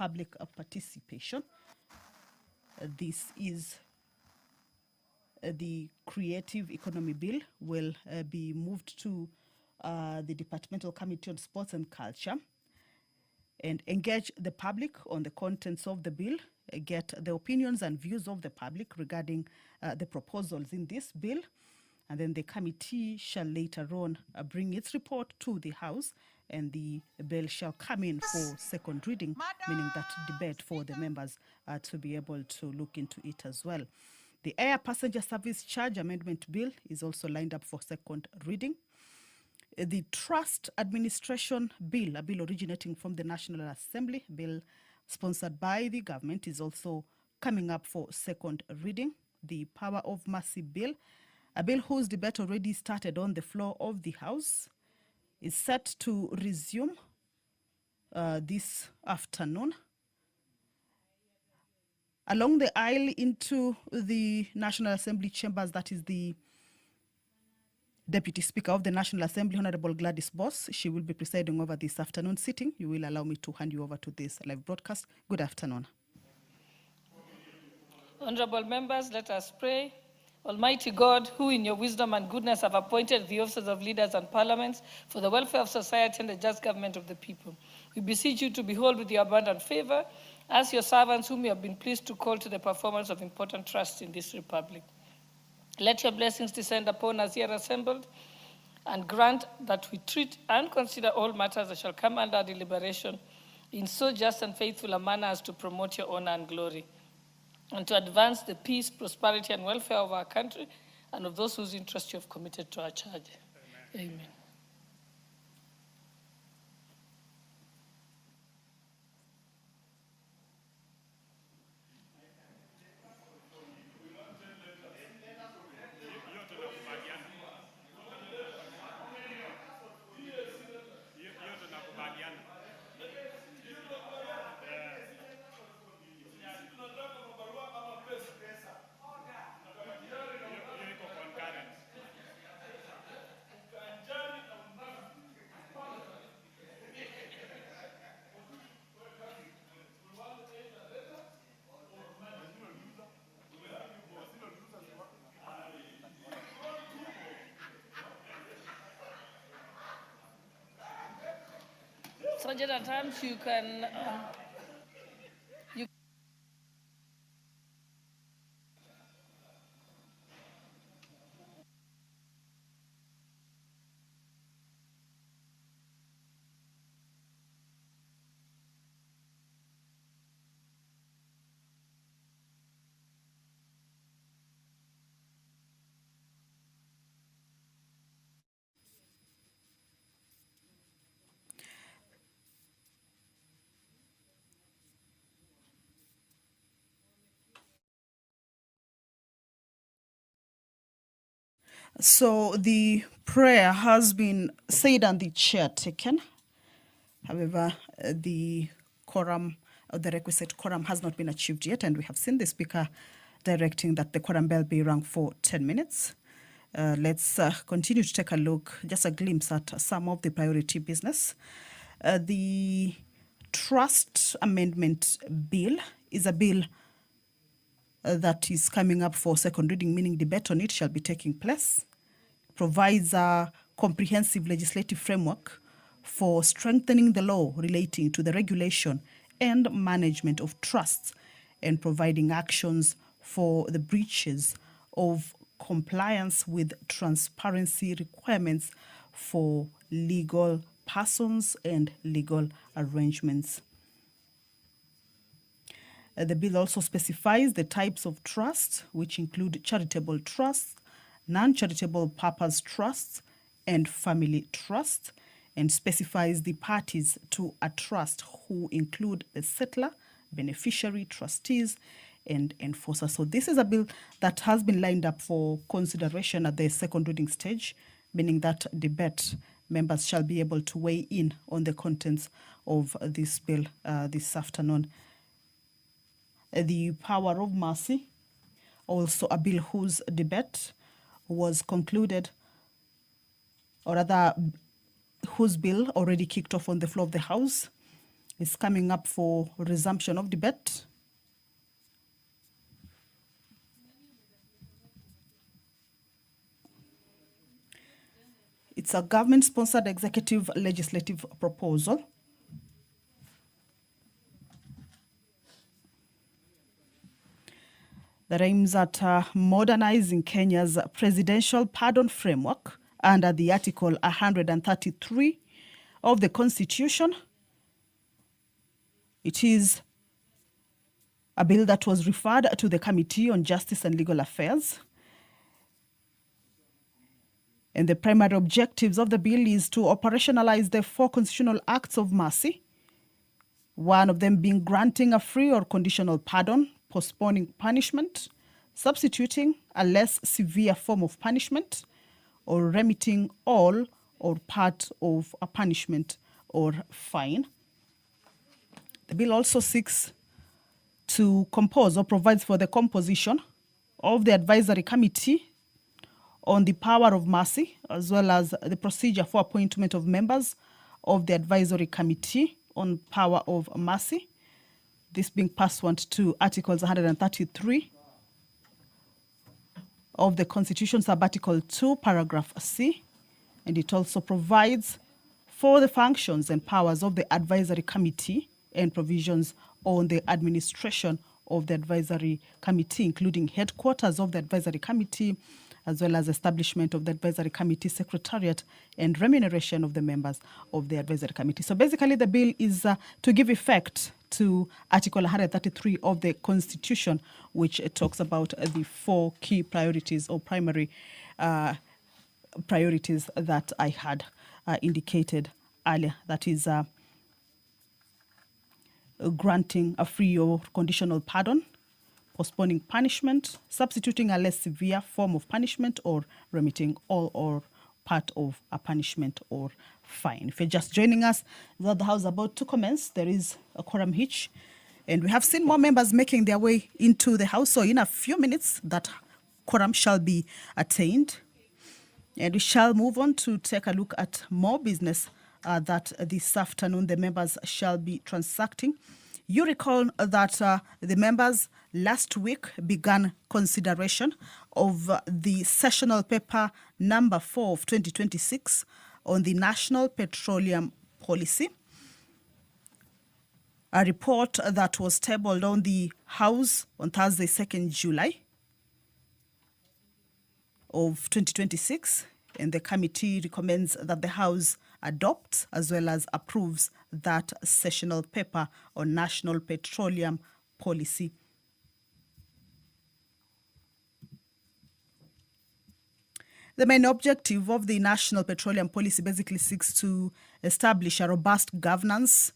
public participation. This is the Creative Economy Bill will be moved to the Departmental Committee on Sports and Culture and engage the public on the contents of the bill, get the opinions and views of the public regarding the proposals in this bill. And then the committee shall later on bring its report to the House, and the bill shall come in for second reading, meaning that debate for the members to be able to look into it as well. The Air Passenger Service Charge Amendment Bill is also lined up for second reading. The Trust Administration Bill, a bill originating from the National Assembly, bill sponsored by the government, is also coming up for second reading. The Power of Mercy Bill, a bill whose debate already started on the floor of the House, is set to resume this afternoon. Along the aisle into the National Assembly chambers, that is the Deputy Speaker of the National Assembly, Honorable Gladys Boss. She will be presiding over this afternoon sitting. You will allow me to hand you over to this live broadcast. Good afternoon. Honorable members, let us pray. Almighty God, who in your wisdom and goodness have appointed the offices of leaders and parliaments for the welfare of society and the just government of the people, we beseech you to behold with your abundant favor as your servants whom you have been pleased to call to the performance of important trusts in this republic. Let your blessings descend upon us here assembled, and grant that we treat and consider all matters that shall come under deliberation in so just and faithful a manner as to promote your honor and glory, and to advance the peace, prosperity, and welfare of our country and of those whose interests you have committed to our charge. Amen. Amen. Sergeant at times you can So the prayer has been said and the chair taken. However, the quorum, or the requisite quorum, has not been achieved yet, and we have seen the Speaker directing that the quorum bell be rung for 10 minutes. Let's continue to take a look, just a glimpse at some of the priority business. The Trust Amendment Bill is a bill that is coming up for second reading, meaning debate on it shall be taking place. It provides a comprehensive legislative framework for strengthening the law relating to the regulation and management of trusts and providing actions for the breaches of compliance with transparency requirements for legal persons and legal arrangements. The bill also specifies the types of trusts, which include charitable trusts, non-charitable purpose trusts, and family trusts, and specifies the parties to a trust, who include the settler, beneficiary, trustees, and enforcer. So this is a bill that has been lined up for consideration at the second reading stage, meaning that debate members shall be able to weigh in on the contents of this bill this afternoon. The Power of Mercy, also a bill whose debate was concluded, or rather whose bill already kicked off on the floor of the House. is coming up for resumption of debate. It's a government-sponsored executive legislative proposal that aims at modernizing Kenya's presidential pardon framework under the Article 133 of the Constitution. It is a bill that was referred to the Committee on Justice and Legal Affairs. And the primary objectives of the bill is to operationalize the 4 constitutional acts of mercy, one of them being granting a free or conditional pardon, postponing punishment, substituting a less severe form of punishment, or remitting all or part of a punishment or fine. The bill also seeks to compose or provides for the composition of the advisory committee on the power of mercy, as well as the procedure for appointment of members of the advisory committee on power of mercy, this being pursuant to Articles 133 of the Constitution, Sub-Article 2, Paragraph C, and it also provides for the functions and powers of the advisory committee and provisions on the administration of the advisory committee, including headquarters of the advisory committee, as well as establishment of the advisory committee secretariat and remuneration of the members of the advisory committee. So basically the bill is to give effect to Article 133 of the Constitution, which talks about the 4 key priorities or primary priorities that I had indicated earlier. That is granting a free or conditional pardon, postponing punishment, substituting a less severe form of punishment, or remitting all or part of a punishment or fine. If you're just joining us, the House is about to commence. There is a quorum hitch, and we have seen more members making their way into the House. So in a few minutes, that quorum shall be attained, and we shall move on to take a look at more business that this afternoon the members shall be transacting. You recall that the members last week began consideration of the sessional paper number 4 of 2026 on the National Petroleum Policy, a report that was tabled on the House on Thursday, 2nd July of 2026, and the committee recommends that the House adopts as well as approves that sessional paper on national petroleum policy. The main objective of the national petroleum policy basically seeks to establish a robust governance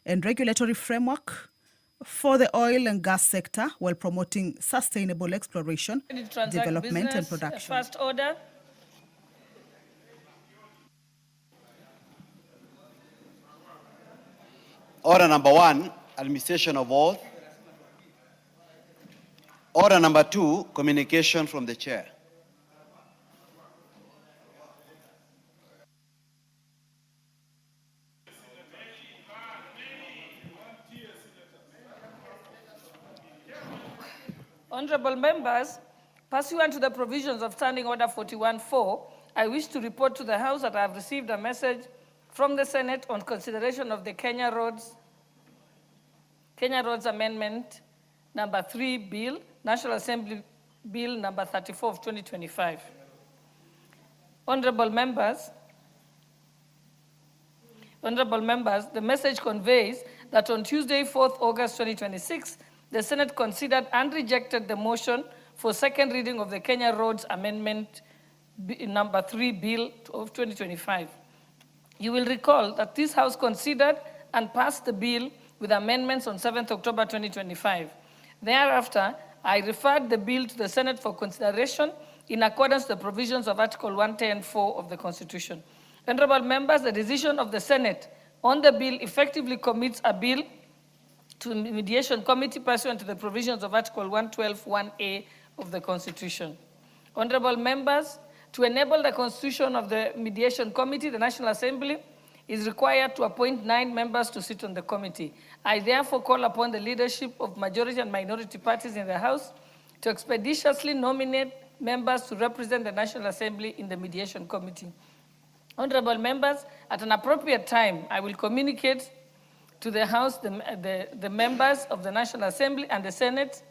and regulatory framework for the oil and gas sector while promoting sustainable exploration, development, and production. First order. Order number 1, administration of oath. Order number 2, communication from the chair. Honorable members, pursuant to the provisions of Standing Order 41.4, I wish to report to the House that I have received a message from the Senate on consideration of the Kenya Roads Amendment number 3 Bill, National Assembly Bill number 34 of 2025. Honorable members, the message conveys that on Tuesday, 4th August 2026, the Senate considered and rejected the motion for second reading of the Kenya Roads Amendment number 3 Bill of 2025. You will recall that this House considered and passed the bill with amendments on 7th October 2025. Thereafter, I referred the bill to the Senate for consideration in accordance with the provisions of Article 110(4) of the Constitution. Honorable members, the decision of the Senate on the bill effectively commits a bill to the Mediation Committee pursuant to the provisions of Article 112(1)(a) of the Constitution. Honorable members, to enable the constitution of the Mediation Committee, the National Assembly is required to appoint 9 members to sit on the committee. I therefore call upon the leadership of majority and minority parties in the House to expeditiously nominate members to represent the National Assembly in the mediation committee. Honorable members, at an appropriate time, I will communicate to the House the members of the National Assembly and the Senate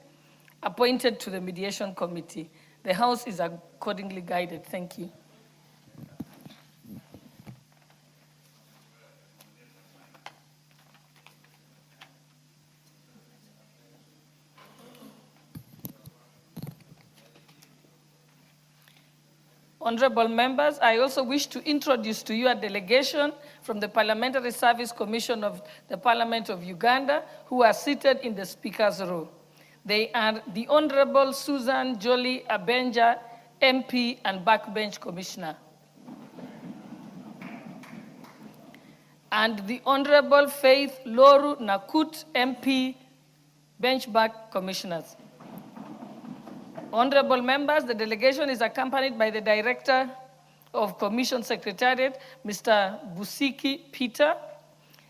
appointed to the mediation committee. The House is accordingly guided. Thank you. Honorable members, I also wish to introduce to you a delegation from the Parliamentary Service Commission of the Parliament of Uganda who are seated in the Speaker's row. They are the Honorable Susan Jolie Abenja, MP and Backbench Commissioner, and the Honorable Faith Loru Nakut, MP, Benchback Commissioners. Honorable members, the delegation is accompanied by the Director of Commission Secretariat, Mr. Busiki Peter.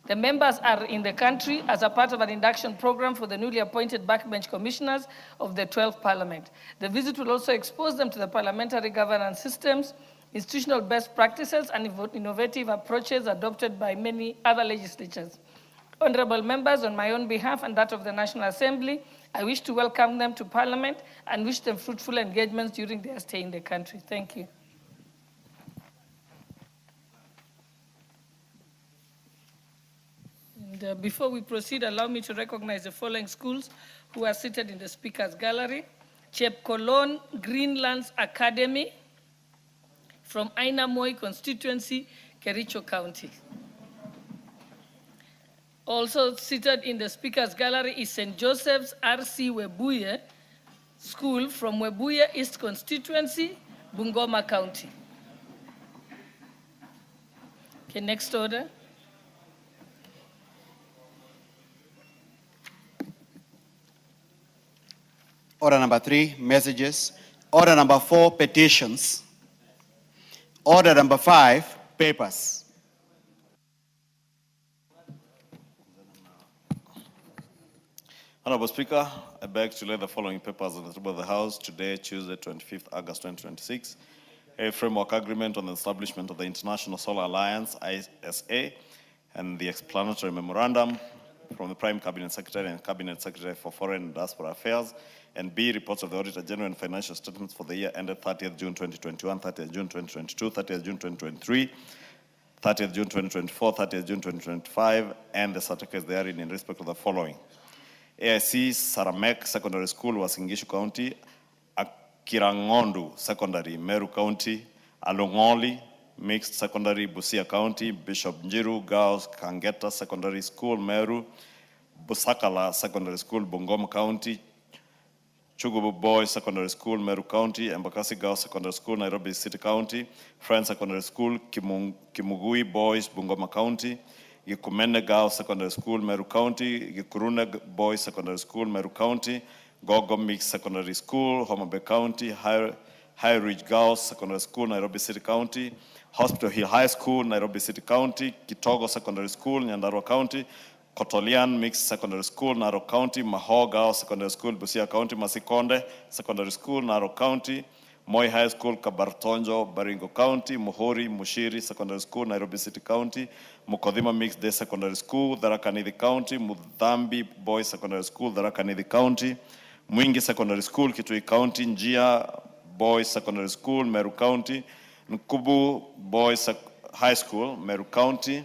The members are in the country as a part of an induction program for the newly appointed backbench commissioners of the 12th Parliament. The visit will also expose them to the parliamentary governance systems, institutional best practices, and innovative approaches adopted by many other legislatures. Honorable members, on my own behalf and that of the National Assembly, I wish to welcome them to Parliament and wish them fruitful engagements during their stay in the country. Thank you. And before we proceed, allow me to recognize the following schools who are seated in the Speaker's Gallery. Chepkolon Greenlands Academy from Ainamoi constituency, Kericho County. Also seated in the Speaker's Gallery is St. Joseph's R.C. Webuye School from Webuye East constituency, Bungoma County. Okay, next order. Order number 3, messages. Order number 4, petitions. Order number 5, papers. Honorable Speaker, I beg to lay the following papers on the table of the House today, Tuesday, 25th August 2026. A framework agreement on the establishment of the International Solar Alliance, ISA, and the explanatory memorandum from the Prime Cabinet Secretary and Cabinet Secretary for Foreign and Diaspora Affairs, and B, reports of the Auditor General and financial statements for the year ended 30th June 2021, 30th June 2022, 30th June 2023, 30th June 2024, 30th June 2025, and the certificates therein in respect of the following. AIC Saramek Secondary School, Wasingishu County, Akirangondu Secondary, Meru County, Alongoli Mixed Secondary, Busia County, Bishop Njiru Girls Kangeta Secondary School, Meru, Busakala Secondary School, Bungoma County, Chugubu Boys Secondary School, Meru County, Embakasi Girls Secondary School, Nairobi City County, Friends Secondary School, Kimugui Boys, Bungoma County, Gikumene Girls Secondary School, Meru County, Gikurune Boys Secondary School, Meru County, Gogo Mixed Secondary School, Homa Bay County, High Ridge Girls Secondary School, Nairobi City County, Hospital Hill High School, Nairobi City County, Kitogo Secondary School, Nyandarua County, Kotolian Mixed Secondary School, Narok County, Maho Girls Secondary School, Busia County, Masikonde Secondary School, Narok County, Moi High School, Kabartonjo, Baringo County, Muhuri, Mushiri Secondary School, Nairobi City County, Mukodhima Mixed Day Secondary School, Tharaka Nithi County, Mudhambi Boys Secondary School, Tharaka Nithi County, Mwingi Secondary School, Kitui County, Njia Boys Secondary School, Meru County, Nkubu Boys High School, Meru County,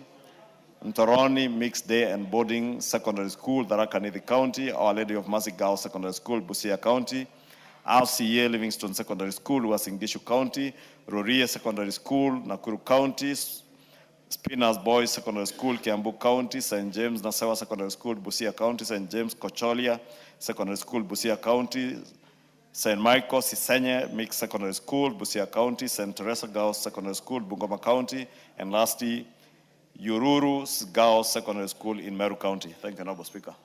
Ntoroni Mixed Day and Boarding Secondary School, Tharaka Nithi County, Our Lady of Mercy Girls Secondary School, Busia County, RCA Livingston Secondary School, Wasingishu County, Roria Secondary School, Nakuru County, Spinners Boys Secondary School, Kiambu County, St. James Nasewa Secondary School, Busia County, St. James Kocholia Secondary School, Busia County, St. Michael Sisenye Mixed Secondary School, Busia County, St. Teresa Girls Secondary School, Bungoma County, and lastly, Uhuru Girls Secondary School in Meru County. Thank you, Honorable Speaker.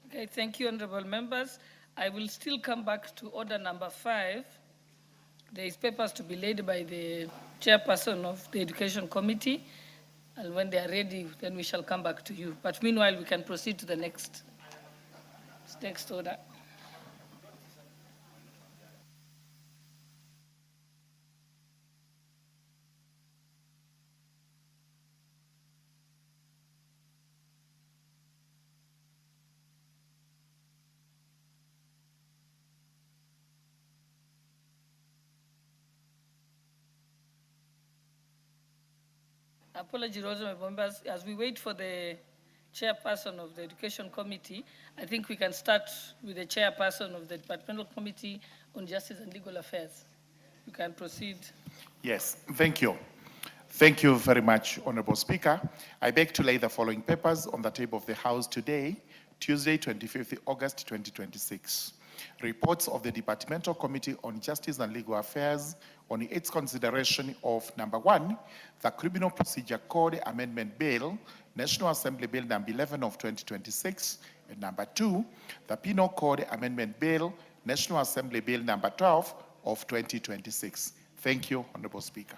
Okay, thank you, honorable members. I will still come back to order number 5, There is papers to be laid by the chairperson of the Education Committee, and when they are ready, then we shall come back to you. But meanwhile, we can proceed to the next order. Apology also, my members, as we wait for the chairperson of the Education Committee, I think we can start with the chairperson of the Departmental Committee on Justice and Legal Affairs. You can proceed. Yes, thank you. Thank you very much, Honorable Speaker. I beg to lay the following papers on the table of the House today, Tuesday, 25th August 2026. Reports of the Departmental Committee on Justice and Legal Affairs on its consideration of number 1, the Criminal Procedure Code Amendment Bill, National Assembly Bill number 11 of 2026, and number 2, the Penal Code Amendment Bill, National Assembly Bill number 12 of 2026. Thank you, Honorable Speaker.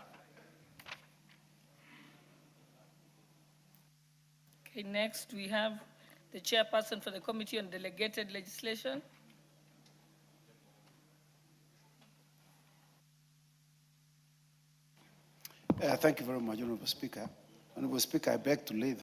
Okay, next we have the chairperson for the Committee on Delegated Legislation. Thank you very much, Honorable Speaker. Honorable Speaker, I beg to lay the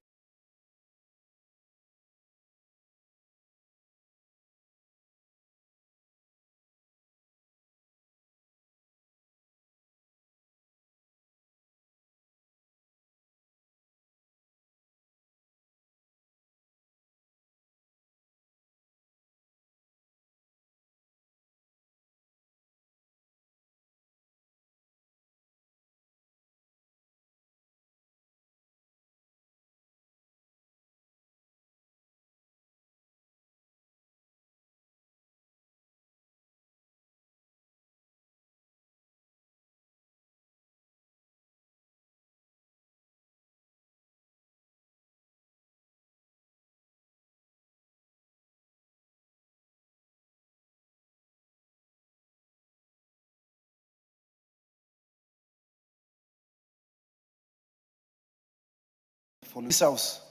This House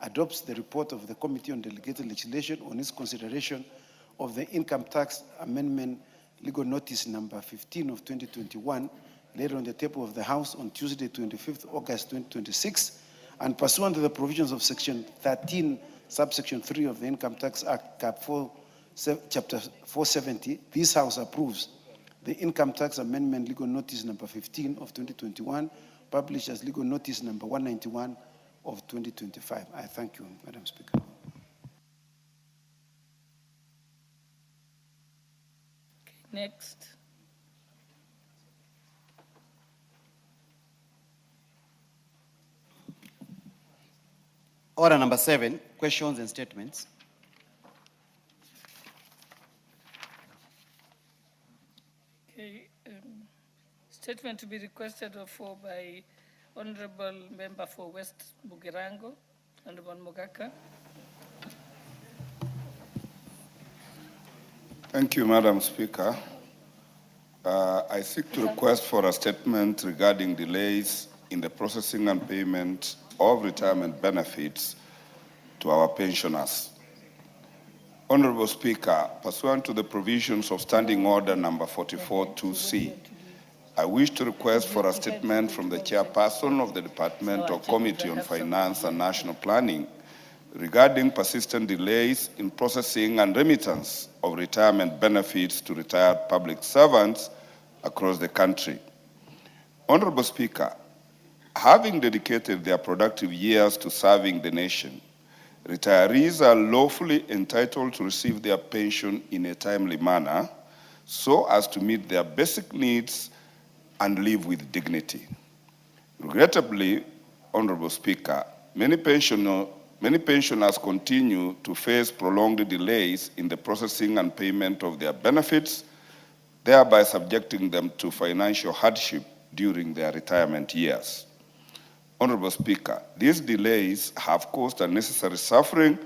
adopts the report of the Committee on Delegated Legislation on its consideration of the Income Tax Amendment Legal Notice number 15 of 2021, laid on the table of the House on Tuesday, 25th August 2026, and pursuant to the provisions of Section 13, subsection 3 of the Income Tax Act, Cap 4, Chapter 470, this House approves the Income Tax Amendment Legal Notice number 15 of 2021, published as Legal Notice number 191 of 2025. I thank you, Madam Speaker. Okay, next. Order number 7, questions and statements. Okay, statement to be requested for by Honorable Member for West Bugirango, Honorable Mogaka. Thank you, Madam Speaker. I seek to request for a statement regarding delays in the processing and payment of retirement benefits to our pensioners. Honorable Speaker, pursuant to the provisions of Standing Order number 44-2C, I wish to request for a statement from the chairperson of the Departmental Committee on Finance and National Planning regarding persistent delays in processing and remittance of retirement benefits to retired public servants across the country. Honorable Speaker, having dedicated their productive years to serving the nation, retirees are lawfully entitled to receive their pension in a timely manner so as to meet their basic needs and live with dignity. Regrettably, Honorable Speaker, many pensioners continue to face prolonged delays in the processing and payment of their benefits, thereby subjecting them to financial hardship during their retirement years. Honorable Speaker, these delays have caused unnecessary suffering,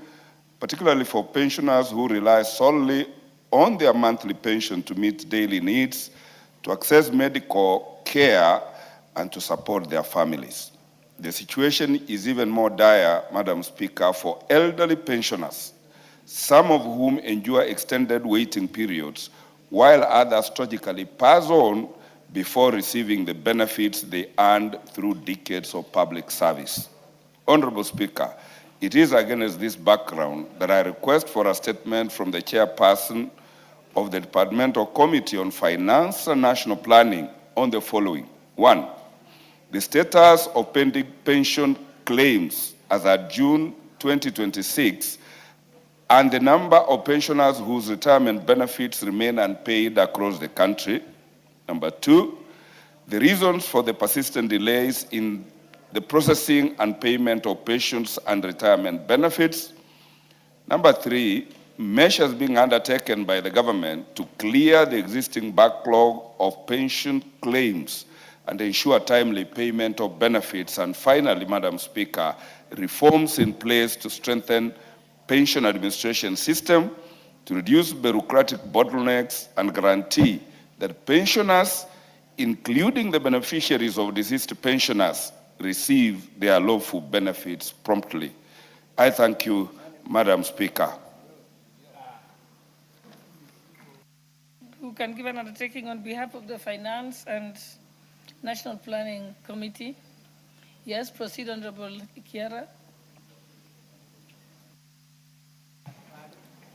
particularly for pensioners who rely solely on their monthly pension to meet daily needs, to access medical care and to support their families. The situation is even more dire, Madam Speaker, for elderly pensioners, some of whom endure extended waiting periods, while others tragically pass on before receiving the benefits they earned through decades of public service. Honorable Speaker, it is against this background that I request for a statement from the chairperson of the Departmental Committee on Finance and National Planning on the following. 1, the status of pending pension claims as at June 2026 and the number of pensioners whose retirement benefits remain unpaid across the country. Number 2, the reasons for the persistent delays in the processing and payment of pensions and retirement benefits. Number 3, measures being undertaken by the government to clear the existing backlog of pension claims and ensure timely payment of benefits. And finally, Madam Speaker, reforms in place to strengthen pension administration system, to reduce bureaucratic bottlenecks and guarantee that pensioners, including the beneficiaries of deceased pensioners, receive their lawful benefits promptly. I thank you, Madam Speaker. Who can give an undertaking on behalf of the Finance and National Planning Committee? Yes, proceed, Honorable Kiara.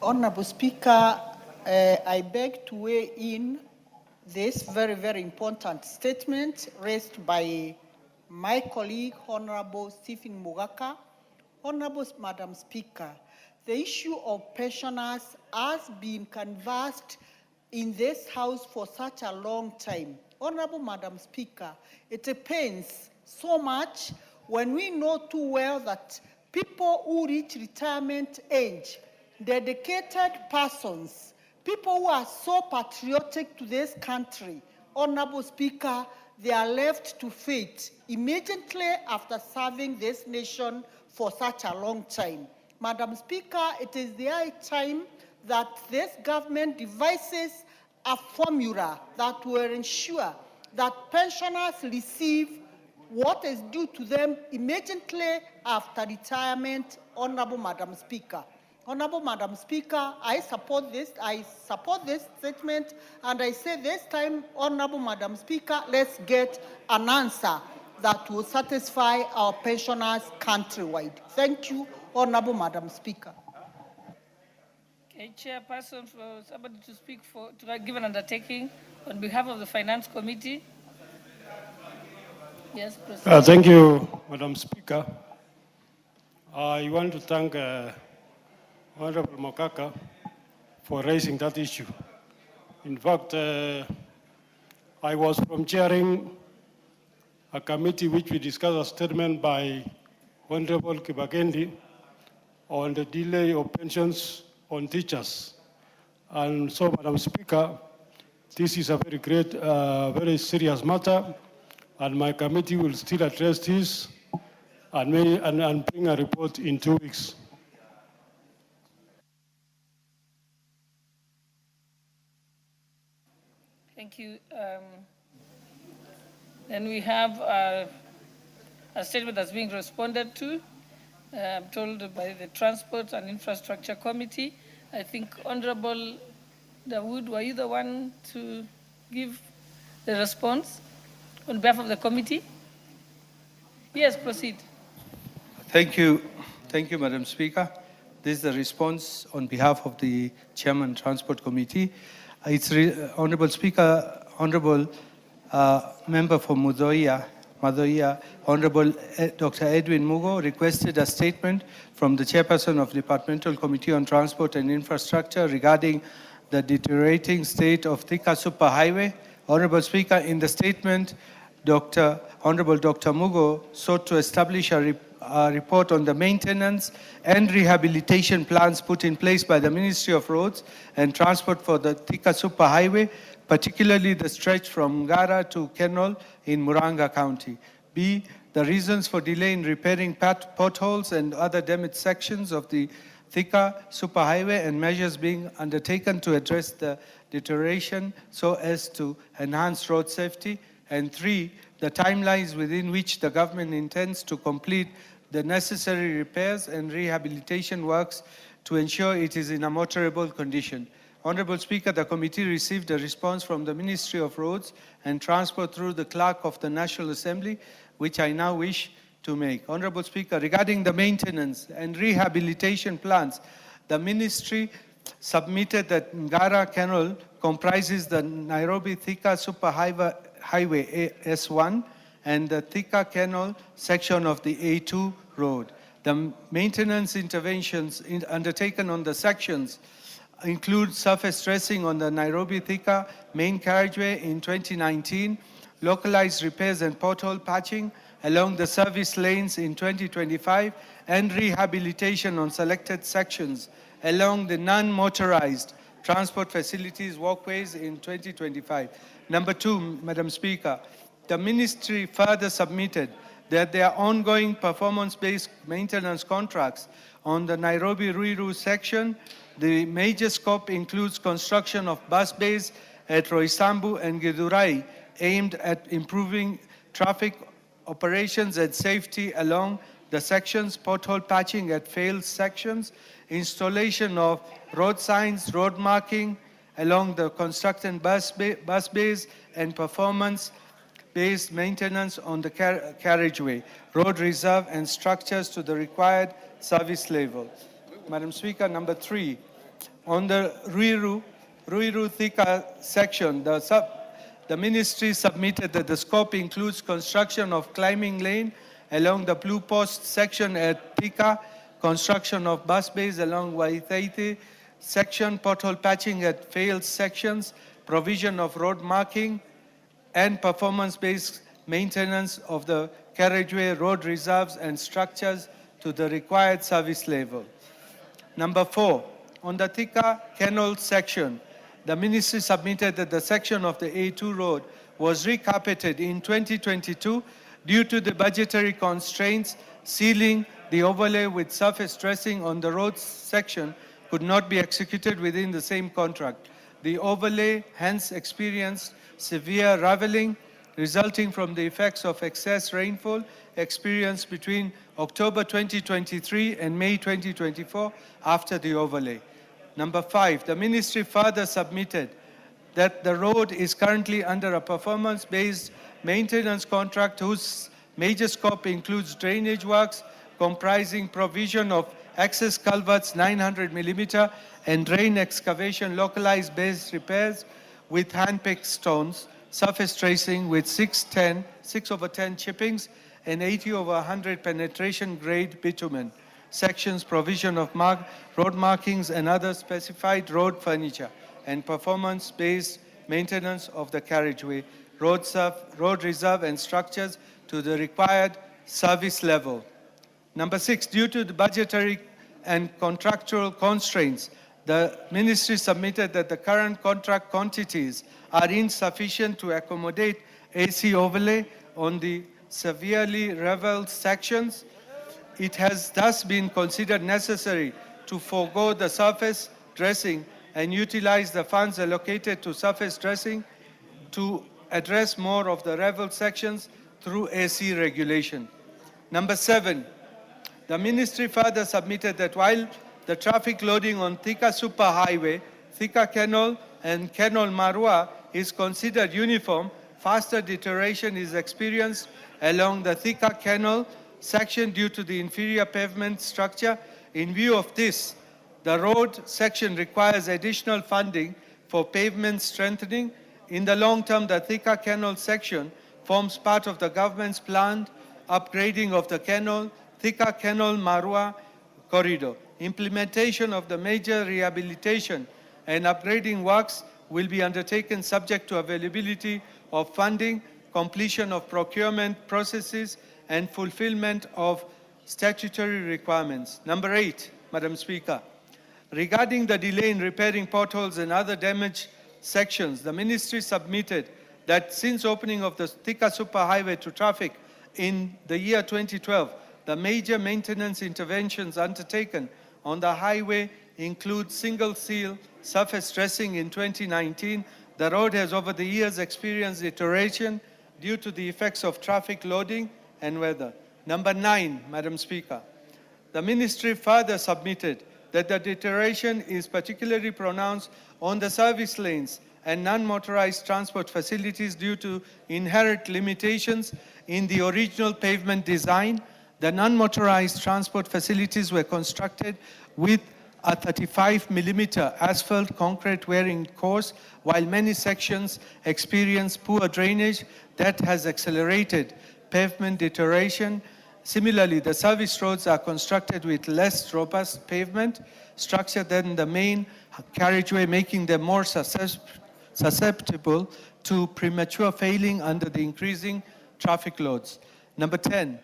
Honorable Speaker, I beg to weigh in this very, very important statement raised by my colleague, Honorable Stephen Mugaka. Honorable Madam Speaker, the issue of pensioners has been canvassed in this House for such a long time. Honorable Madam Speaker, it pains so much when we know too well that people who reach retirement age, dedicated persons, people who are so patriotic to this country, Honorable Speaker, they are left to fate immediately after serving this nation for such a long time. Madam Speaker, it is the high time that this government devises a formula that will ensure that pensioners receive what is due to them immediately after retirement. Honorable Madam Speaker. Honorable Madam Speaker, I support this statement, and I say this time, Honorable Madam Speaker, let's get an answer that will satisfy our pensioners countrywide. Thank you, Honorable Madam Speaker. Okay, Chairperson, for somebody to speak to give an undertaking on behalf of the Finance Committee. Yes, proceed. Thank you, Madam Speaker. I want to thank Honorable Mokaka for raising that issue. In fact, I was from chairing a committee which we discussed a statement by Honorable Kibakendi on the delay of pensions on teachers. And so, Madam Speaker, this is a very great, very serious matter, and my committee will still address this and bring a report in 2 weeks. Thank you. Then we have a statement that's being responded to. I'm told by the Transport and Infrastructure Committee. I think Honorable Dawood, were you the one to give the response on behalf of the committee? Yes, proceed. Thank you, Madam Speaker. This is the response on behalf of the Chairman Transport Committee. It's Honorable Speaker, Honorable Member for Madoia, Honorable Dr. Edwin Mugo requested a statement from the Chairperson of the Departmental Committee on Transport and Infrastructure regarding the deteriorating state of Thika Superhighway. Honorable Speaker, in the statement, Honorable Dr. Mugo sought to establish a report on the maintenance and rehabilitation plans put in place by the Ministry of Roads and Transport for the Thika Superhighway, particularly the stretch from Ngara to Kenol in Muranga County. B, the reasons for delay in repairing potholes and other damaged sections of the Thika superhighway and measures being undertaken to address the deterioration so as to enhance road safety. And 3, the timelines within which the government intends to complete the necessary repairs and rehabilitation works to ensure it is in a motorable condition. Honorable Speaker, the committee received a response from the Ministry of Roads and Transport through the Clerk of the National Assembly, which I now wish to make. Honorable Speaker, regarding the maintenance and rehabilitation plans, the Ministry submitted that Ngara Canal comprises the Nairobi-Thika Superhighway S1 and the Thika Canal section of the A2 road. The maintenance interventions undertaken on the sections include surface dressing on the Nairobi-Thika main carriageway in 2019, localized repairs and pothole patching along the service lanes in 2025, and rehabilitation on selected sections along the non-motorized transport facilities walkways in 2025. Number 2, Madam Speaker, the Ministry further submitted that their ongoing performance-based maintenance contracts on the Nairobi-Ruiru section, the major scope includes construction of bus bays at Roysambu and Githurai aimed at improving traffic operations and safety along the sections, pothole patching at failed sections, installation of road signs, road marking along the constructed bus bays, and performance-based maintenance on the carriageway, road reserve, and structures to the required service level. Madam Speaker, number 3, on the Ruiru-Thika section, the Ministry submitted that the scope includes construction of climbing lane along the Blue Post section at Thika, construction of bus bays along Waithaiti section, pothole patching at failed sections, provision of road marking, and performance-based maintenance of the carriageway, road reserves, and structures to the required service level. Number 4, on the Thika Canal section, the Ministry submitted that the section of the A2 road was recarpeted in 2022 due to the budgetary constraints. Sealing the overlay with surface dressing on the road section could not be executed within the same contract. The overlay hence experienced severe raveling resulting from the effects of excess rainfall experienced between October 2023 and May 2024 after the overlay. Number 5, the Ministry further submitted that the road is currently under a performance-based maintenance contract whose major scope includes drainage works comprising provision of access culverts 900 mm and drain excavation, localized base repairs with hand-picked stones, surface tracing with 6/10 chippings and 80/100 penetration grade bitumen, sections provision of road markings and other specified road furniture, and performance-based maintenance of the carriageway, road reserve, and structures to the required service level. Number 6, due to the budgetary and contractual constraints, the Ministry submitted that the current contract quantities are insufficient to accommodate AC overlay on the severely raveled sections. It has thus been considered necessary to forego the surface dressing and utilize the funds allocated to surface dressing to address more of the raveled sections through AC regulation. Number 7, the Ministry further submitted that while the traffic loading on Thika Superhighway, Thika Canal, and Canal Marua is considered uniform, faster deterioration is experienced along the Thika Canal section due to the inferior pavement structure. In view of this, the road section requires additional funding for pavement strengthening. In the long term, the Thika Canal section forms part of the government's planned upgrading of the canal, Thika Canal Marua corridor. Implementation of the major rehabilitation and upgrading works will be undertaken subject to availability of funding, completion of procurement processes, and fulfillment of statutory requirements. Number 8, Madam Speaker, regarding the delay in repairing potholes and other damaged sections, the Ministry submitted that since opening of the Thika Superhighway to traffic in the year 2012, the major maintenance interventions undertaken on the highway include single seal surface dressing in 2019. The road has over the years experienced deterioration due to the effects of traffic loading and weather. Number 9, Madam Speaker. The ministry further submitted that the deterioration is particularly pronounced on the service lanes and non-motorized transport facilities due to inherent limitations in the original pavement design. The non-motorized transport facilities were constructed with a 35mm asphalt concrete wearing course, while many sections experience poor drainage that has accelerated pavement deterioration. Similarly, the service roads are constructed with less robust pavement structure than the main carriageway, making them more susceptible to premature failing under the increasing traffic loads. Number 10,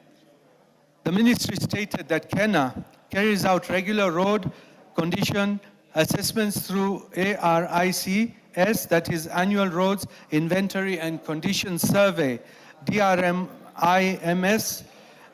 the ministry stated that Kenya carries out regular road condition assessments through ARICS, that is Annual Roads Inventory and Condition Survey, DRMIMS,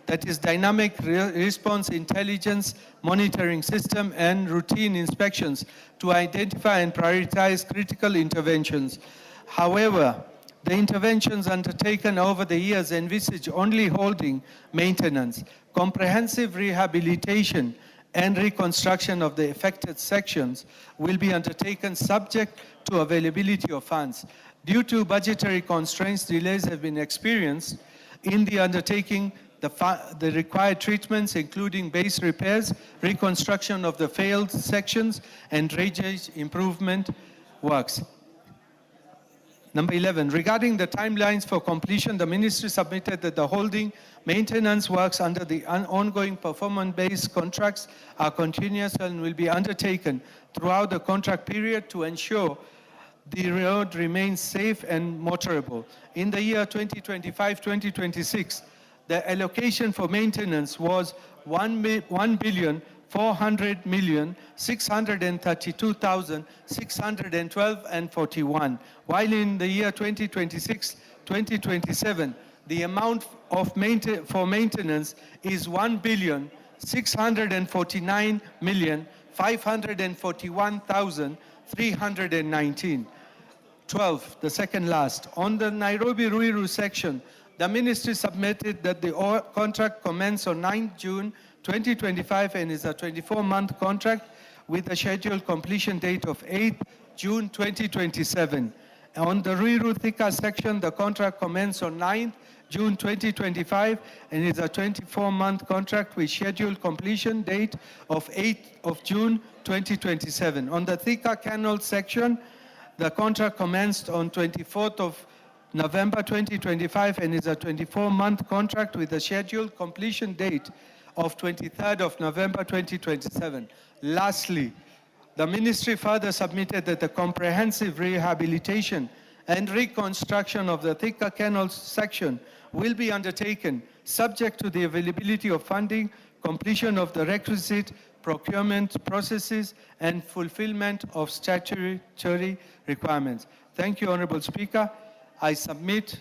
that is Dynamic Response Intelligence Monitoring System, and routine inspections to identify and prioritize critical interventions. However, the interventions undertaken over the years envisage only holding maintenance. Comprehensive rehabilitation and reconstruction of the affected sections will be undertaken subject to availability of funds. Due to budgetary constraints, delays have been experienced in the undertaking the required treatments, including base repairs, reconstruction of the failed sections, and drainage improvement works. Number 11, regarding the timelines for completion, the ministry submitted that the holding maintenance works under the ongoing performance-based contracts are continuous and will be undertaken throughout the contract period to ensure the road remains safe and motorable. In the year 2025-2026, the allocation for maintenance was 1,632,612.41, while in the year 2026-2027, the amount of for maintenance is 1,649,541,319. 12, the second last. On the Nairobi-Ruiru section, the ministry submitted that the contract commenced on 9 June 2025 and is a 24-month contract with a scheduled completion date of 8 June 2027. On the Ruiru Thika section, the contract commenced on 9 June 2025 and is a 24-month contract with scheduled completion date of 8 of June 2027. On the Thika Canal section, the contract commenced on 24th of November 2025 and is a 24-month contract with a scheduled completion date of 23rd of November 2027. Lastly, the ministry further submitted that the comprehensive rehabilitation and reconstruction of the Thika Canal section will be undertaken subject to the availability of funding, completion of the requisite procurement processes, and fulfillment of statutory requirements. Thank you, Honorable Speaker. I submit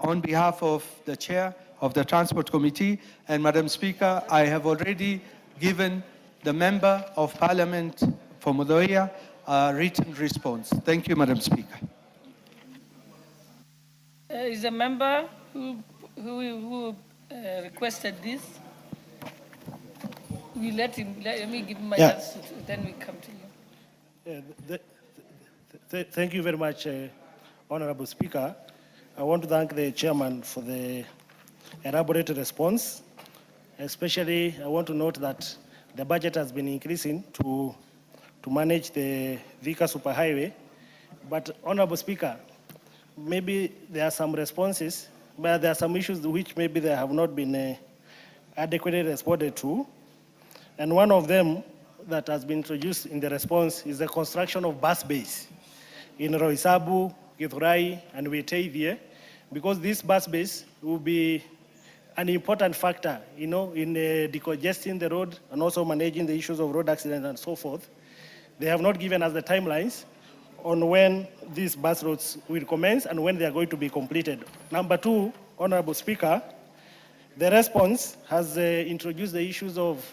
on behalf of the Chair of the Transport Committee, and Madam Speaker, I have already given the Member of Parliament for Mudoia a written response. Thank you, Madam Speaker. Is a member who requested this? We let me give him my chance, then we come to you. Thank you very much, Honorable Speaker. I want to thank the Chairman for the elaborate response. Especially, I want to note that the budget has been increasing to manage the Thika Superhighway. But, Honorable Speaker, maybe there are some responses, but there are some issues which maybe they have not been adequately responded to. And one of them that has been introduced in the response is the construction of bus bays in Roysabu, Githurai, and Wetavia, because this bus base will be an important factor, in decongesting the road and also managing the issues of road accidents and so forth. They have not given us the timelines on when these bus roads will commence and when they are going to be completed. Number two, Honorable Speaker, the response has introduced the issues of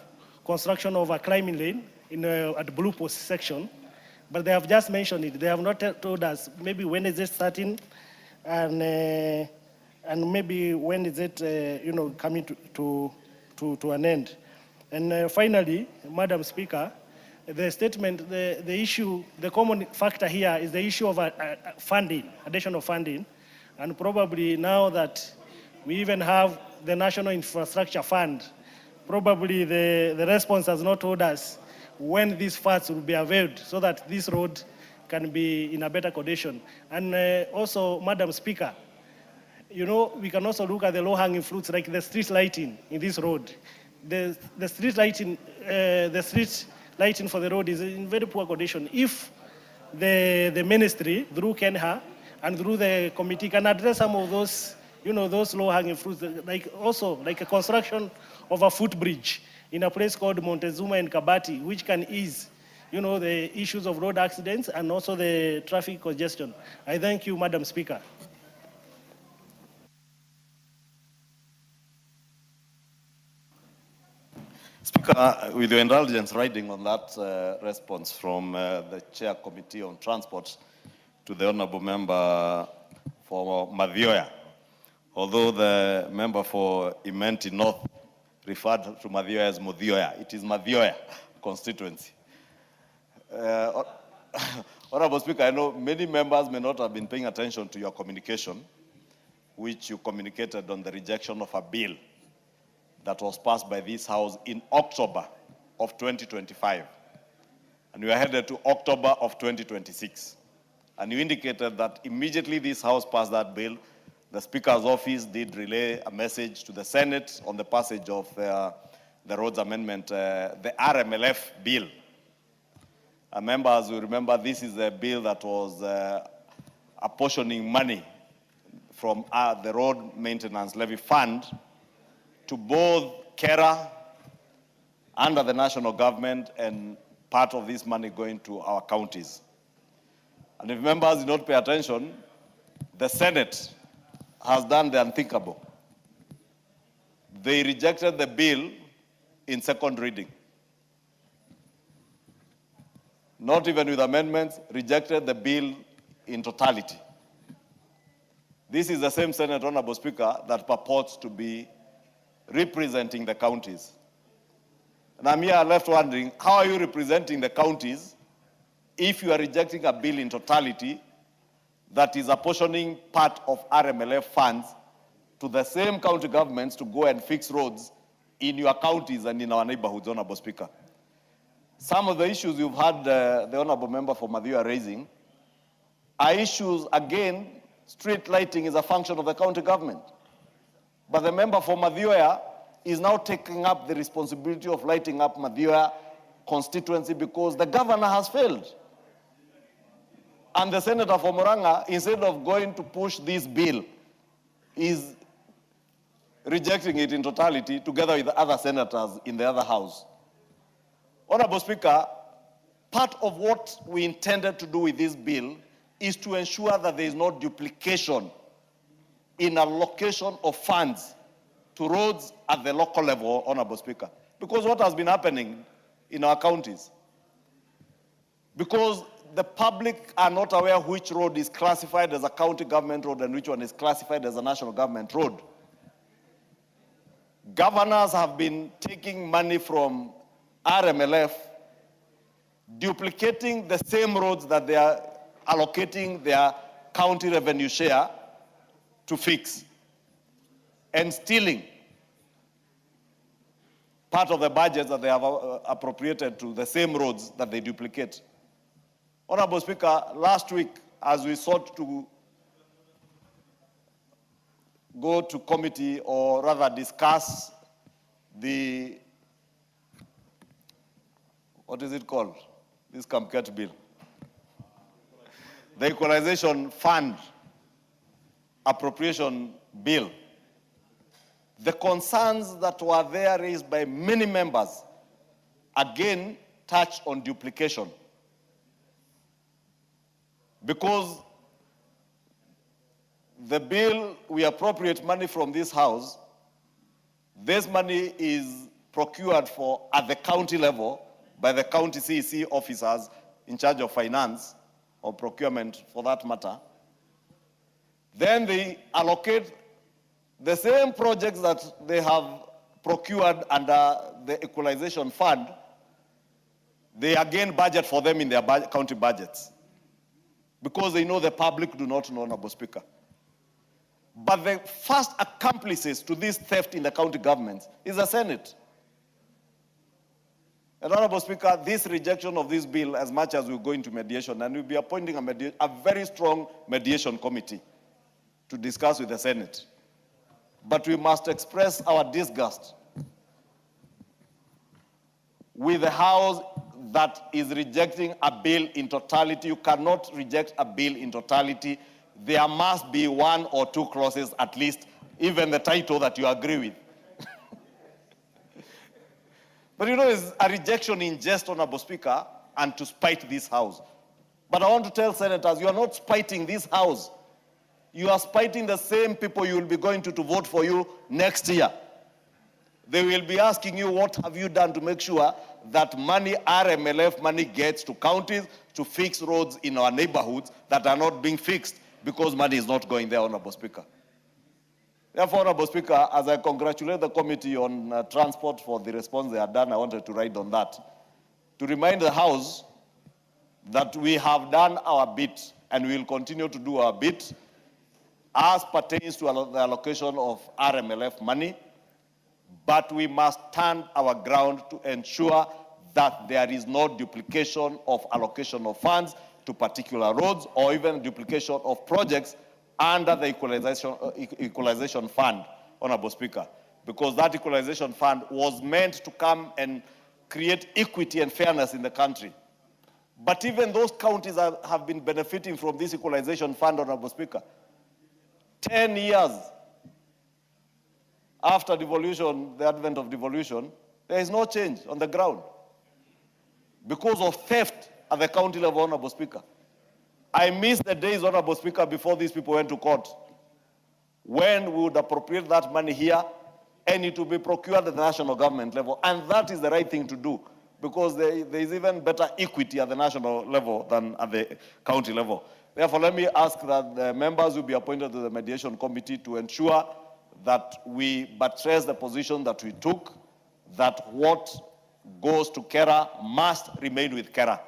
construction of a climbing lane at Blue Post section, but they have just mentioned it. They have not told us maybe when is it starting, and maybe when is it coming to an end. And finally, Madam Speaker, the statement, the issue, the common factor here is the issue of funding, additional funding, and probably now that we even have the National Infrastructure Fund, probably the response has not told us when these funds will be availed so that this road can be in a better condition. And also, Madam Speaker, we can also look at the low-hanging fruits like the street lighting in this road. The street lighting for the road is in very poor condition. If the ministry, through Kenya and through the committee, can address some of those, those low-hanging fruits, like a construction of a footbridge in a place called Montezuma in Kabati, which can ease, the issues of road accidents and also the traffic congestion. I thank you, Madam Speaker. Speaker, with your indulgence, riding on that response from the Chair Committee on Transport to the Honourable Member for Mathioya, although the member for Imenti North referred to Mathioya as Muthioya, it is Mathioya constituency. Honourable Speaker, I know many members may not have been paying attention to your communication, which you communicated on the rejection of a bill that was passed by this House in October of 2025. And we are headed to October of 2026. And you indicated that immediately this House passed that bill, the Speaker's office did relay a message to the Senate on the passage of the Roads Amendment, the RMLF bill. And members will remember this is a bill that was apportioning money from the Road Maintenance Levy Fund to both KERA under the national government and part of this money going to our counties. And if members do not pay attention, the Senate has done the unthinkable. They rejected the bill in second reading. Not even with amendments, rejected the bill in totality. This is the same Senate, Honourable Speaker, that purports to be representing the counties. And I'm here left wondering, how are you representing the counties if you are rejecting a bill in totality that is apportioning part of RMLF funds to the same county governments to go and fix roads in your counties and in our neighborhoods, Honourable Speaker? Some of the issues you've had the Honourable Member for Mathioya raising are issues, again, street lighting is a function of the county government. But the member for Mathioya is now taking up the responsibility of lighting up Mathioya constituency because the governor has failed. And the senator for Murang'a, instead of going to push this bill, is rejecting it in totality together with the other senators in the other house. Honourable Speaker, part of what we intended to do with this bill is to ensure that there is no duplication in allocation of funds to roads at the local level, Honourable Speaker. Because what has been happening in our counties, because the public are not aware which road is classified as a county government road and which one is classified as a national government road. Governors have been taking money from RMLF, duplicating the same roads that they are allocating their county revenue share to fix, and stealing part of the budgets that they have appropriated to the same roads that they duplicate. Honourable Speaker, last week, as we sought to go to committee, or rather discuss the, what is it called? This Kamket bill. The Equalization Fund appropriation bill. The concerns that were there raised by many members, again, touch on duplication. Because the bill, we appropriate money from this house, this money is procured for at the county level by the county CEC officers in charge of finance or procurement for that matter, then they allocate the same projects that they have procured under the equalization fund, they again budget for them in their county budgets because they know the public do not know, Honorable Speaker. But the first accomplices to this theft in the county governments is the Senate. And Honorable Speaker, this rejection of this bill, as much as we go into mediation, and we'll be appointing a very strong mediation committee to discuss with the Senate. But we must express our disgust with the House that is rejecting a bill in totality. You cannot reject a bill in totality. There must be one or two clauses at least, even the title that you agree with. But you know, it's a rejection in jest, Honorable Speaker, and to spite this House. But I want to tell senators, you are not spiting this House. You are spiting the same people you will be going to vote for you next year. They will be asking you, what have you done to make sure that money, RMLF money, gets to counties to fix roads in our neighborhoods that are not being fixed because money is not going there, Honorable Speaker. Therefore, Honorable Speaker, as I congratulate the committee on transport for the response they have done, I wanted to write on that, to remind the House that we have done our bit and we will continue to do our bit as pertains to the allocation of RMLF money, but we must stand our ground to ensure that there is no duplication of allocation of funds to particular roads or even duplication of projects under the equalization fund, Honorable Speaker, because that equalization fund was meant to come and create equity and fairness in the country. But even those counties have been benefiting from this equalization fund, Honorable Speaker. 10 years after devolution, the advent of devolution, there is no change on the ground because of theft at the county level, Honorable Speaker. I miss the days, Honorable Speaker, before these people went to court, when we would appropriate that money here and it would be procured at the national government level. And that is the right thing to do because there is even better equity at the national level than at the county level. Therefore, let me ask that the members will be appointed to the mediation committee to ensure that we buttress the position that we took, that what goes to Kera must remain with Kera.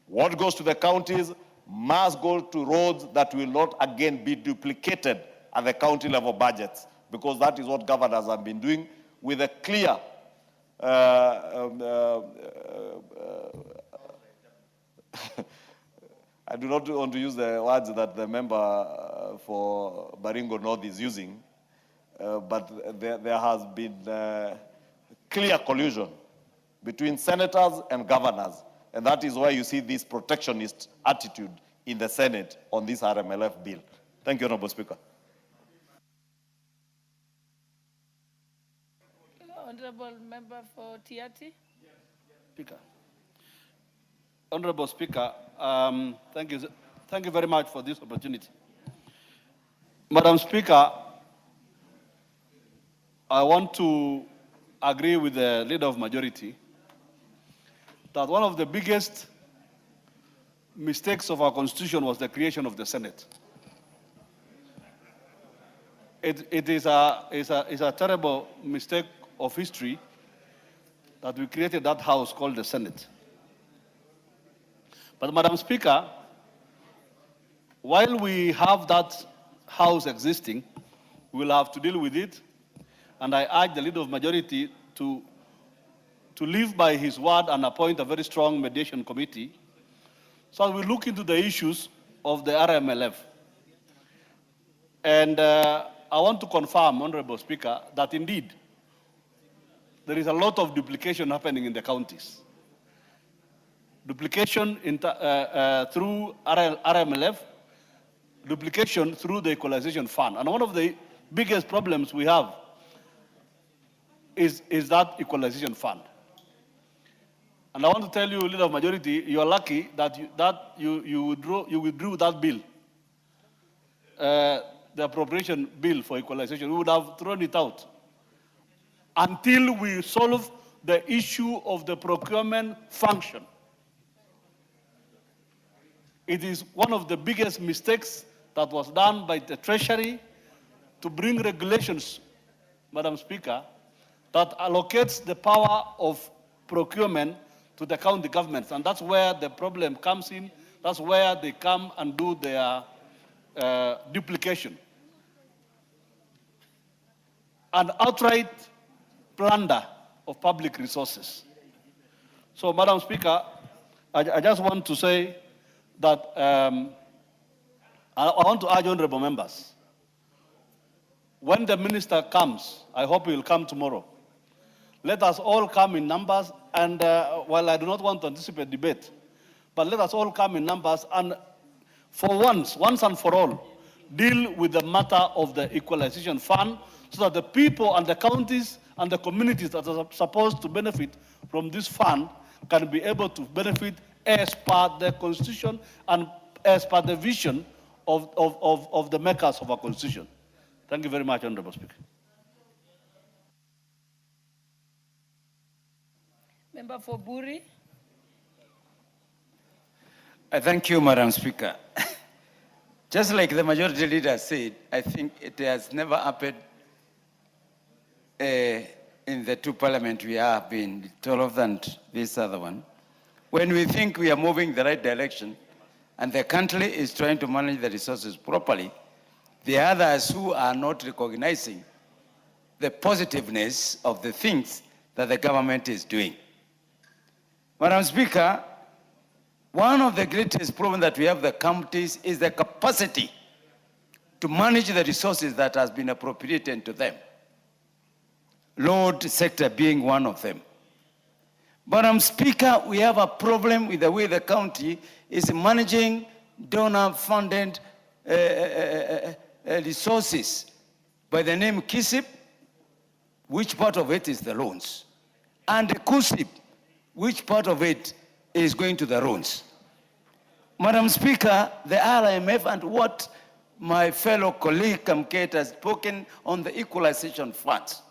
What goes to the counties must go to roads that will not again be duplicated at the county level budgets, because that is what governors have been doing with a clear I do not want to use the words that the member for Baringo North is using, but there has been clear collusion between senators and governors. And that is why you see this protectionist attitude in the Senate on this RMLF bill. Thank you, Honorable Speaker. Honorable Member for Tiati. Speaker. Honorable Speaker, thank you very much for this opportunity. Madam Speaker, I want to agree with the Leader of Majority that one of the biggest mistakes of our Constitution was the creation of the Senate. It is a terrible mistake of history that we created that house called the Senate. But Madam Speaker, while we have that house existing, we will have to deal with it, and I urge the Leader of Majority to live by his word and appoint a very strong mediation committee so we look into the issues of the RMLF. And I want to confirm, Honorable Speaker, that indeed there is a lot of duplication happening in the counties. Duplication through RMLF, duplication through the equalization fund. And one of the biggest problems we have is that equalization fund. And I want to tell you, Leader of Majority, you are lucky that you withdrew that bill, the appropriation bill for equalization. We would have thrown it out. until we solve the issue of the procurement function. It is one of the biggest mistakes that was done by the Treasury to bring regulations, Madam Speaker, that allocates the power of procurement to the county governments. And that's where the problem comes in. That's where they come and do their duplication. An outright plunder of public resources. So, Madam Speaker, I just want to say that I want to urge honorable members, when the minister comes, I hope he will come tomorrow, let us all come in numbers, and while I do not want to anticipate debate, but let us all come in numbers and for once and for all, deal with the matter of the equalization fund so that the people and the counties and the communities that are supposed to benefit from this fund can be able to benefit as per the Constitution and as per the vision of the makers of our Constitution. Thank you very much, Honorable Speaker. Member for Buri. Thank you, Madam Speaker. Just like the majority leader said, I think it has never happened in the two parliaments we have been, 12th and this other one. When we think we are moving the right direction and the country is trying to manage the resources properly, the others who are not recognizing the positiveness of the things that the government is doing. Madam Speaker, one of the greatest problems that we have in the counties is the capacity to manage the resources that has been appropriated to them. Road sector being one of them. Madam Speaker, we have a problem with the way the county is managing donor-funded resources by the name KISIP, which part of it is the loans, and the KUSIP, which part of it is going to the loans. Madam Speaker, the RMF and what my fellow colleague Kamket has spoken on the equalization funds.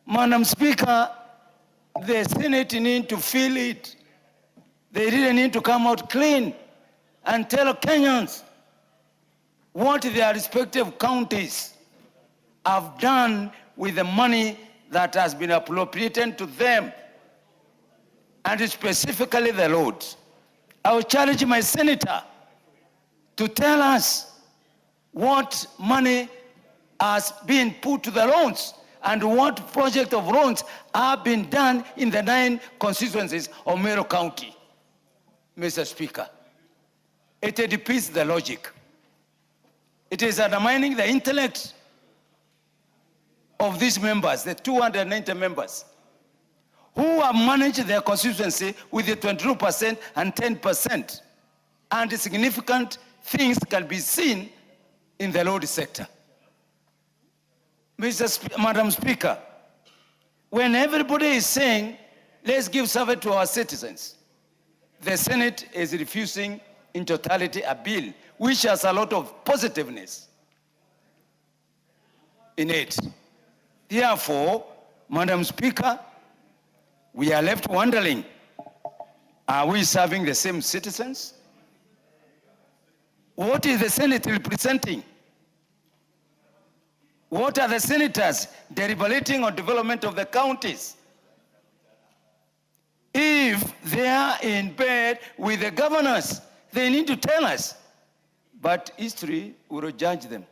Madam Speaker, the Senate need to feel it. They really need to come out clean and tell Kenyans what their respective counties have done with the money that has been appropriated to them, and specifically the roads. I will challenge my senator to tell us what money has been put to the loans and what project of loans have been done in the 9 constituencies of Meru County. Mr. Speaker, it defeats the logic. It is undermining the intellect of these members, the 290 members, who have managed their constituency with the 22% and 10%. And significant things can be seen in the road sector. Madam Speaker, when everybody is saying, let's give service to our citizens, the Senate is refusing in totality a bill which has a lot of positiveness in it. Therefore, Madam Speaker, we are left wondering, are we serving the same citizens? What is the Senate representing? What are the senators deliberating on development of the counties? If they are in bed with the governors, they need to tell us. But history will judge them.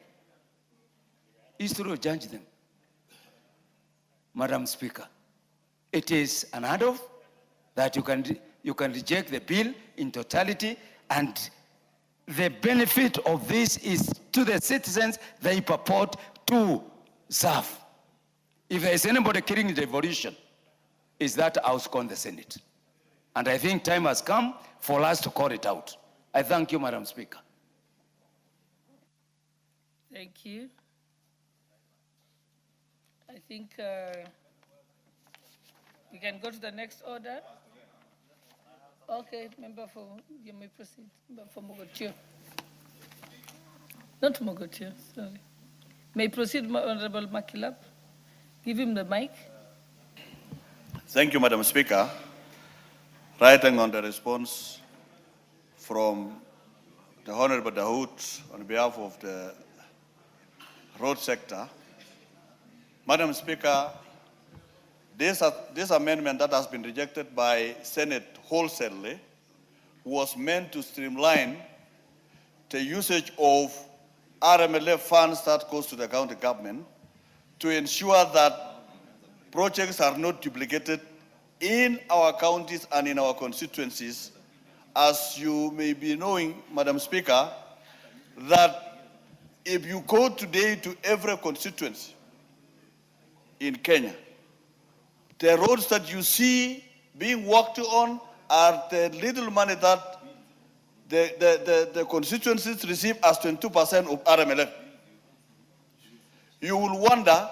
History will judge them. Madam Speaker, it is unheard of that you can reject the bill in totality, and the benefit of this is to the citizens they purport to serve. If there is anybody killing the revolution, is that House called the Senate. And I think time has come for us to call it out. I thank you, Madam Speaker. Thank you. I think we can go to the next order. Okay, member for, you may proceed. Member for Mogotio. Not Mogotio, sorry. May proceed, Honorable Makilap. Give him the mic. Thank you, Madam Speaker. Writing on the response from the Honorable Dahoud on behalf of the road sector. Madam Speaker, this amendment that has been rejected by Senate wholesalely was meant to streamline the usage of RMLF funds that goes to the county government to ensure that projects are not duplicated in our counties and in our constituencies. As you may be knowing, Madam Speaker, that if you go today to every constituency in Kenya, the roads that you see being worked on are the little money that the constituencies receive as 22% of RMLF. You will wonder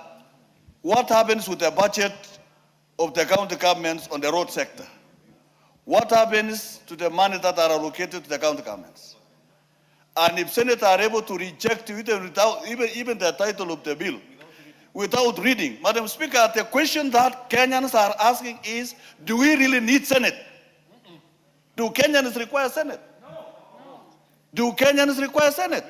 what happens with the budget of the county governments on the road sector. What happens to the money that are allocated to the county governments? And if senators are able to reject it without even the title of the bill, without reading, Madam Speaker, the question that Kenyans are asking is, do we really need Senate? Do Kenyans require Senate? Do Kenyans require Senate?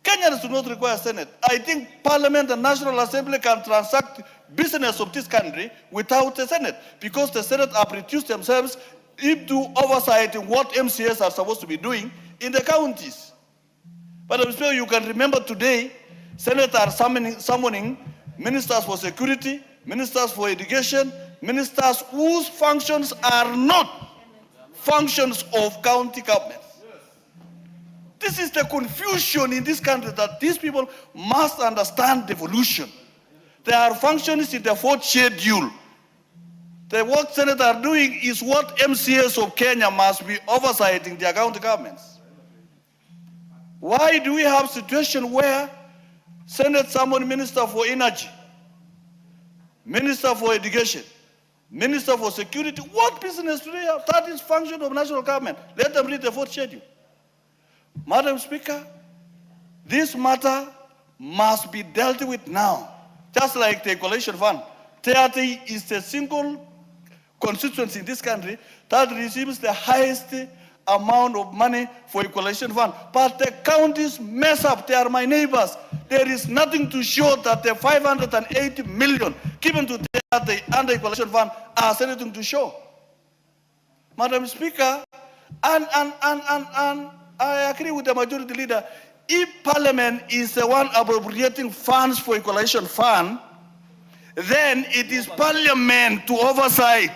Kenyans do not require Senate. I think Parliament and National Assembly can transact business of this country without the Senate, because the Senate have reduced themselves into oversight in what MCAs are supposed to be doing in the counties. But I'm sure you can remember today, Senate are summoning ministers for security, ministers for education, ministers whose functions are not functions of county government. This is the confusion in this country, that these people must understand the evolution. There are functions in the fourth schedule. The work Senate are doing is what MCAs of Kenya must be oversighting their county governments. Why do we have a situation where Senate summon Minister for Energy, Minister for Education, Minister for Security? What business do they have? That is function of national government. Let them read the fourth schedule. Madam Speaker, this matter must be dealt with now. Just like the Equalization Fund. 30 is the single constituency in this country that receives the highest amount of money for Equalization Fund. But the counties mess up. They are my neighbors. There is nothing to show that the 580 million given to 30 under Equalization Fund has anything to show. Madam Speaker, and I agree with the majority leader, if Parliament is the one appropriating funds for Equalization Fund, then it is Parliament to oversight,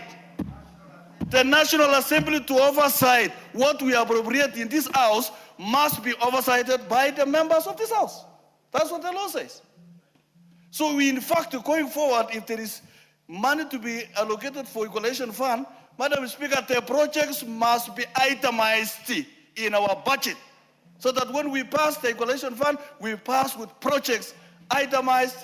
the National Assembly to oversight what we appropriate in this house must be oversighted by the members of this house. That's what the law says. So we, in fact, going forward, if there is money to be allocated for Equalization Fund, Madam Speaker, the projects must be itemized in our budget, so that when we pass the Equalization Fund, we pass with projects itemized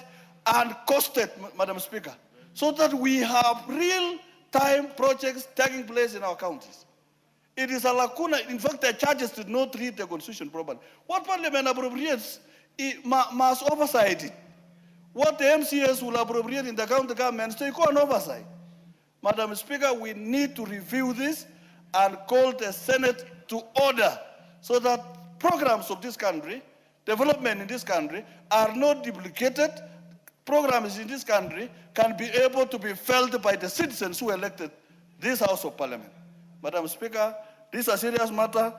and costed, Madam Speaker, so that we have real-time projects taking place in our counties. It is a lacuna. In fact, the judges did not read the Constitution properly. What Parliament appropriates, it must oversight it. What the MCAs will appropriate in the county governments, they go on oversight. Madam Speaker, we need to review this and call the Senate to order, so that programs of this country, development in this country, are not duplicated. Programs in this country can be able to be felt by the citizens who elected this House of Parliament. Madam Speaker, this is a serious matter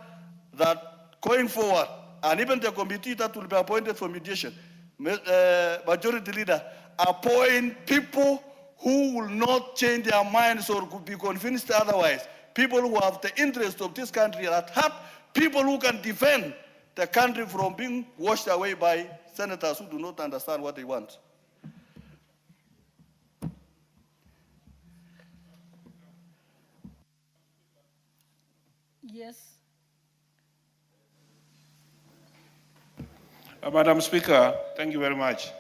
that going forward, and even the committee that will be appointed for mediation, majority leader, appoint people who will not change their minds or could be convinced otherwise. People who have the interest of this country at heart, people who can defend the country from being washed away by senators who do not understand what they want. Yes. Madam Speaker, thank you very much.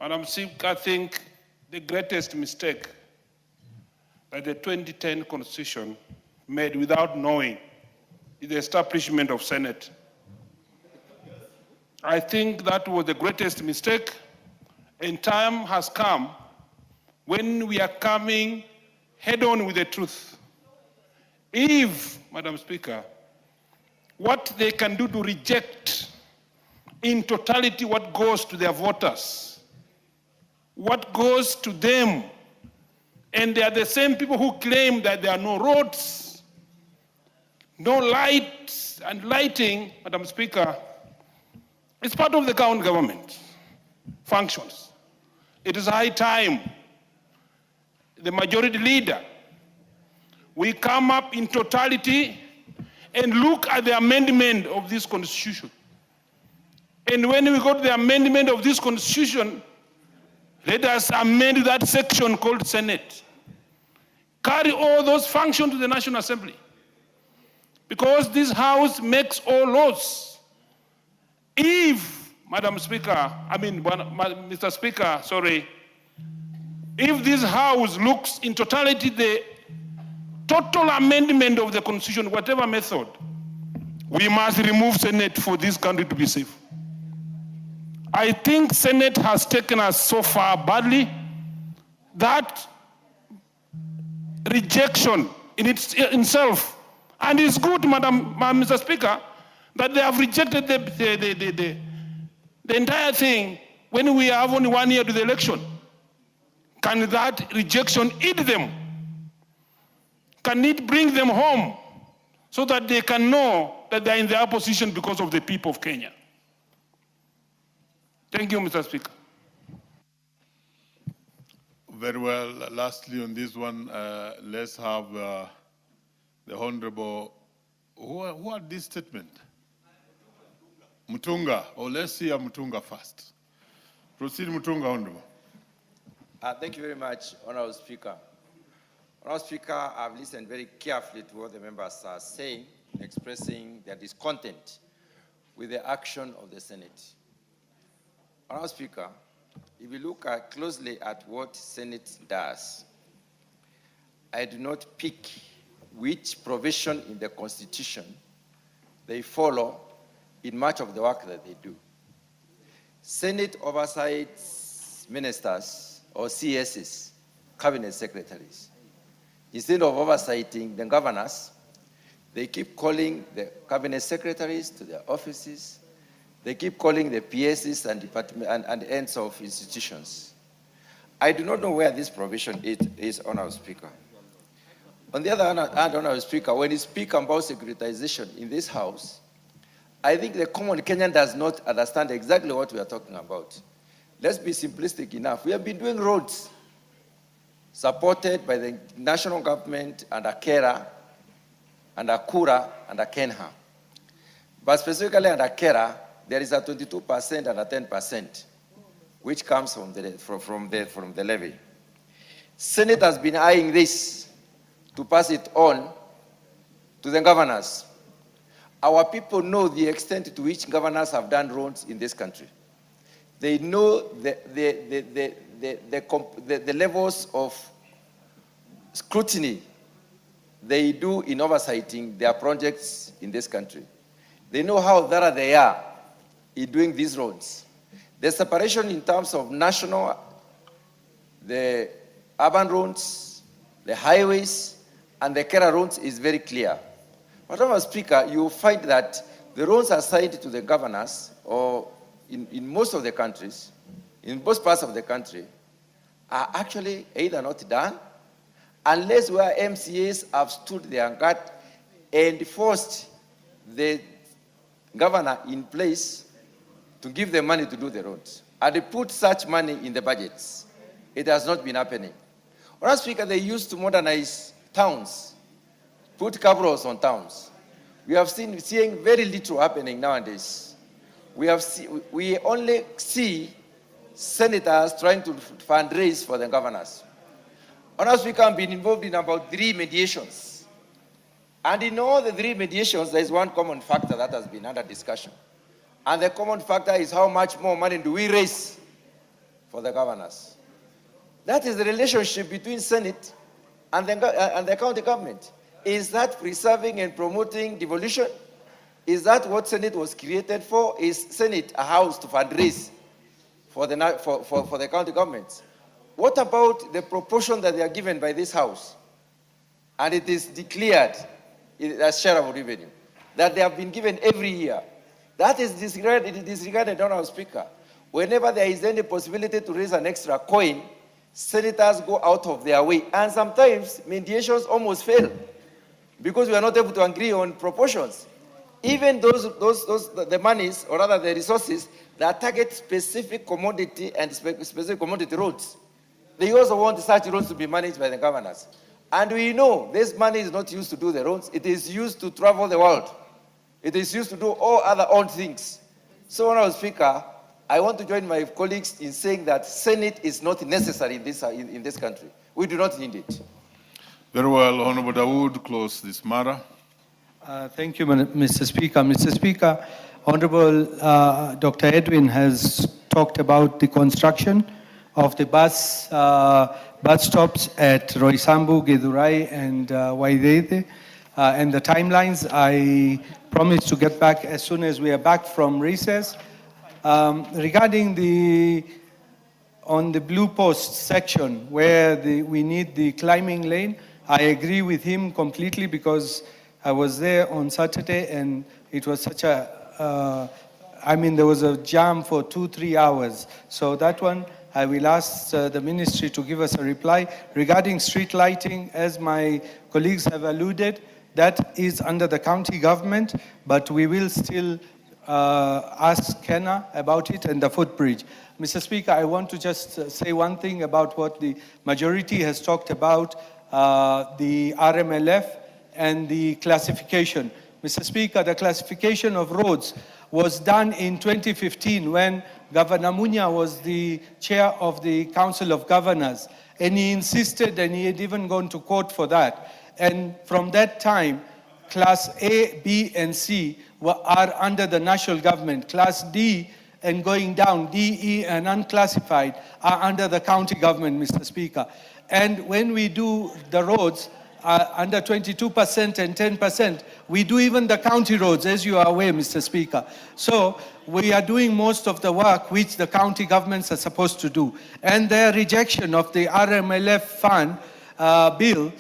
Madam Speaker, I think the greatest mistake that the 2010 Constitution made without knowing is the establishment of Senate. I think that was the greatest mistake, and time has come when we are coming head on with the truth. If, Madam Speaker, what they can do to reject in totality what goes to their voters, what goes to them, and they are the same people who claim that there are no roads, no lights and lighting, Madam Speaker, it's part of the county government functions. It is high time the majority leader, we come up in totality and look at the amendment of this constitution. And when we go to the amendment of this constitution, let us amend that section called Senate. Carry all those functions to the National Assembly. Because this House makes all laws. If, Madam Speaker, Mr. Speaker, sorry, if this House looks in totality the total amendment of the Constitution, whatever method, we must remove Senate for this country to be safe. I think Senate has taken us so far badly that rejection in itself, and it's good, Mr. Speaker, that they have rejected the entire thing when we have only 1 year to the election. Can that rejection eat them? Can it bring them home so that they can know that they're in their position because of the people of Kenya? Thank you, Mr. Speaker. Very well. Lastly, on this one, let's have the Honorable, who had this statement? Mutunga. Or let's hear Mutunga first. Proceed, Mutunga, Honorable. Thank you very much, Honorable Speaker. Honorable Speaker, I've listened very carefully to what the members are saying, expressing their discontent with the action of the Senate. Honorable Speaker, if you look closely at what Senate does, I do not pick which provision in the Constitution they follow in much of the work that they do. Senate oversights ministers or CSs, cabinet secretaries. Instead of oversighting the governors, they keep calling the cabinet secretaries to their offices. They keep calling the PSs and ends of institutions. I do not know where this provision is, Honorable Speaker. On the other hand, Honorable Speaker, when you speak about securitization in this House, I think the common Kenyan does not understand exactly what we are talking about. Let's be simplistic enough. We have been doing roads supported by the national government under KERA, under KURA, under KENHA. But specifically under KERA, there is a 22% and a 10%, which comes from the levy. Senate has been eyeing this to pass it on to the governors. Our people know the extent to which governors have done roads in this country. They know the levels of scrutiny they do in oversighting their projects in this country. They know how thorough they are in doing these roads. The separation in terms of national, the urban roads, the highways, and the KERA roads is very clear. But, Mr. Speaker, you will find that the roads assigned to the governors, or in most of the countries, in most parts of the country, are actually either not done, unless where MCAs have stood their guard and forced the governor in place to give them money to do the roads. And they put such money in the budgets. It has not been happening. Mr. Speaker, they used to modernize towns, put cabros on towns. We have seeing very little happening nowadays. We only see senators trying to fundraise for the governors. Honorable Speaker, I've been involved in about 3 mediations. And in all the 3 mediations, there is one common factor that has been under discussion. And the common factor is how much more money do we raise for the governors. That is the relationship between Senate and the county government. Is that preserving and promoting devolution? Is that what Senate was created for? Is Senate a house to fundraise for the county governments? What about the proportion that they are given by this House? And it is declared as share of revenue, that they have been given every year. That is disregarded, Honorable Speaker. Whenever there is any possibility to raise an extra coin, senators go out of their way. And sometimes mediations almost fail because we are not able to agree on proportions. Even the monies, or rather the resources, that target specific commodity and specific commodity roads, they also want such roads to be managed by the governors. And we know this money is not used to do the roads, it is used to travel the world. It is used to do all other odd things. So, Honorable Speaker, I want to join my colleagues in saying that Senate is not necessary in this country. We do not need it. Very well, Honorable Dawood, close this matter. Thank you, Mr. Speaker. Mr. Speaker, Honorable Dr. Edwin has talked about the construction of the bus stops at Roysambu, Githurai, and Waidete. And the timelines, I promise to get back as soon as we are back from recess. Regarding on the Blue Post section where we need the climbing lane, I agree with him completely because I was there on Saturday and it was such a, there was a jam for 2-3 hours. So that one, I will ask the ministry to give us a reply. Regarding street lighting, as my colleagues have alluded, that is under the county government, but we will still ask Kenya about it and the footbridge. Mr. Speaker, I want to just say one thing about what the majority has talked about, the RMLF and the classification. Mr. Speaker, the classification of roads was done in 2015 when Governor Munya was the chair of the Council of Governors, and he insisted, and he had even gone to court for that. And from that time, Class A, B, and C are under the national government. Class D and going down, D, E, and unclassified are under the county government, Mr. Speaker. And when we do the roads, under 22% and 10%, we do even the county roads, as you are aware, Mr. Speaker. So we are doing most of the work which the county governments are supposed to do. And their rejection of the RMLF fund bill,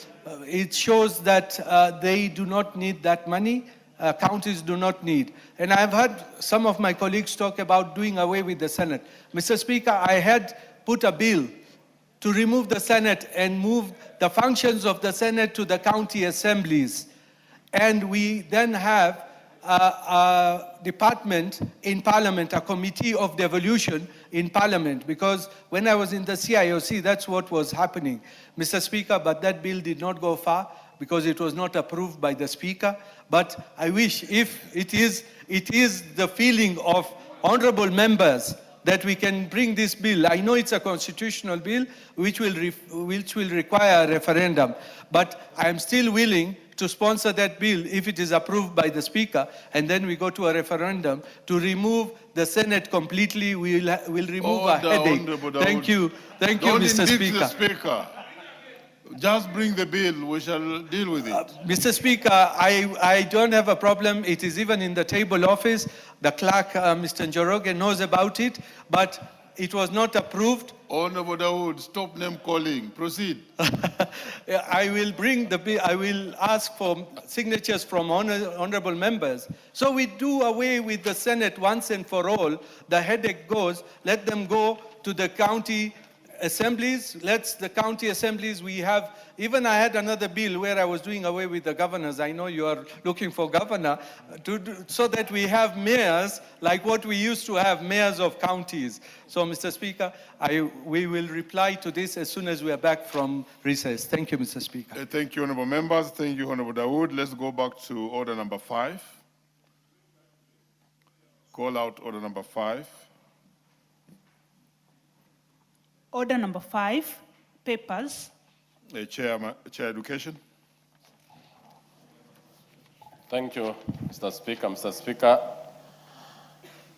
it shows that they do not need that money. Counties do not need. And I've heard some of my colleagues talk about doing away with the Senate. Mr. Speaker, I had put a bill to remove the Senate and move the functions of the Senate to the county assemblies. And we then have a department in Parliament, a committee of devolution in Parliament, because when I was in the CIOC, that's what was happening, Mr. Speaker, but that bill did not go far because it was not approved by the Speaker. But I wish, if it is the feeling of honorable members that we can bring this bill. I know it's a constitutional bill which will require a referendum, but I am still willing to sponsor that bill if it is approved by the Speaker, and then we go to a referendum to remove the Senate completely. We'll remove a headache. Thank you, Mr. Speaker. The Speaker. Just bring the bill, we shall deal with it. Mr. Speaker, I don't have a problem. It is even in the table office. The clerk, Mr. Njoroge, knows about it, but it was not approved. Honorable Dawood, stop name calling. Proceed. I will bring the bill. I will ask for signatures from honorable members. So we do away with the Senate once and for all. The headache goes. Let them go to the county assemblies. The county assemblies, we have, even I had another bill where I was doing away with the governors. I know you are looking for governor, so that we have mayors like what we used to have, mayors of counties. So, Mr. Speaker, we will reply to this as soon as we are back from recess. Thank you, Mr. Speaker. Thank you, honorable members. Thank you, Honorable Dawood. Let's go back to order number 5. Call out order number 5. Order number 5, papers. Chair Education. Thank you, Mr. Speaker. Mr. Speaker,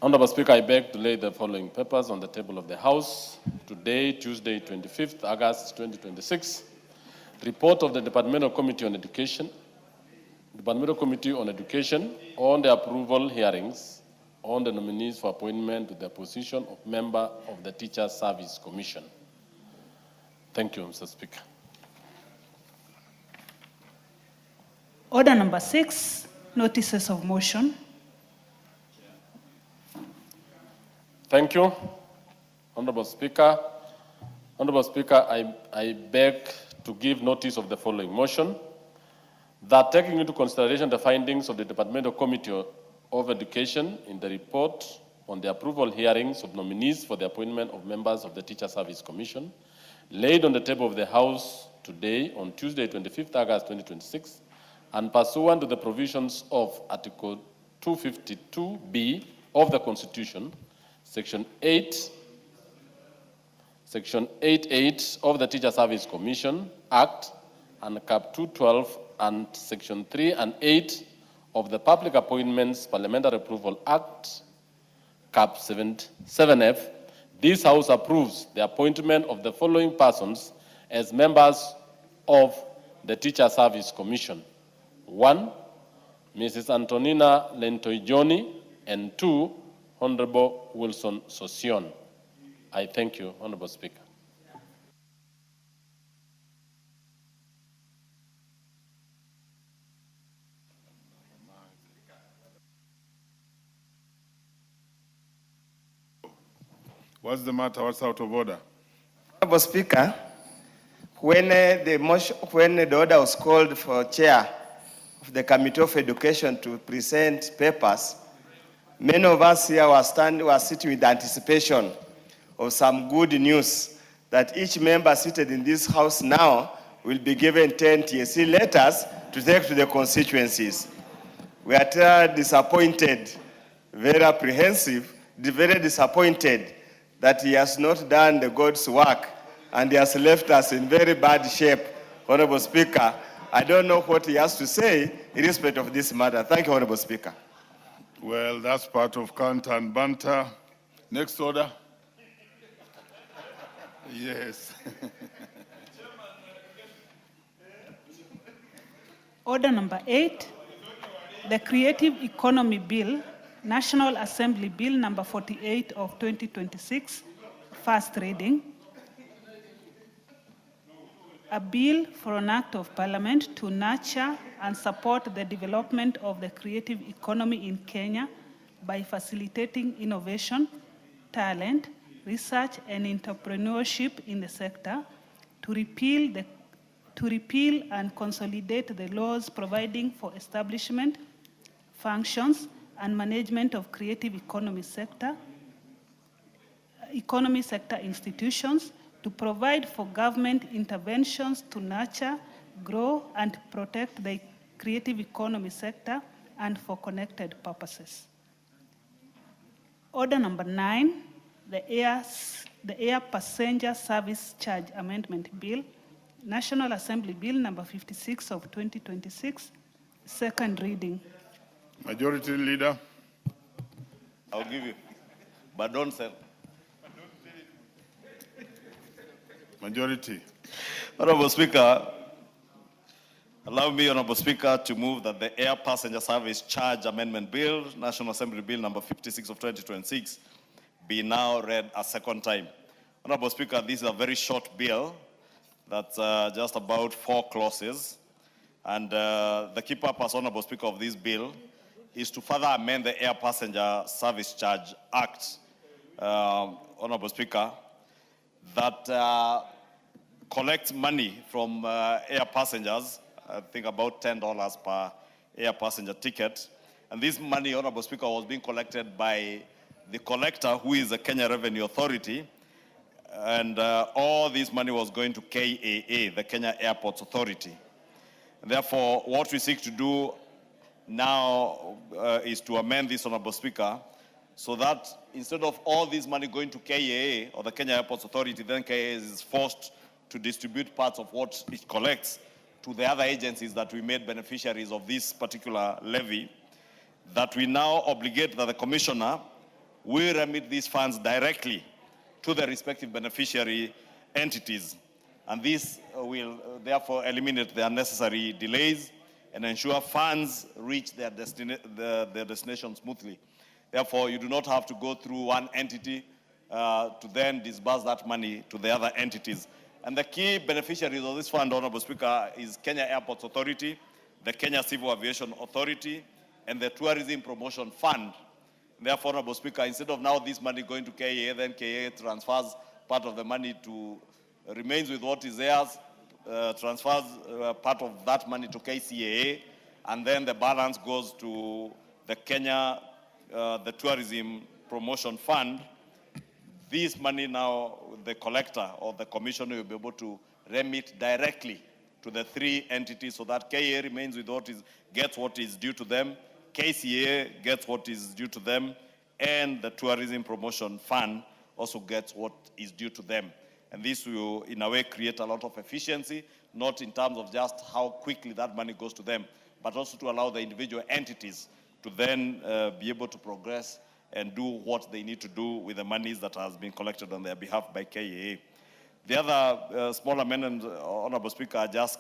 Honorable Speaker, I beg to lay the following papers on the table of the House. Today, Tuesday, 25th August 2026. Report of the Departmental Committee on Education. Departmental Committee on Education on the approval hearings on the nominees for appointment to the position of member of the Teacher Service Commission. Thank you, Mr. Speaker. Order number 6, notices of motion. Thank you, Honorable Speaker. Honorable Speaker, I beg to give notice of the following motion, that taking into consideration the findings of the Departmental Committee of Education in the report on the approval hearings of nominees for the appointment of members of the Teacher Service Commission, laid on the table of the House today on Tuesday, 25th August 2026, and pursuant to the provisions of Article 252B of the Constitution, Section 8.8 of the Teacher Service Commission Act, and Cap 212 and Section 3 and 8 of the Public Appointments Parliamentary Approval Act, Cap 7F, this House approves the appointment of the following persons as members of the Teacher Service Commission. 1, Mrs. Antonina Lentoijoni, and 2, Honorable Wilson Sosion. I thank you, Honorable Speaker. What's the matter? What's out of order? Honorable Speaker, when the order was called for chair of the Committee of Education to present papers, many of us here were sitting with anticipation of some good news that each member seated in this House now will be given 10 TSC letters to take to the constituencies. We are disappointed, very apprehensive, very disappointed that he has not done the God's work and he has left us in very bad shape. Honorable Speaker, I don't know what he has to say in respect of this matter. Thank you, Honorable Speaker. Well, that's part of count and banter. Next order. Yes. Order number 8, the Creative Economy Bill, National Assembly Bill number 48 of 2026, first reading. A bill for an act of parliament to nurture and support the development of the creative economy in Kenya by facilitating innovation, talent, research, and entrepreneurship in the sector, to repeal and consolidate the laws providing for establishment, functions, and management of creative economy sector institutions, to provide for government interventions to nurture, grow, and protect the creative economy sector, and for connected purposes. Order number 9, the Air Passenger Service Charge Amendment Bill, National Assembly Bill number 56 of 2026, second reading. Majority Leader. I'll give you, but don't sell. Majority. Honorable Speaker, allow me, Honorable Speaker, to move that the Air Passenger Service Charge Amendment Bill, National Assembly Bill number 56 of 2026, be now read a second time. Honorable Speaker, this is a very short bill that's just about 4 clauses. And the key purpose, Honorable Speaker, of this bill is to further amend the Air Passenger Service Charge Act, Honorable Speaker, that collects money from air passengers, I think about $10 per air passenger ticket. And this money, Honorable Speaker, was being collected by the collector, who is the Kenya Revenue Authority. And all this money was going to KAA, the Kenya Airports Authority. And therefore, what we seek to do now is to amend this, Honorable Speaker, so that instead of all this money going to KAA, or the Kenya Airports Authority, then KAA is forced to distribute parts of what it collects to the other agencies that we made beneficiaries of this particular levy, that we now obligate that the Commissioner will remit these funds directly to the respective beneficiary entities. And this will therefore eliminate the unnecessary delays and ensure funds reach their destination smoothly. Therefore, you do not have to go through one entity to then disburse that money to the other entities. And the key beneficiaries of this fund, Honorable Speaker, is Kenya Airports Authority, the Kenya Civil Aviation Authority, and the Tourism Promotion Fund. Therefore, Honorable Speaker, instead of now this money going to KA, then KA transfers part of the money to, remains with what is theirs, transfers part of that money to KCAA, and then the balance goes to the Kenya, the Tourism Promotion Fund. This money now, the collector or the commissioner will be able to remit directly to the three entities so that KA remains with what is, gets what is due to them, KCA gets what is due to them, and the Tourism Promotion Fund also gets what is due to them. And this will, in a way, create a lot of efficiency, not in terms of just how quickly that money goes to them, but also to allow the individual entities to then be able to progress and do what they need to do with the monies that has been collected on their behalf by KAA. The other small amendments, Honorable Speaker, are just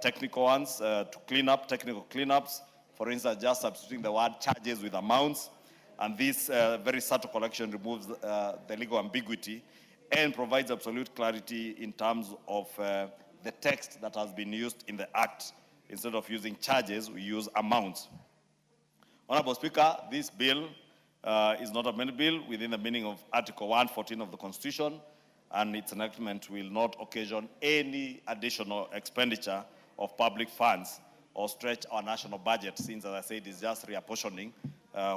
technical ones to clean up, technical cleanups. For instance, just substituting the word charges with amounts. And this very subtle collection removes the legal ambiguity and provides absolute clarity in terms of the text that has been used in the Act. Instead of using charges, we use amounts. Honorable Speaker, this bill is not a amendment bill within the meaning of Article 114 of the Constitution, and its enactment will not occasion any additional expenditure of public funds or stretch our national budget, since, as I said, it's just reapportioning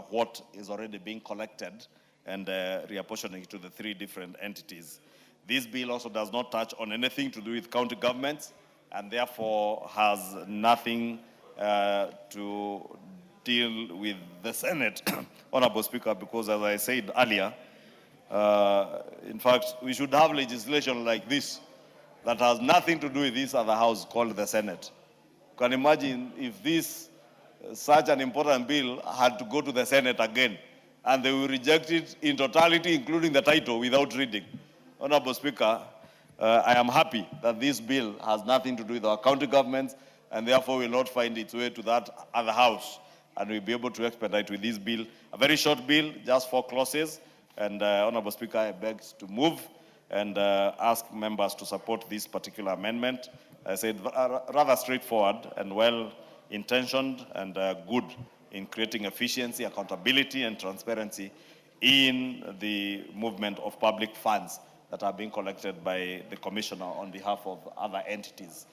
what is already being collected and reapportioning it to the three different entities. This bill also does not touch on anything to do with county governments, and therefore has nothing to deal with the Senate, Honorable Speaker, because as I said earlier, in fact, we should have legislation like this that has nothing to do with this other house called the Senate. You can imagine if this, such an important bill had to go to the Senate again, and they will reject it in totality, including the title, without reading. Honorable Speaker, I am happy that this bill has nothing to do with our county governments, and therefore will not find its way to that other house. And we'll be able to expedite with this bill. A very short bill, just 4 clauses. And Honorable Speaker, I beg to move and ask members to support this particular amendment. I said rather straightforward and well-intentioned and good in creating efficiency, accountability, and transparency in the movement of public funds that are being collected by the Commissioner on behalf of other entities.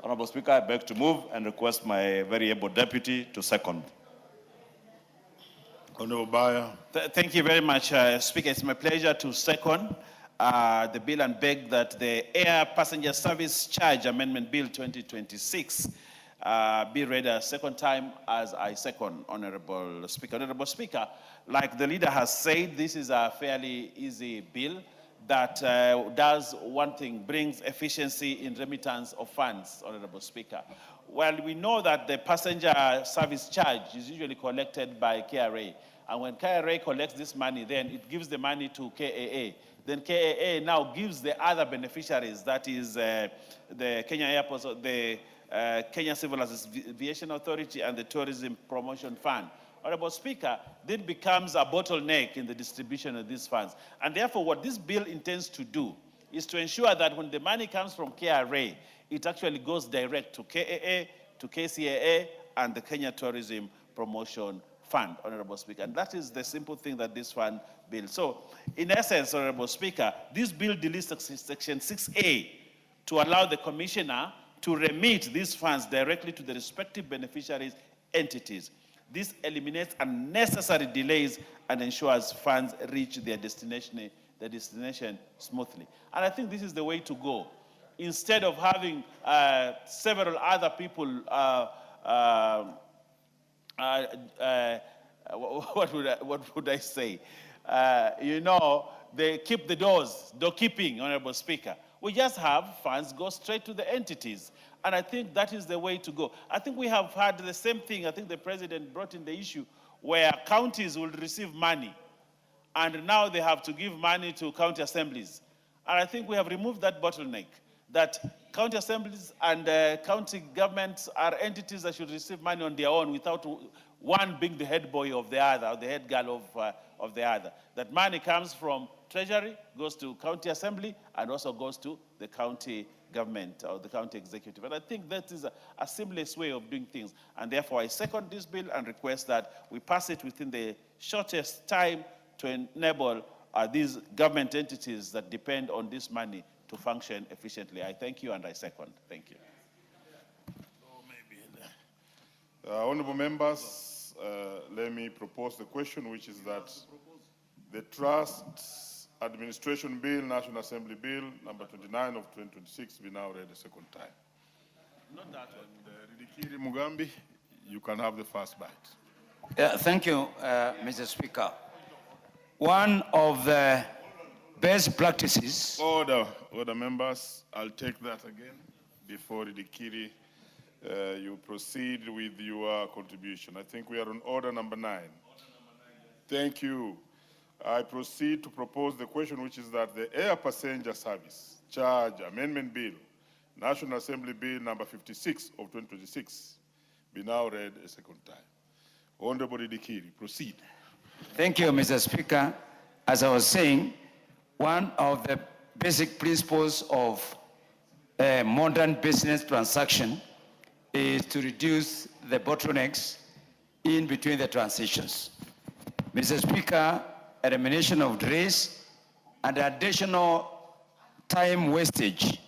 Honorable Speaker, I beg to move and request my very able deputy to second. Honorable Bayer. Thank you very much, Speaker. It's my pleasure to second the bill and beg that the Air Passenger Service Charge Amendment Bill 2026 be read a second time as I second, Honorable Speaker. Honorable Speaker, like the leader has said, this is a fairly easy bill that does one thing, brings efficiency in remittance of funds, Honorable Speaker. Well, we know that the passenger service charge is usually collected by KRA. And when KRA collects this money, then it gives the money to KAA. Then KAA now gives the other beneficiaries, that is the Kenya Airports, the Kenya Civil Aviation Authority and the Tourism Promotion Fund. Honorable Speaker, then becomes a bottleneck in the distribution of these funds. And therefore, what this bill intends to do is to ensure that when the money comes from KRA, it actually goes direct to KAA, to KCAA, and the Kenya Tourism Promotion Fund, Honorable Speaker. And that is the simple thing that this fund builds. So, in essence, Honorable Speaker, this bill deletes Section 6A to allow the Commissioner to remit these funds directly to the respective beneficiaries' entities. This eliminates unnecessary delays and ensures funds reach their destination smoothly. And I think this is the way to go. Instead of having several other people, what would I say? They keep the doors, door keeping, Honorable Speaker. We just have funds go straight to the entities. And I think that is the way to go. I think we have had the same thing. I think the President brought in the issue where counties will receive money, and now they have to give money to county assemblies. And I think we have removed that bottleneck, that county assemblies and county governments are entities that should receive money on their own without one being the head boy of the other, or the head girl of the other. That money comes from treasury, goes to county assembly, and also goes to the county government or the county executive. And I think that is a seamless way of doing things. And therefore, I second this bill and request that we pass it within the shortest time to enable these government entities that depend on this money to function efficiently. I thank you and I second. Thank you. Honorable members, let me propose the question, which is that the Trust Administration Bill, National Assembly Bill, number 29 of 2026, be now read a second time. Not that one. Ridikiri Mugambi, you can have the first bite. Thank you, Mr. Speaker. One of the best practices. Order members, I'll take that again before Ridikiri, you proceed with your contribution. I think we are on order number 9. Thank you. I proceed to propose the question, which is that the Air Passenger Service Charge Amendment Bill, National Assembly Bill number 56 of 2026, be now read a second time. Honorable Ridikiri, proceed. Thank you, Mr. Speaker. As I was saying, one of the basic principles of a modern business transaction is to reduce the bottlenecks in between the transitions. Mr. Speaker, elimination of delays and additional time wastage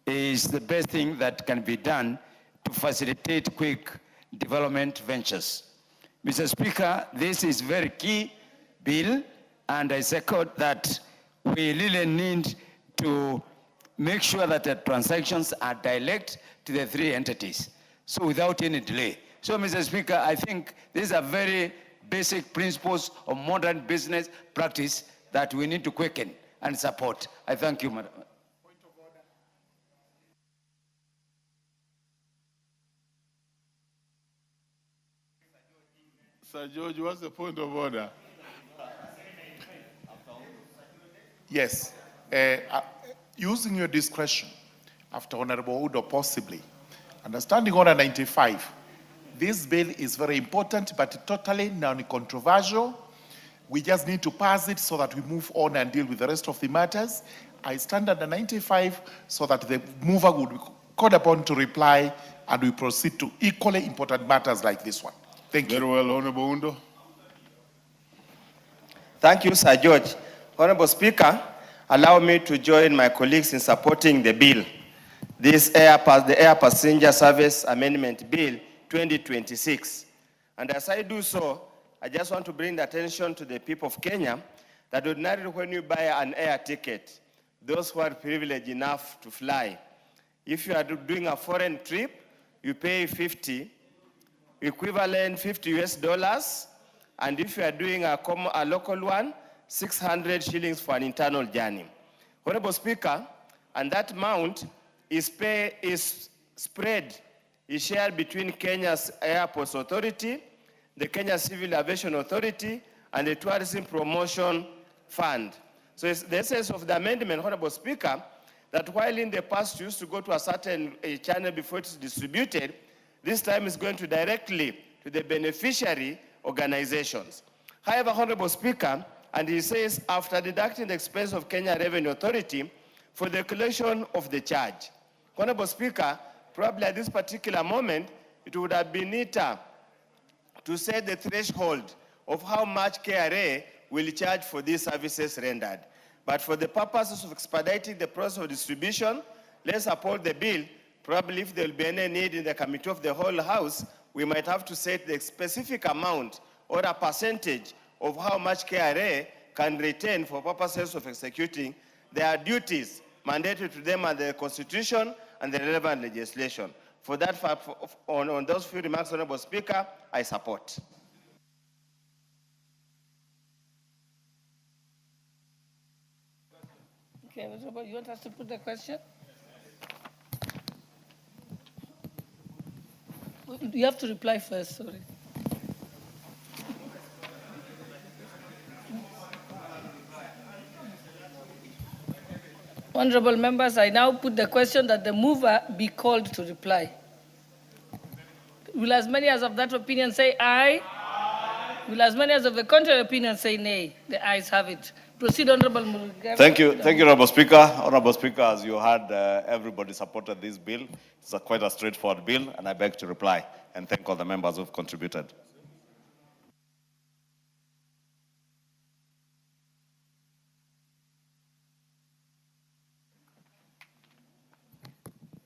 is the best thing that can be done to facilitate quick development ventures. Mr. Speaker, this is very key bill, and I second that we really need to make sure that the transactions are direct to the 3 entities, so without any delay. So, Mr. Speaker, I think these are very basic principles of modern business practice that we need to quicken and support. I thank you, Madam. Sir George, what's the point of order? Yes. Using your discretion, after Honorable Udo possibly, understanding Order 95, this bill is very important, but totally non-controversial. We just need to pass it so that we move on and deal with the rest of the matters. I stand under 95 so that the mover would be called upon to reply, and we proceed to equally important matters like this one. Thank you. Very well, Honorable Undo. Thank you, Sir George. Honorable Speaker, allow me to join my colleagues in supporting the bill. The Air Passenger Service Amendment Bill 2026. And as I do so, I just want to bring the attention to the people of Kenya that ordinarily when you buy an air ticket, those who are privileged enough to fly, if you are doing a foreign trip, you pay 50, equivalent $50 US, and if you are doing a local one, 600 shillings for an internal journey. Honorable Speaker, and that amount is spread, is shared between Kenya's Airports Authority, the Kenya Civil Aviation Authority, and the Tourism Promotion Fund. So it's the essence of the amendment, Honorable Speaker, that while in the past you used to go to a certain channel before it's distributed, this time it's going to directly to the beneficiary organizations. However, Honorable Speaker, and he says, after deducting the expense of Kenya Revenue Authority for the collection of the charge. Honorable Speaker, probably at this particular moment, it would have been neater to set the threshold of how much KRA will charge for these services rendered. But for the purposes of expediting the process of distribution, let's support the bill. Probably if there will be any need in the committee of the whole House, we might have to set the specific amount or a percentage of how much KRA can retain for purposes of executing their duties mandated to them under the Constitution and the relevant legislation. For that, on those few remarks, Honorable Speaker, I support. Okay, you want us to put the question? You have to reply first, sorry. Honorable members, I now put the question that the mover be called to reply. Will as many as of that opinion say aye? Aye. Will as many as of the contrary opinion say nay? The ayes have it. Proceed, Honorable Muruga. Thank you, Honorable Speaker. Honorable Speaker, as you heard, everybody supported this bill. It's quite a straightforward bill, and I beg to reply and thank all the members who've contributed.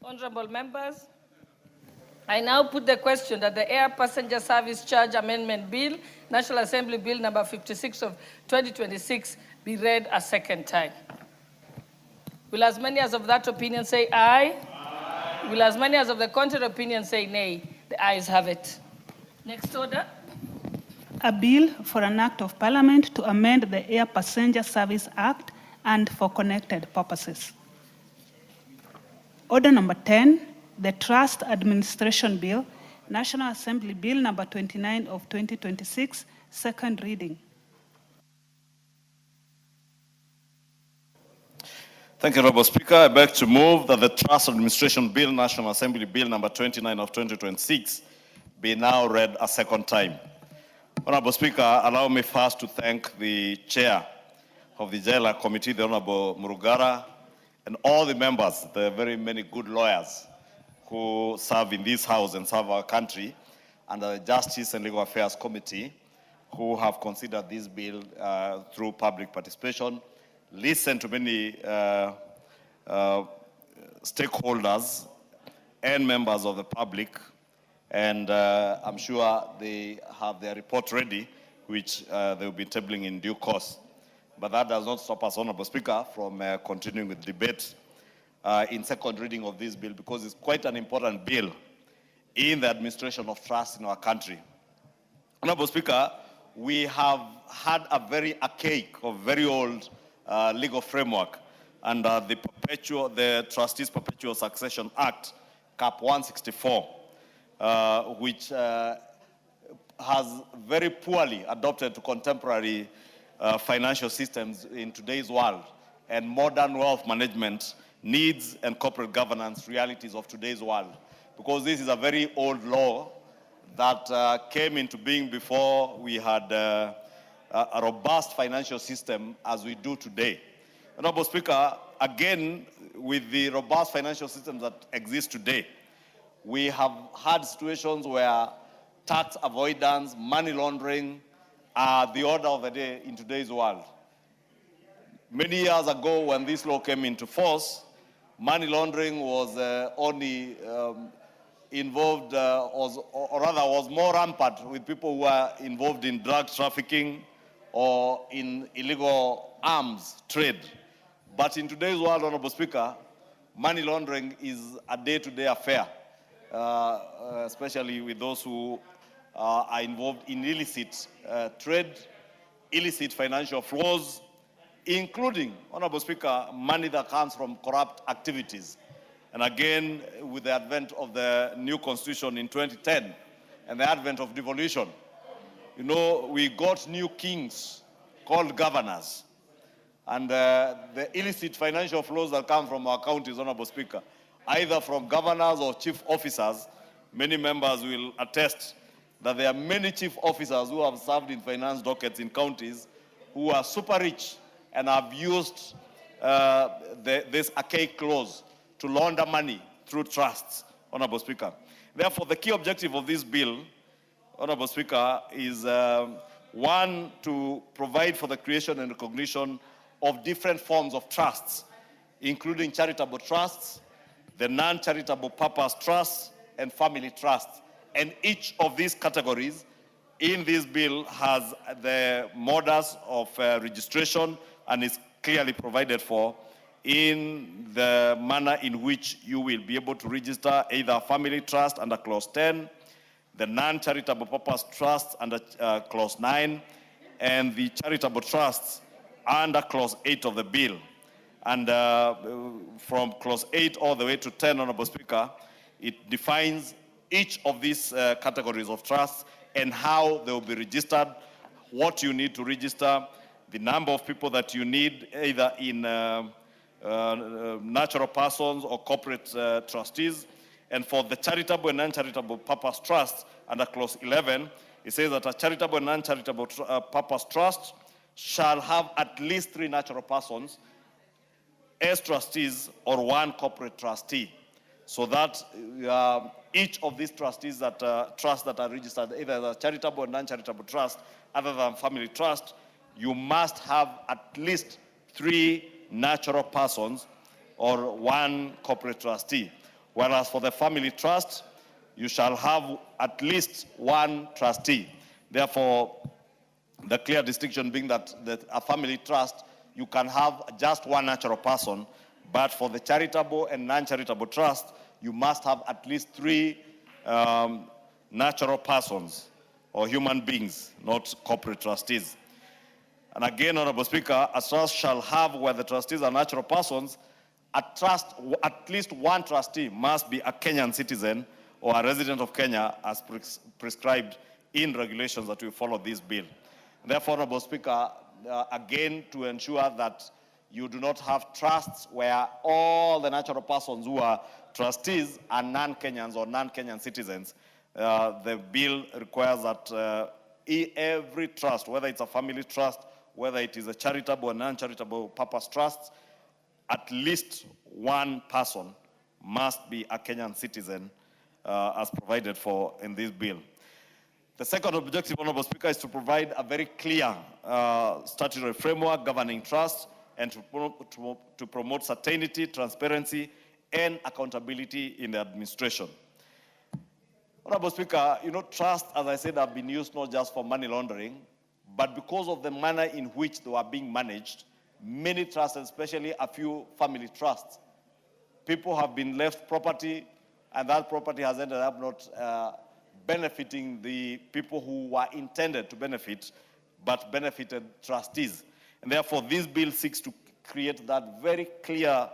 Honorable members, I now put the question that the Air Passenger Service Charge Amendment Bill, National Assembly Bill number 56 of 2026, be read a second time. Will as many as of that opinion say aye? Aye. Will as many as of the contrary opinion say nay? The ayes have it. Next order. A bill for an act of parliament to amend the Air Passenger Service Act and for connected purposes. Order number 10, the Trust Administration Bill, National Assembly Bill number 29 of 2026, second reading. Thank you, Honorable Speaker. I beg to move that the Trust Administration Bill, National Assembly Bill number 29 of 2026, be now read a second time. Honorable Speaker, allow me first to thank the Chair of the Jailer Committee, the Honorable Murugara, and all the members, the very many good lawyers who serve in this House and serve our country, and the Justice and Legal Affairs Committee, who have considered this bill through public participation, listened to many stakeholders and members of the public, and I'm sure they have their report ready, which they will be tabling in due course. But that does not stop us, Honorable Speaker, from continuing with debate in second reading of this bill, because it's quite an important bill in the administration of trust in our country. Honorable Speaker, we have had a very archaic or very old legal framework under the Trustees Perpetual Succession Act, Cap 164, which has very poorly adopted to contemporary financial systems in today's world and modern wealth management needs and corporate governance realities of today's world. Because this is a very old law that came into being before we had a robust financial system as we do today. Honorable Speaker, again, with the robust financial systems that exist today, we have had situations where tax avoidance, money laundering are the order of the day in today's world. Many years ago, when this law came into force, money laundering was only involved, was more rampant with people who were involved in drug trafficking or in illegal arms trade. But in today's world, Honorable Speaker, money laundering is a day-to-day affair, especially with those who are involved in illicit trade, illicit financial flows, including, Honorable Speaker, money that comes from corrupt activities. And again, with the advent of the new constitution in 2010 and the advent of devolution, you know, we got new kings called governors. And the illicit financial flows that come from our counties, Honorable Speaker, either from governors or chief officers, many members will attest that there are many chief officers who have served in finance dockets in counties who are super rich and have used this archaic clause to launder money through trusts, Honorable Speaker. Therefore, the key objective of this bill, Honorable Speaker, is one, to provide for the creation and recognition of different forms of trusts, including charitable trusts, the non-charitable purpose trusts, and family trusts. And each of these categories in this bill has the modus of registration and is clearly provided for in the manner in which you will be able to register either a family trust under Clause 10, the non-charitable purpose trusts under Clause 9, and the charitable trusts under Clause 8 of the bill. And from Clause 8 all the way to 10, Honorable Speaker, it defines each of these categories of trusts and how they will be registered, what you need to register, the number of people that you need, either in natural persons or corporate trustees. And for the charitable and non-charitable purpose trust, under Clause 11, it says that a charitable and non-charitable purpose trust shall have at least 3 natural persons as trustees or 1 corporate trustee, so that each of these trustees that trusts that are registered either as a charitable or non-charitable trust, other than family trust, you must have at least 3 natural persons or 1 corporate trustee. Whereas for the family trust, you shall have at least 1 trustee. Therefore, the clear distinction being that a family trust, you can have just 1 natural person, but for the charitable and non-charitable trust, you must have at least 3 natural persons or human beings, not corporate trustees. And again, Honorable Speaker, a trust shall have, where the trustees are natural persons, a trust, at least 1 trustee must be a Kenyan citizen or a resident of Kenya as prescribed in regulations that will follow this bill. Therefore, Honorable Speaker, again, to ensure that you do not have trusts where all the natural persons who are trustees are non-Kenyans or non-Kenyan citizens, the bill requires that every trust, whether it's a family trust, whether it is a charitable or non-charitable purpose trust, at least 1 person must be a Kenyan citizen as provided for in this bill. The second objective, Honorable Speaker, is to provide a very clear statutory framework governing trusts and to promote certainty, transparency, and accountability in the administration. Honorable Speaker, you know, trusts, as I said, have been used not just for money laundering, but because of the manner in which they were being managed, many trusts, especially a few family trusts, people have been left property, and that property has ended up not benefiting the people who were intended to benefit, but benefited trustees. And therefore, this bill seeks to create that very clear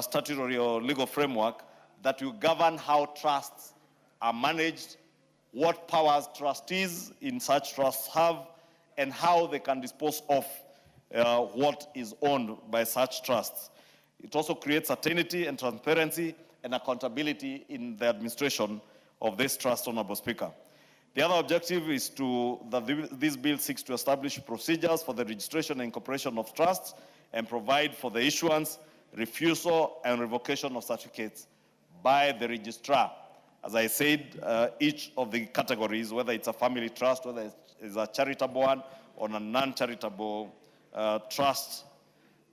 statutory or legal framework that will govern how trusts are managed, what powers trustees in such trusts have, and how they can dispose of what is owned by such trusts. It also creates certainty and transparency and accountability in the administration of this trust, Honorable Speaker. The other objective is that this bill seeks to establish procedures for the registration and incorporation of trusts and provide for the issuance, refusal, and revocation of certificates by the registrar. As I said, each of the categories, whether it's a family trust, whether it's a charitable one, or a non-charitable trust,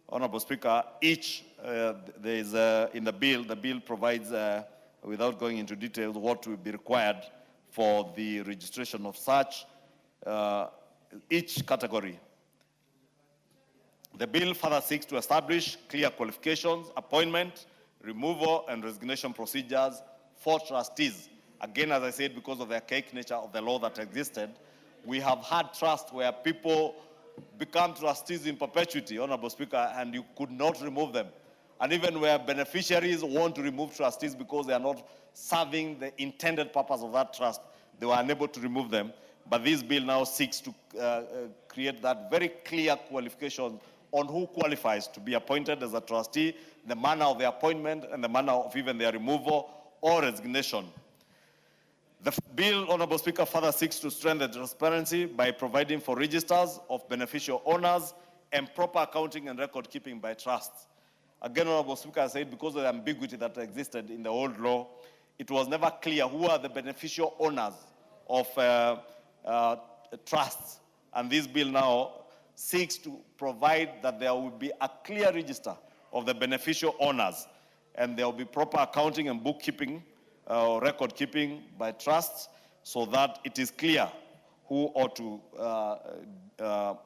Honorable Speaker, each there is in the bill provides, without going into details, what will be required for the registration of such each category. The bill further seeks to establish clear qualifications, appointment, removal, and resignation procedures for trustees. Again, as I said, because of the archaic nature of the law that existed, we have had trusts where people become trustees in perpetuity, Honorable Speaker, and you could not remove them. And even where beneficiaries want to remove trustees because they are not serving the intended purpose of that trust, they were unable to remove them. But this bill now seeks to create that very clear qualification on who qualifies to be appointed as a trustee, the manner of the appointment, and the manner of even their removal or resignation. The bill, Honorable Speaker, further seeks to strengthen transparency by providing for registers of beneficial owners and proper accounting and record keeping by trusts. Again, Honorable Speaker, I said because of the ambiguity that existed in the old law, it was never clear who are the beneficial owners of trusts. And this bill now seeks to provide that there will be a clear register of the beneficial owners, and there will be proper accounting and bookkeeping or record keeping by trusts, so that it is clear who ought to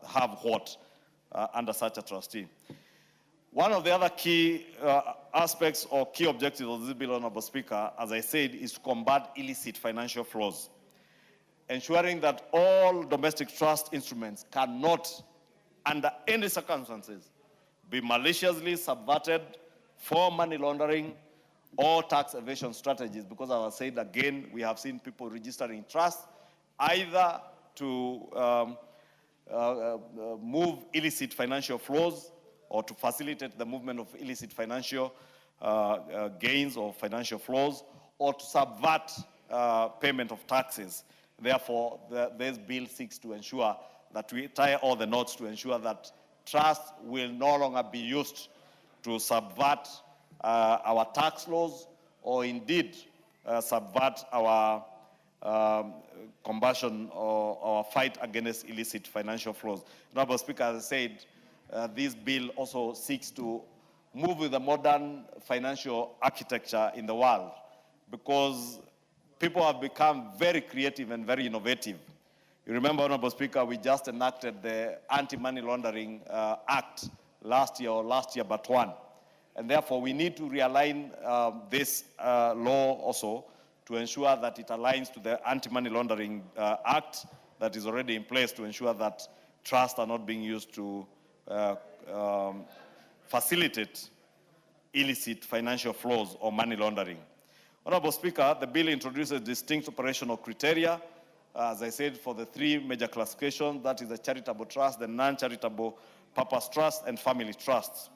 have what under such a trustee. One of the other key aspects or key objectives of this bill, Honorable Speaker, as I said, is to combat illicit financial flows, ensuring that all domestic trust instruments cannot, under any circumstances, be maliciously subverted for money laundering or tax evasion strategies, because as I said again, we have seen people registering trusts either to move illicit financial flows or to facilitate the movement of illicit financial gains or financial flows, or to subvert payment of taxes. Therefore, this bill seeks to ensure that we tie all the knots to ensure that trust will no longer be used to subvert our tax laws or indeed subvert our combation or our fight against illicit financial flows. Honorable Speaker, as I said, this bill also seeks to move with the modern financial architecture in the world, because people have become very creative and very innovative. You remember, Honorable Speaker, we just enacted the Anti-Money Laundering Act last year but one. And therefore, we need to realign this law also to ensure that it aligns to the Anti-Money Laundering Act that is already in place to ensure that trusts are not being used to facilitate illicit financial flows or money laundering. Honorable Speaker, the bill introduces distinct operational criteria, as I said, for the three major classifications, that is the charitable trust, the non-charitable purpose trust, and family trusts.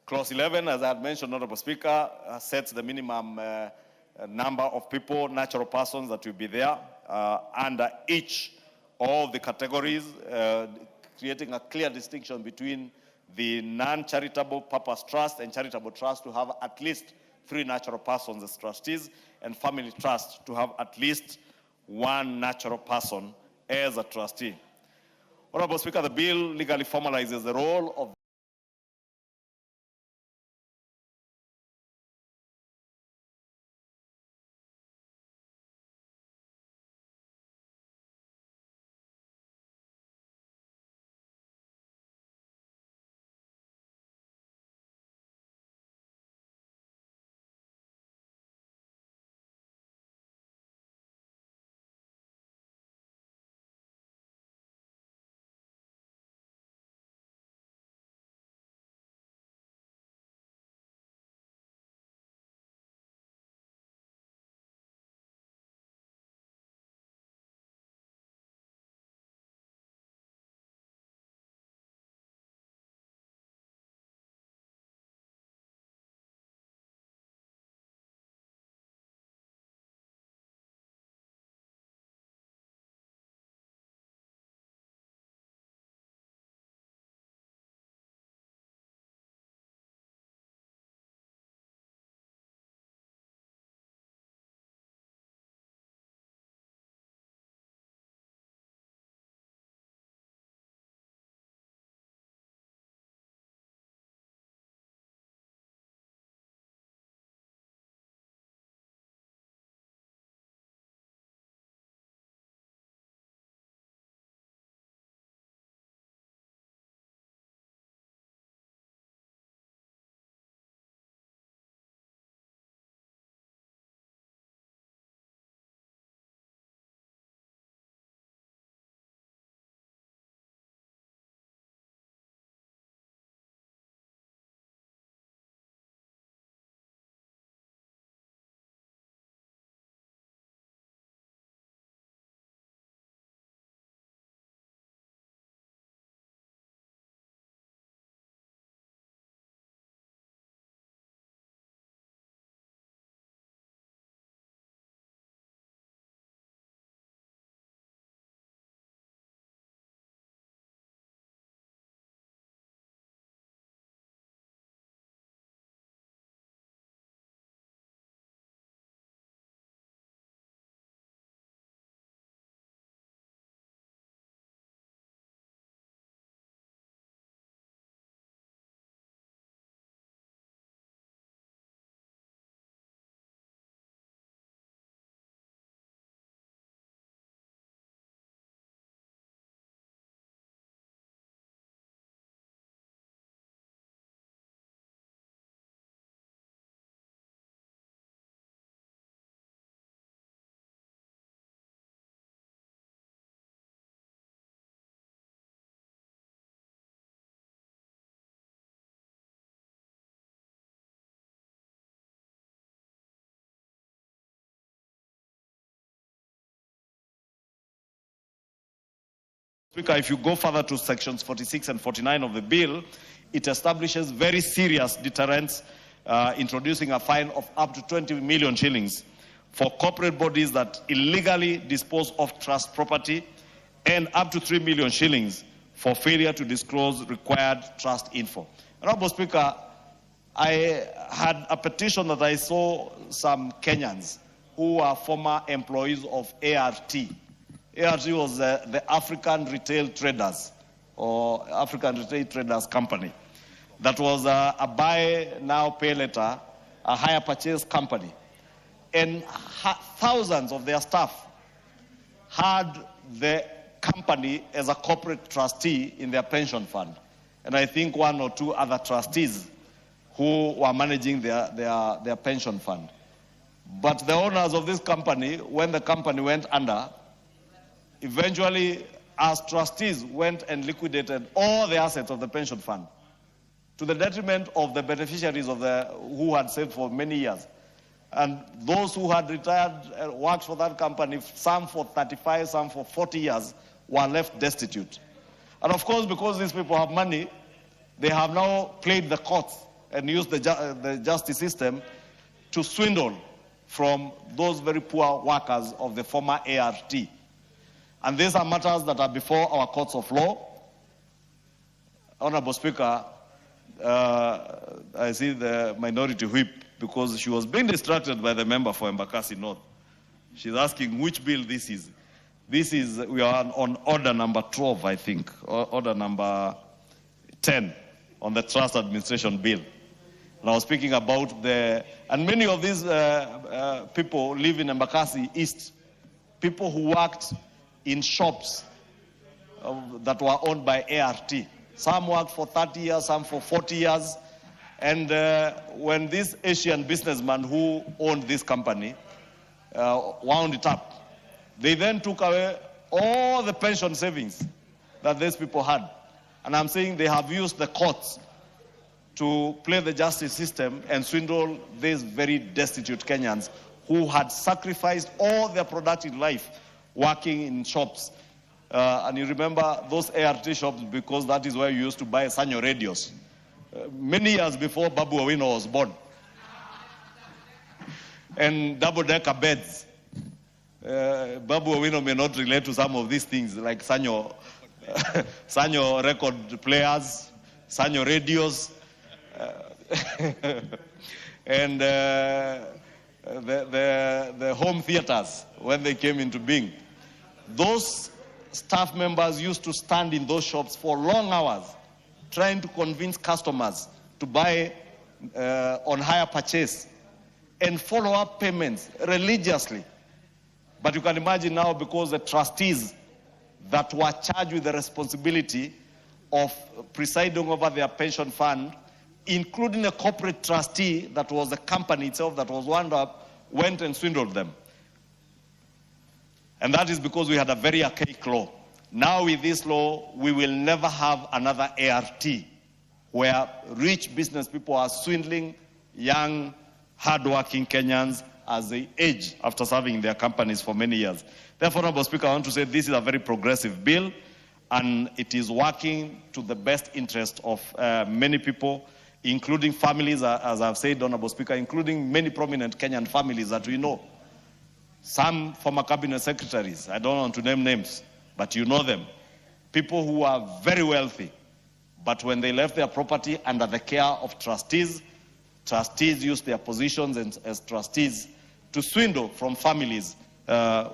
Clause 11, as I had mentioned, Honorable Speaker, sets the minimum number of people, natural persons that will be there under each of the categories, creating a clear distinction between the non-charitable purpose trust and charitable trust to have at least 3 natural persons as trustees, and family trust to have at least 1 natural person as a trustee. Honorable Speaker, the bill legally formalizes the role of Speaker, if you go further to sections 46 and 49 of the bill, it establishes very serious deterrents, introducing a fine of up to 20 million shillings for corporate bodies that illegally dispose of trust property and up to 3 million shillings for failure to disclose required trust info. Honorable Speaker, I had a petition that I saw some Kenyans who are former employees of ART. ART was the African Retail Traders, or African Retail Traders Company. That was a buy now, pay later, a hire purchase company. And thousands of their staff had the company as a corporate trustee in their pension fund. And I think one or two other trustees who were managing their pension fund. But the owners of this company, when the company went under, eventually, as trustees, went and liquidated all the assets of the pension fund to the detriment of the beneficiaries who had saved for many years. And those who had retired and worked for that company, some for 35, some for 40 years, were left destitute. And of course, because these people have money, they have now played the courts and used the justice system to swindle from those very poor workers of the former ART. And these are matters that are before our courts of law. Honorable Speaker, I see the minority whip because she was being distracted by the member for Embakasi North. She's asking which bill this is. We are on order number 12, I think, or order number 10 on the trust administration bill. And I was speaking about and many of these people live in Embakasi East, people who worked in shops that were owned by ART. Some worked for 30 years, some for 40 years. And when this Asian businessman who owned this company wound it up, they then took away all the pension savings that these people had. And I'm saying they have used the courts to play the justice system and swindle these very destitute Kenyans who had sacrificed all their productive life working in shops. And you remember those ART shops because that is where you used to buy Sanyo radios. Many years before Babu Owino was born. And double-decker beds. Babu Owino may not relate to some of these things like Sanyo, Sanyo record players, Sanyo radios, and the home theaters when they came into being. Those staff members used to stand in those shops for long hours trying to convince customers to buy on hire purchase and follow up payments religiously. But you can imagine now, because the trustees that were charged with the responsibility of presiding over their pension fund, including a corporate trustee that was the company itself that was wound up, went and swindled them. And that is because we had a very archaic law. Now with this law, we will never have another ART where rich business people are swindling young, hardworking Kenyans as they age after serving in their companies for many years. Therefore, Honorable Speaker, I want to say this is a very progressive bill, and it is working to the best interest of many people, including families, as I've said, Honorable Speaker, including many prominent Kenyan families that we know. Some former cabinet secretaries, I don't want to name names, but you know them. People who are very wealthy, but when they left their property under the care of trustees, trustees used their positions as trustees to swindle from families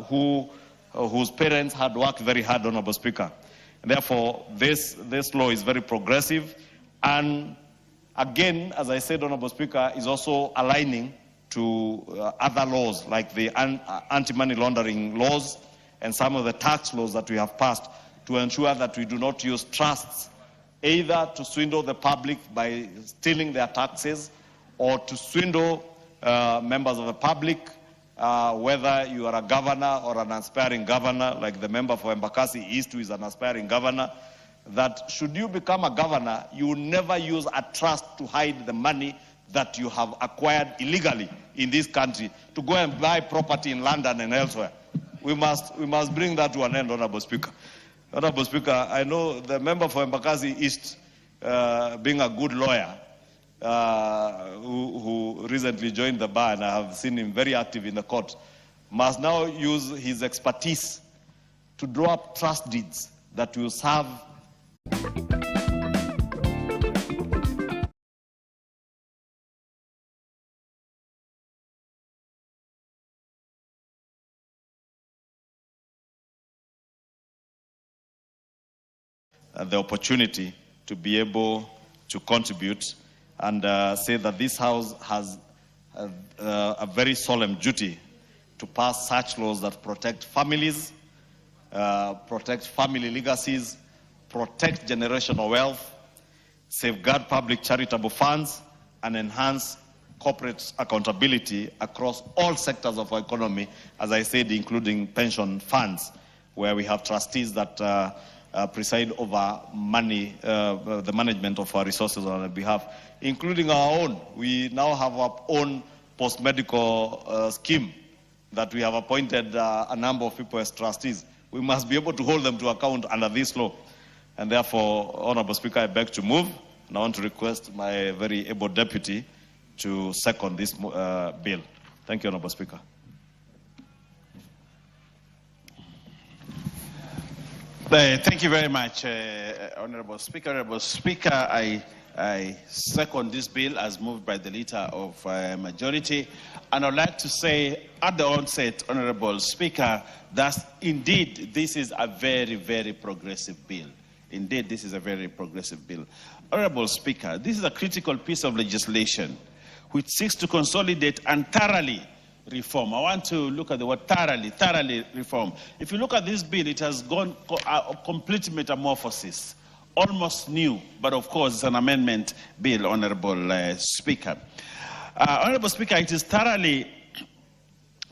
whose parents had worked very hard, Honorable Speaker. And therefore, this law is very progressive. And again, as I said, Honorable Speaker, is also aligning to other laws like the anti-money laundering laws and some of the tax laws that we have passed to ensure that we do not use trusts either to swindle the public by stealing their taxes or to swindle members of the public, whether you are a governor or an aspiring governor, like the member for Embakasi East, who is an aspiring governor, that should you become a governor, you will never use a trust to hide the money that you have acquired illegally in this country to go and buy property in London and elsewhere. We must bring that to an end, Honorable Speaker. Honorable Speaker, I know the member for Embakasi East, being a good lawyer, who recently joined the bar, and I have seen him very active in the court, must now use his expertise to draw up trust deeds that will serve the opportunity to be able to contribute and say that this House has a very solemn duty to pass such laws that protect families, protect family legacies, protect generational wealth, safeguard public charitable funds, and enhance corporate accountability across all sectors of our economy, as I said, including pension funds, where we have trustees that preside over money, the management of our resources on our behalf, including our own. We now have our own post-medical scheme that we have appointed a number of people as trustees. We must be able to hold them to account under this law. And therefore, Honorable Speaker, I beg to move, and I want to request my very able deputy to second this bill. Thank you, Honorable Speaker. Thank you very much, Honorable Speaker. Honorable Speaker, I second this bill as moved by the leader of majority. And I'd like to say at the onset, Honorable Speaker, that indeed this is a very, very progressive bill. Indeed, this is a very progressive bill. Honorable Speaker, this is a critical piece of legislation which seeks to consolidate and thoroughly reform. I want to look at the word thoroughly reform. If you look at this bill, it has gone a complete metamorphosis, almost new, but of course it's an amendment bill, Honorable Speaker. Honorable Speaker, it is thoroughly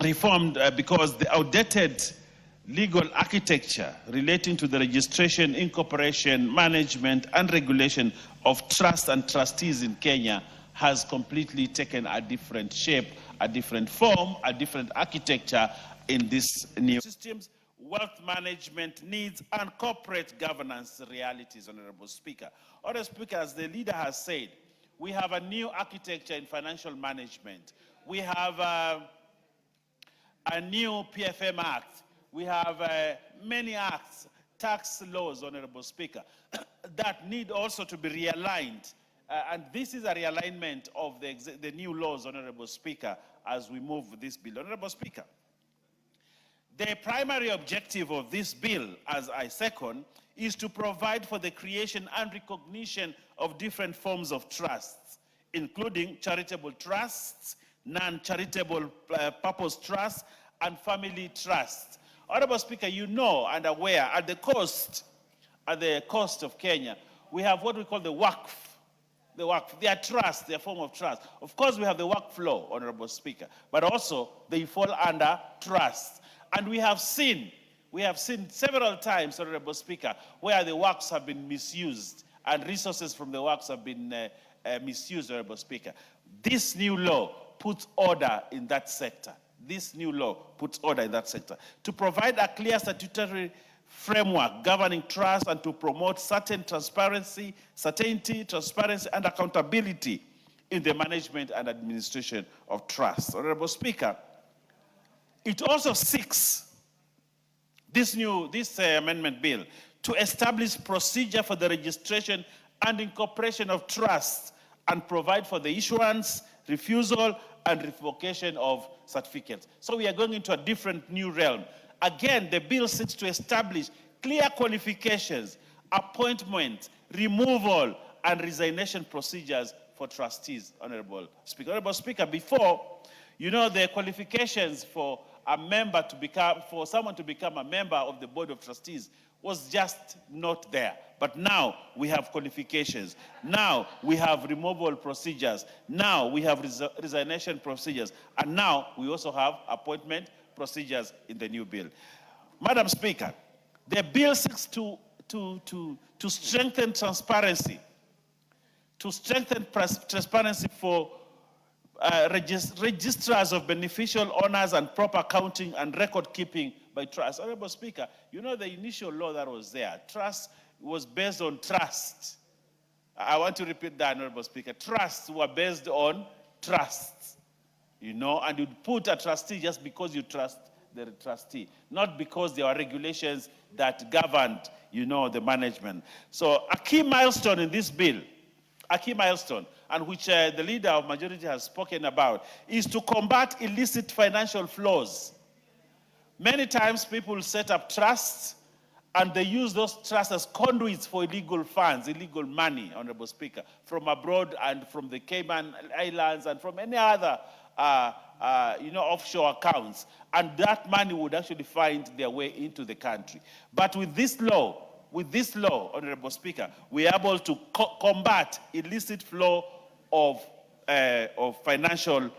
reformed because the outdated legal architecture relating to the registration, incorporation, management, and regulation of trusts and trustees in Kenya has completely taken a different shape, a different form, a different architecture in this new systems, wealth management needs, and corporate governance realities, Honorable Speaker. Honorable Speaker, as the leader has said, we have a new architecture in financial management. We have a new PFM Act. We have many acts, tax laws, Honorable Speaker, that need also to be realigned. And this is a realignment of the new laws, Honorable Speaker, as we move this bill. Honorable Speaker, the primary objective of this bill, as I second, is to provide for the creation and recognition of different forms of trusts, including charitable trusts, non-charitable purpose trusts, and family trusts. Honorable Speaker, you know and aware at the coast of Kenya, we have what we call the Waqf. The Waqf, their trust, their form of trust. Of course, we have the Waqf law, Honorable Speaker, but also they fall under trust. And we have seen several times, Honorable Speaker, where the Waqfs have been misused and resources from the Waqfs have been misused, Honorable Speaker. This new law puts order in that sector. This new law puts order in that sector to provide a clear statutory framework governing trust and to promote certainty, transparency, and accountability in the management and administration of trust. Honorable Speaker, it also seeks this amendment bill to establish procedure for the registration and incorporation of trusts and provide for the issuance, refusal, and revocation of certificates. So we are going into a different new realm. Again, the bill seeks to establish clear qualifications, appointment, removal, and resignation procedures for trustees, Honorable Speaker. Honorable Speaker, before, you know, the qualifications for someone to become a member of the Board of Trustees was just not there. But now we have qualifications. Now we have removal procedures. Now we have resignation procedures. And now we also have appointment procedures in the new bill. Madam Speaker, the bill seeks to strengthen transparency, for registrars of beneficial owners and proper counting and record keeping by trust. Honorable Speaker, you know the initial law that was there, trust was based on trust. I want to repeat that, Honorable Speaker. Trusts were based on trust. You know, and you'd put a trustee just because you trust the trustee, not because there are regulations that governed, the management. So a key milestone in this bill, a key milestone, and which the leader of majority has spoken about, is to combat illicit financial flows. Many times people set up trusts and they use those trusts as conduits for illegal funds, illegal money, Honorable Speaker, from abroad and from the Cayman Islands and from any other offshore accounts. And that money would actually find their way into the country. But with this law, Honorable Speaker, we are able to combat illicit flow of financial,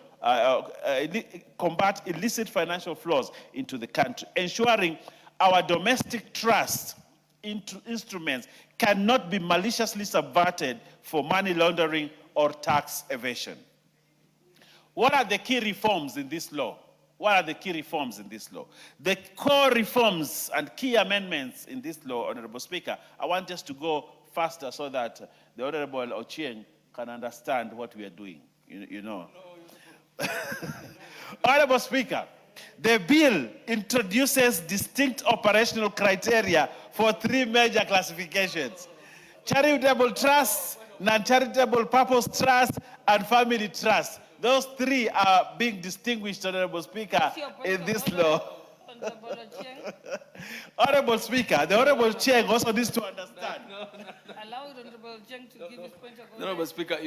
combat illicit financial flows into the country, ensuring our domestic trust instruments cannot be maliciously subverted for money laundering or tax evasion. What are the key reforms in this law? What are the key reforms in this law? The core reforms and key amendments in this law, Honorable Speaker, I want us to go faster so that the Honorable Ochieng can understand what we are doing, Honorable Speaker, the bill introduces distinct operational criteria for 3 major classifications: charitable trusts, non-charitable purpose trust, and family trust. Those 3 are being distinguished, Honorable Speaker, in this law. Honorable Speaker, the Honorable Cheng also needs to understand. Allow Honorable Cheng to give his point of order. Honorable Speaker,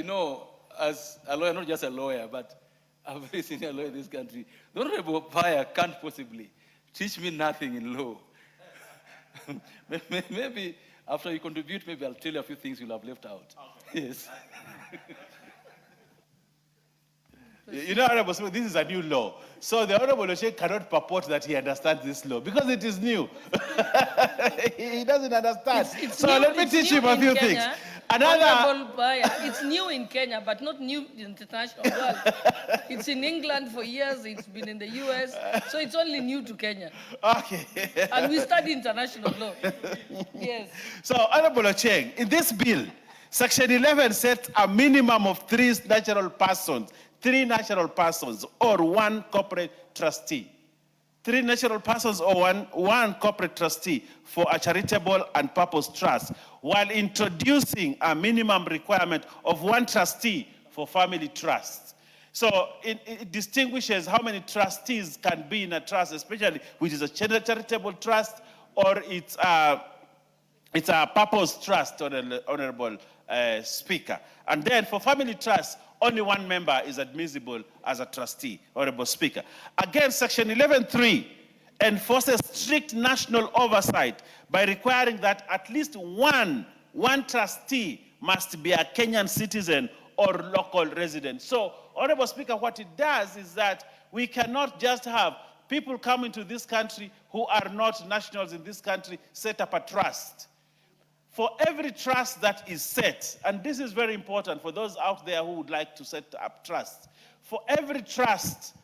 as a lawyer, not just a lawyer, but a very senior lawyer in this country, the Honorable Fire can't possibly teach me nothing in law. Maybe after you contribute, maybe I'll tell you a few things you'll have left out. Okay. Yes. Honorable Speaker, this is a new law. So the Honorable Ochieng cannot purport that he understands this law because it is new. He doesn't understand. So let me teach him a few things. It's new in Kenya, but not new in the international world. It's in England for years, it's been in the US, so it's only new to Kenya. Okay. And we study international law. Yes. So, Honorable Ochieng, in this bill, Section 11 sets a minimum of 3 natural persons or 1 corporate trustee. 3 natural persons or one corporate trustee for a charitable and purpose trust, while introducing a minimum requirement of 1 trustee for family trusts. So it distinguishes how many trustees can be in a trust, especially which is a charitable trust or it's a purpose trust, Honorable Speaker. And then for family trusts, only 1 member is admissible as a trustee, Honorable Speaker. Again, Section 11.3 enforces strict national oversight by requiring that at least one trustee must be a Kenyan citizen or local resident. So, Honorable Speaker, what it does is that we cannot just have people come into this country who are not nationals in this country set up a trust. For every trust that is set, and this is very important for those out there who would like to set up trusts, for every trust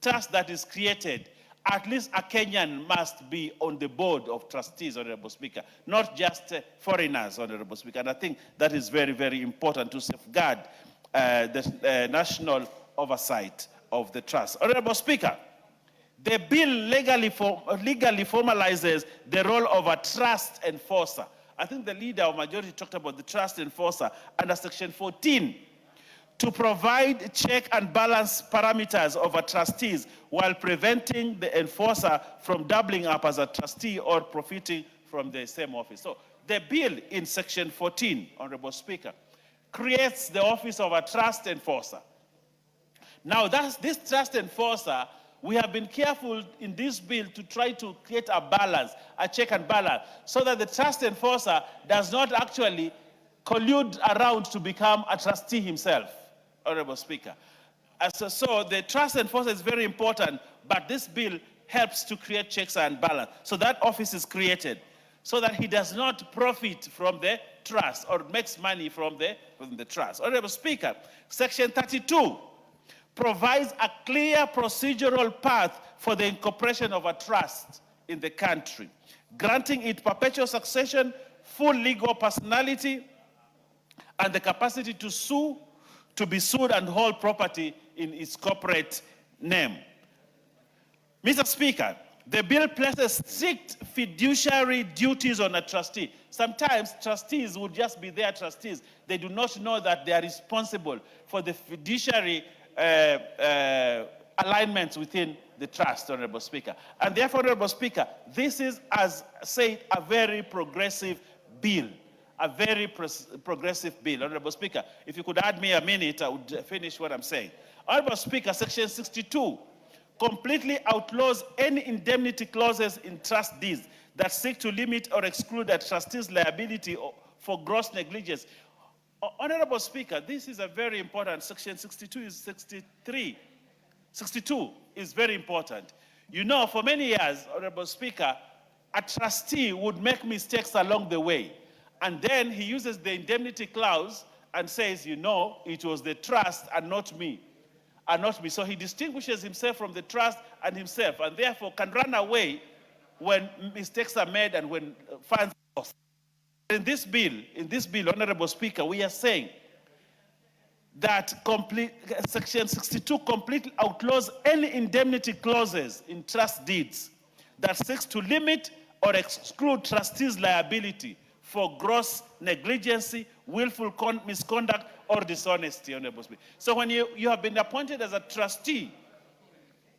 that is created, at least a Kenyan must be on the board of trustees, Honorable Speaker, not just foreigners, Honorable Speaker. And I think that is very, very important to safeguard the national oversight of the trust. Honorable Speaker, the bill legally formalizes the role of a trust enforcer. I think the leader of majority talked about the trust enforcer under Section 14 to provide check and balance parameters of a trustees while preventing the enforcer from doubling up as a trustee or profiting from the same office. So the bill in Section 14, Honorable Speaker, creates the office of a trust enforcer. Now this trust enforcer, we have been careful in this bill to try to create a balance, a check and balance, so that the trust enforcer does not actually collude around to become a trustee himself, Honorable Speaker. So the trust enforcer is very important, but this bill helps to create checks and balance. So that office is created so that he does not profit from the trust or makes money from the trust. Honorable Speaker, Section 32 provides a clear procedural path for the incorporation of a trust in the country, granting it perpetual succession, full legal personality, and the capacity to sue, to be sued and hold property in its corporate name. Mr. Speaker, the bill places strict fiduciary duties on a trustee. Sometimes trustees would just be their trustees. They do not know that they are responsible for the fiduciary alignments within the trust, Honorable Speaker. And therefore, Honorable Speaker, this is, as said, a very progressive bill. A very progressive bill. Honorable Speaker, if you could add me a minute, I would finish what I'm saying. Honorable Speaker, Section 62 completely outlaws any indemnity clauses in trust deeds that seek to limit or exclude a trustee's liability for gross negligence. Honorable Speaker, this is a very important. Section 62 is 63. 62 is very important. You know, for many years, Honorable Speaker, a trustee would make mistakes along the way. And then he uses the indemnity clause and says, you know, it was the trust and not me. And not me. So he distinguishes himself from the trust and himself, and therefore can run away when mistakes are made and when funds are lost. In this bill, Honorable Speaker, we are saying that Section 62 completely outlaws any indemnity clauses in trust deeds that seeks to limit or exclude trustees' liability for gross negligence, willful misconduct, or dishonesty, Honorable Speaker. So when you have been appointed as a trustee,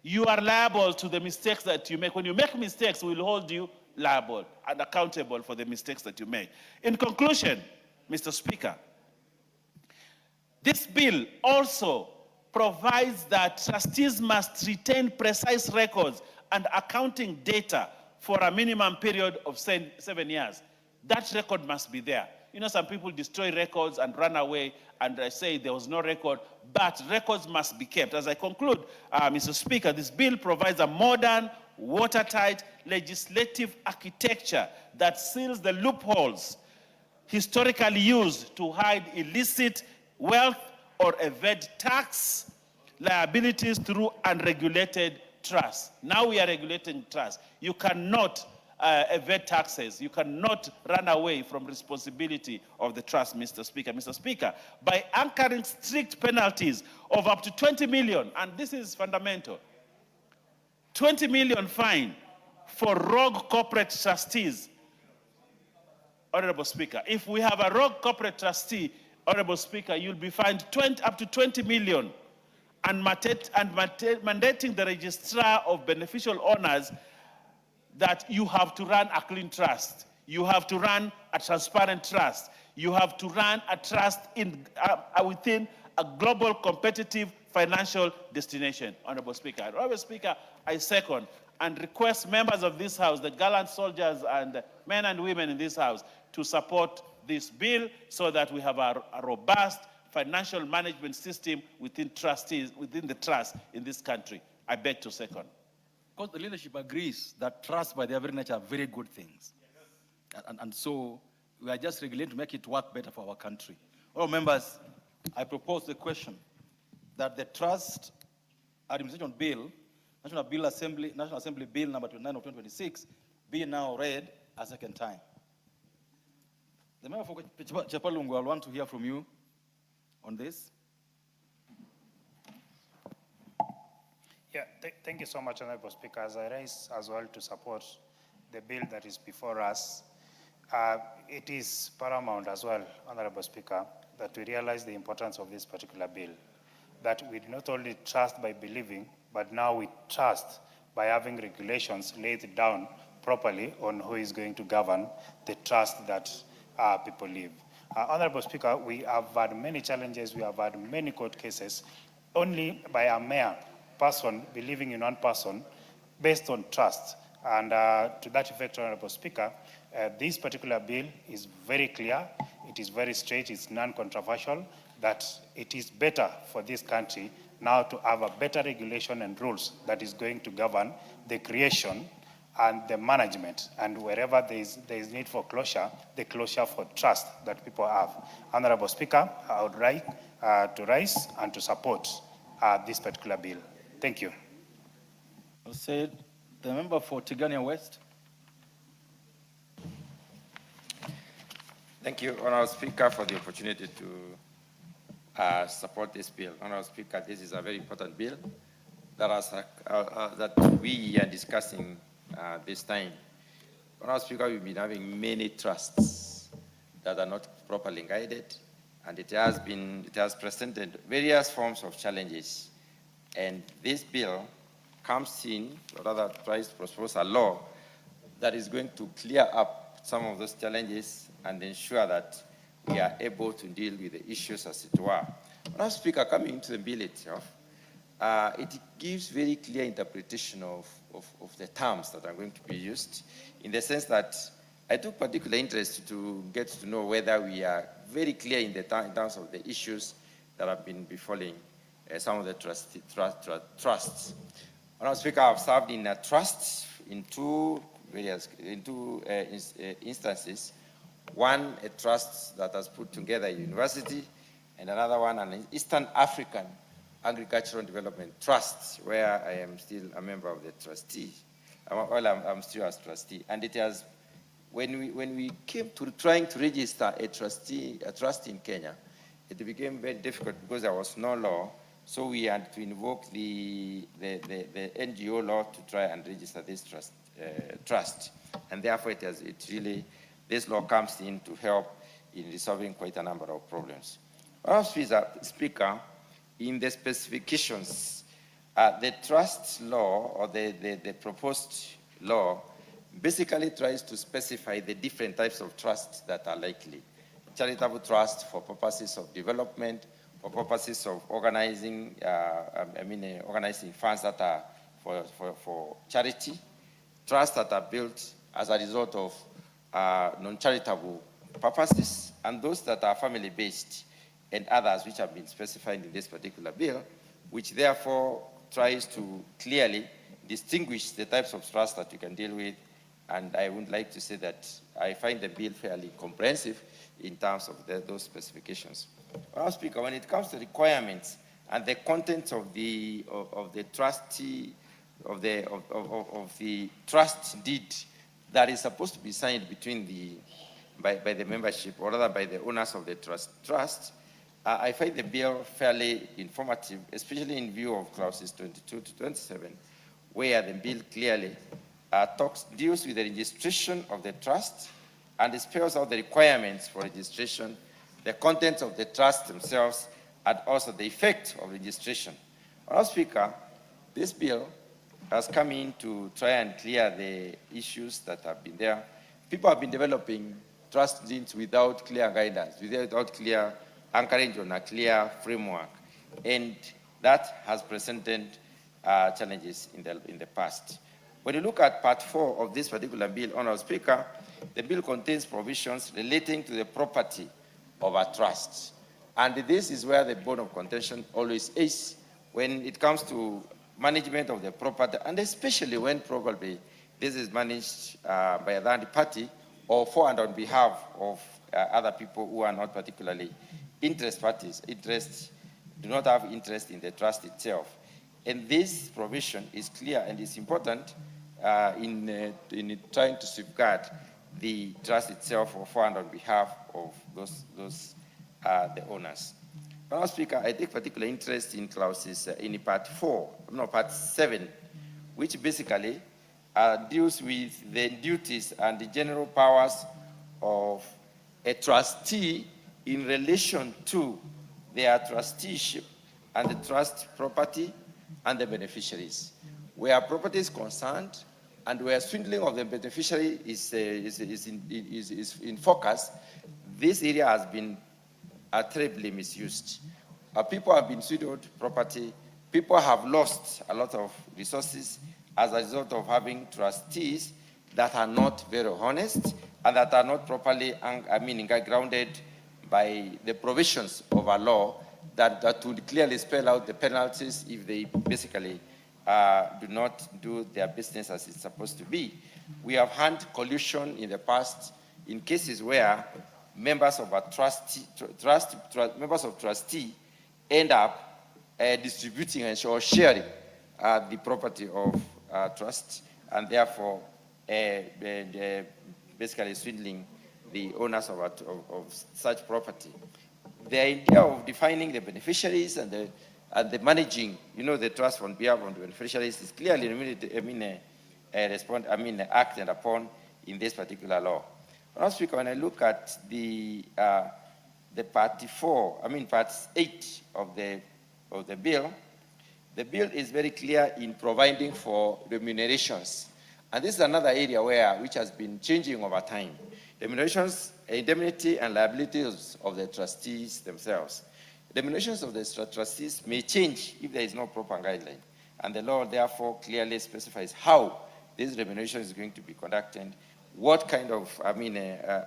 you are liable to the mistakes that you make. When you make mistakes, we will hold you liable and accountable for the mistakes that you make. In conclusion, Mr. Speaker, this bill also provides that trustees must retain precise records and accounting data for a minimum period of 7 years. That record must be there. You know, some people destroy records and run away and say there was no record, but records must be kept. As I conclude, Mr. Speaker, this bill provides a modern, watertight legislative architecture that seals the loopholes historically used to hide illicit wealth or evade tax liabilities through unregulated trust. Now we are regulating trust. You cannot evade taxes. You cannot run away from responsibility of the trust, Mr. Speaker. Mr. Speaker, by anchoring strict penalties of up to 20 million, and this is fundamental, 20 million fine for rogue corporate trustees. Honorable Speaker, if we have a rogue corporate trustee, Honorable Speaker, you'll be fined up to 20 million and mandating the registrar of beneficial owners that you have to run a clean trust. You have to run a transparent trust. You have to run a trust within a global competitive financial destination, Honorable Speaker. Honorable Speaker, I second and request members of this House, the gallant soldiers and men and women in this House, to support this bill so that we have a robust financial management system within the trust in this country. I beg to second. Because the leadership agrees that trust by their very nature are very good things. And so we are just regulating to make it work better for our country. All members, I propose the question that the Trust Administration Bill, National Assembly Bill number 29 of 2026, be now read a second time. The member for Chapalungu, I want to hear from you on this. Yeah, thank you so much, Honorable Speaker. As I rise as well to support the bill that is before us, it is paramount as well, Honorable Speaker, that we realize the importance of this particular bill, that we not only trust by believing, but now we trust by having regulations laid down properly on who is going to govern the trust that people live. Honorable Speaker, we have had many challenges, we have had many court cases, only by a mere person believing in one person based on trust. And to that effect, Honorable Speaker, this particular bill is very clear, it is very straight, it's non-controversial, that it is better for this country now to have a better regulation and rules that is going to govern the creation and the management, and wherever there is need for closure, the closure for trust that people have. Honorable Speaker, I would like to rise and to support this particular bill. Thank you. I'll say the member for Tigania West. Thank you, Honorable Speaker, for the opportunity to support this bill. Honorable Speaker, this is a very important bill that we are discussing this time. Honorable Speaker, we've been having many trusts that are not properly guided, and it has presented various forms of challenges. And this bill comes in, or rather tries to propose a law that is going to clear up some of those challenges and ensure that we are able to deal with the issues as it were. Honorable Speaker, coming into the bill itself, it gives very clear interpretation of the terms that are going to be used, in the sense that I took particular interest to get to know whether we are very clear in terms of the issues that have been befalling some of the trusts. Honorable Speaker, I've served in a trust in two instances. One, a trust that has put together a university, and another one, an Eastern African Agricultural Development Trust, where I am still a member of the trustee. I'm still as trustee. And it has, when we came to trying to register a trust in Kenya, it became very difficult because there was no law. So we had to invoke the NGO law to try and register this trust. And therefore, this law comes in to help in resolving quite a number of problems. Honorable Speaker, in the specifications, the trust law, or the proposed law, basically tries to specify the different types of trusts that are likely. Charitable trust for purposes of development, for purposes of organizing, organizing funds that are for charity, trusts that are built as a result of non-charitable purposes, and those that are family-based, and others which have been specified in this particular bill, which therefore tries to clearly distinguish the types of trust that you can deal with. And I would like to say that I find the bill fairly comprehensive in terms of those specifications. Honorable Speaker, when it comes to requirements and the contents of the trustee of the trust deed that is supposed to be signed between by the membership, or rather by the owners of the trust, I find the bill fairly informative, especially in view of clauses 22 to 27, where the bill clearly deals with the registration of the trust and spells out the requirements for registration, the contents of the trust themselves, and also the effect of registration. Honorable Speaker, this bill has come in to try and clear the issues that have been there. People have been developing trust deeds without clear guidance, without clear anchoring on a clear framework, and that has presented challenges in the past. When you look at Part 4 of this particular bill, Honorable Speaker, the bill contains provisions relating to the property of a trust. And this is where the bone of contention always is when it comes to management of the property, and especially when probably this is managed by a third party or for and on behalf of other people who are not particularly interest parties, do not have interest in the trust itself. And this provision is clear and is important in trying to safeguard the trust itself for and on behalf of the owners. Honorable Speaker, I take particular interest in clauses in Part 7, which basically deals with the duties and the general powers of a trustee in relation to their trusteeship and the trust property and the beneficiaries. Where property is concerned and where swindling of the beneficiary is in focus, this area has been terribly misused. People have been swindled property. People have lost a lot of resources as a result of having trustees that are not very honest and that are not properly grounded by the provisions of a law that would clearly spell out the penalties if they basically do not do their business as it's supposed to be. We have had collusion in the past in cases where members of a trustee end up distributing or sharing the property of trust, and therefore basically swindling the owners of such property. The idea of defining the beneficiaries and and the managing, the trust on behalf of the beneficiaries is clearly acted upon in this particular law. Madam Speaker, when I look at the part 8 of the bill is very clear in providing for remunerations. And this is another area which has been changing over time. Remunerations, indemnity and liabilities of the trustees themselves. The remunerations of the trustees may change if there is no proper guideline. And the law therefore clearly specifies how this remuneration is going to be conducted, what kind of,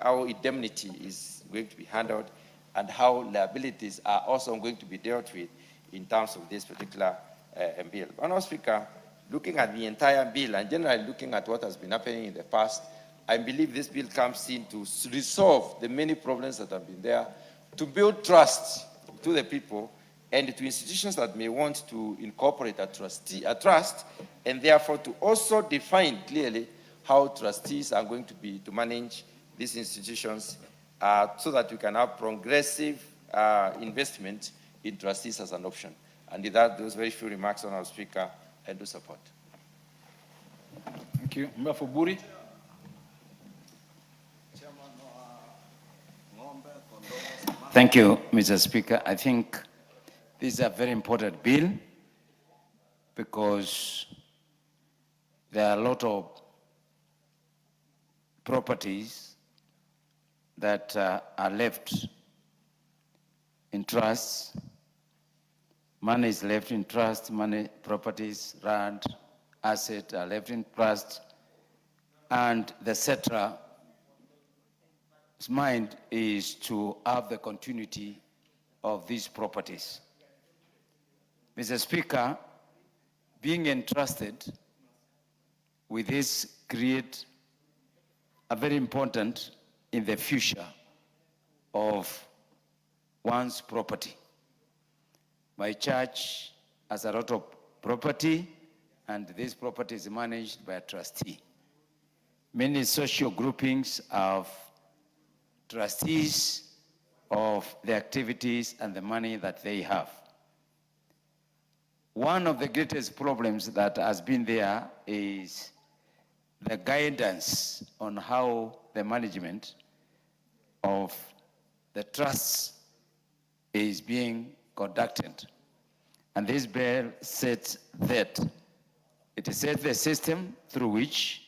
how indemnity is going to be handled, and how liabilities are also going to be dealt with in terms of this particular bill. Madam Speaker, looking at the entire bill and generally looking at what has been happening in the past, I believe this bill comes in to resolve the many problems that have been there, to build trust to the people and to institutions that may want to incorporate a trust, and therefore to also define clearly how trustees are going to manage these institutions so that we can have progressive investment in trustees as an option. And with that, those very few remarks, Honourable Speaker, I do support. Thank you. Member for Buri. Thank you, Mr. Speaker. I think this is a very important bill because there are a lot of properties that are left in trusts. Money is left in trust, money, properties, land, assets are left in trust, and the cetera's mind is to have the continuity of these properties. Mr. Speaker, being entrusted with this create a very important in the future of one's property. My church has a lot of property, and this property is managed by a trustee. Many social groupings have trustees of the activities and the money that they have. One of the greatest problems that has been there is the guidance on how the management of the trusts is being conducted. And this bill sets that. It sets the system through which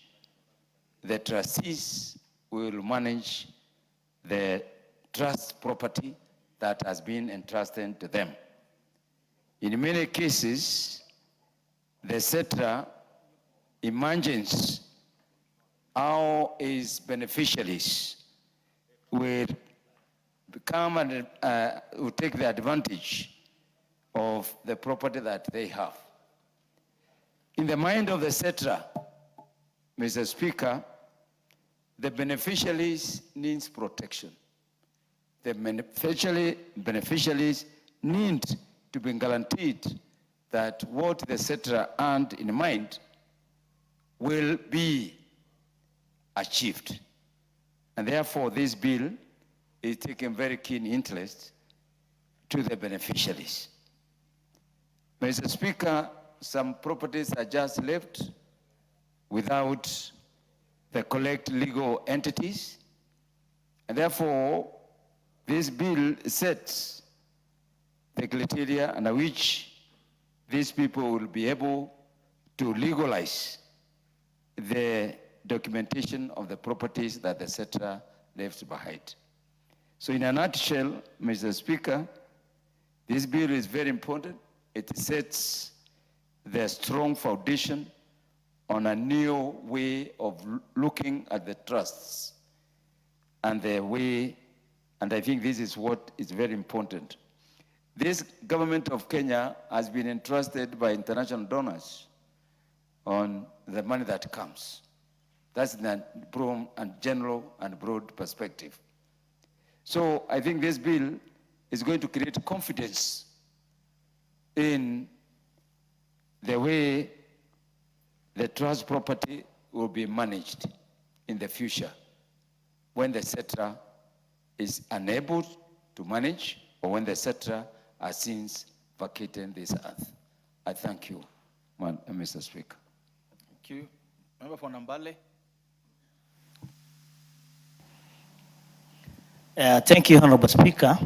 the trustees will manage the trust property that has been entrusted to them. In many cases, the cetera imagines how its beneficiaries will come and will take the advantage of the property that they have. In the mind of the cetera, Mr. Speaker, the beneficiaries needs protection. The beneficiaries need to be guaranteed that what the cetera earned in mind will be achieved. And therefore, this bill is taking very keen interest to the beneficiaries. Mr. Speaker, some properties are just left without the correct legal entities, and therefore, this bill sets the criteria under which these people will be able to legalize the documentation of the properties that the cetera left behind. So in a nutshell, Mr. Speaker, this bill is very important. It sets the strong foundation on a new way of looking at the trusts and the way, and I think this is what is very important. This government of Kenya has been entrusted by international donors on the money that comes. That's the broad and general and broad perspective. So I think this bill is going to create confidence in the way the trust property will be managed in the future when the cetera is unable to manage or when the cetera has since vacating this earth. I thank you, Mr. Speaker. Thank you. Member for Nambale. Thank you, Honorable Speaker,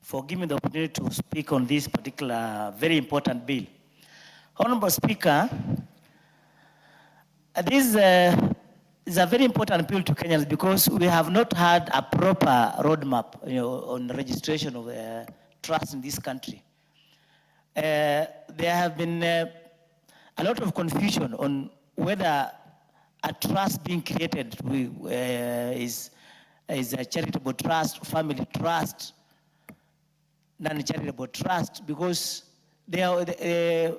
for giving me the opportunity to speak on this particular very important bill. Honorable Speaker, this is a very important bill to Kenyans because we have not had a proper roadmap, on registration of trust in this country. There have been a lot of confusion on whether a trust being created is a charitable trust, family trust, non-charitable trust, because the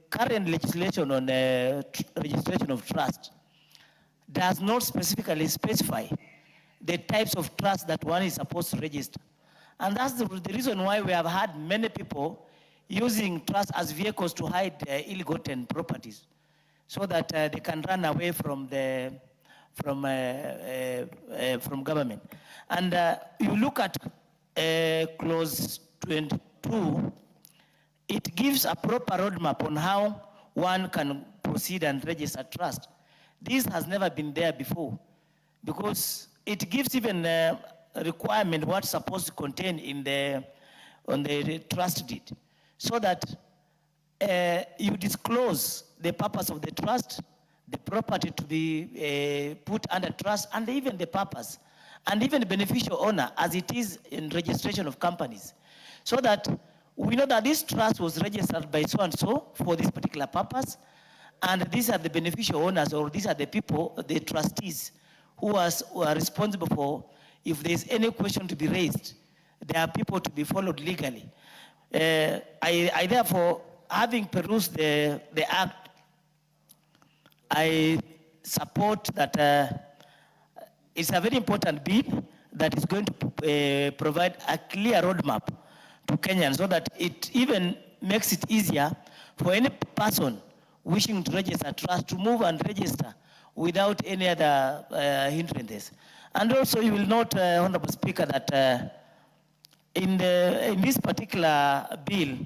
current legislation on registration of trust does not specifically specify the types of trust that one is supposed to register. And that's the reason why we have had many people using trust as vehicles to hide ill-gotten properties, so that they can run away from government. And you look at clause 22, it gives a proper roadmap on how one can proceed and register trust. This has never been there before, because it gives even a requirement what's supposed to contain on the trust deed, so that you disclose the purpose of the trust, the property to be put under trust, and even the purpose, and even the beneficial owner, as it is in registration of companies, so that we know that this trust was registered by so and so for this particular purpose, and these are the beneficial owners, or these are the people, the trustees, who are responsible for, if there's any question to be raised, there are people to be followed legally. I therefore, having perused the act, I support that it's a very important bill that is going to provide a clear roadmap to Kenyans, so that it even makes it easier for any person wishing to register trust to move and register without any other hindrances. And also, you will note, Honorable Speaker, that in this particular bill,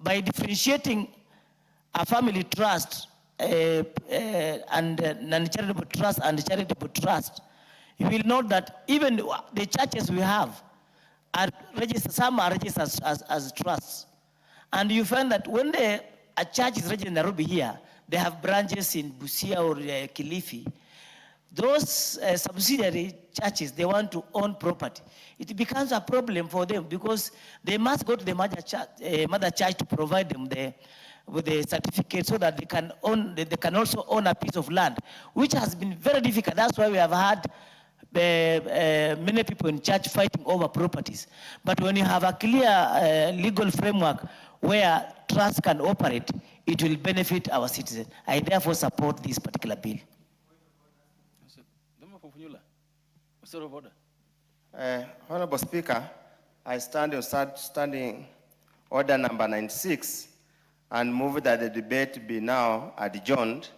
by differentiating a family trust and non-charitable trust and charitable trust, you will note that even the churches we have are registered, some are registered as trusts. And you find that when a church is registered in Nairobi here, they have branches in Busia or Kilifi. Those subsidiary churches, they want to own property. It becomes a problem for them because they must go to the mother church to provide them with the certificate, so that they can also own a piece of land, which has been very difficult. That's why we have had many people in church fighting over properties. But when you have a clear legal framework where trust can operate, it will benefit our citizens. I therefore support this particular bill. Honorable Speaker, I stand on standing order number 96 and move that the debate be now adjourned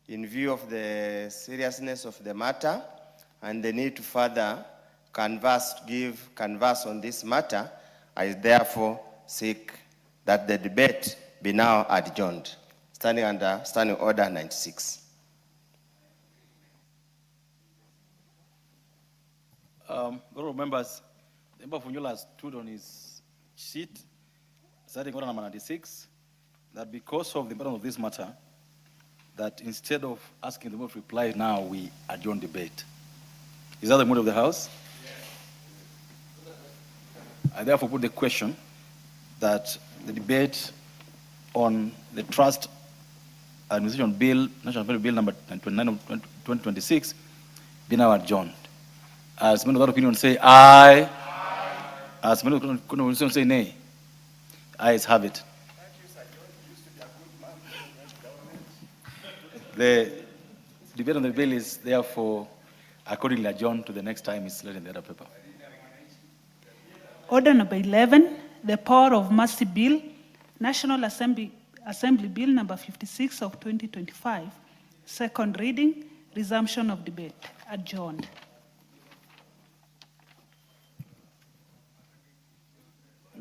in view of the seriousness of the matter and the need to further give canvas on this matter. I therefore seek that the debate be now adjourned, standing under standing order 96. Honorable members, the member Funyola has stood on his seat, starting order number 96, that because of the importance of this matter, that instead of asking the member to reply now, we adjourn debate. Is that the mood of the House? Yes. I therefore put the question that the debate on the Trust Administration Bill, National Bill number 29 of 2026, be now adjourned. As many of that opinion say aye. As many of that opinion say nay. Ayes have it. The debate on the bill is therefore accordingly adjourned to the next time it's laid in the other paper. Order number 11, the Power of Mercy Bill, National Assembly Bill number 56 of 2025, second reading, resumption of debate, adjourned.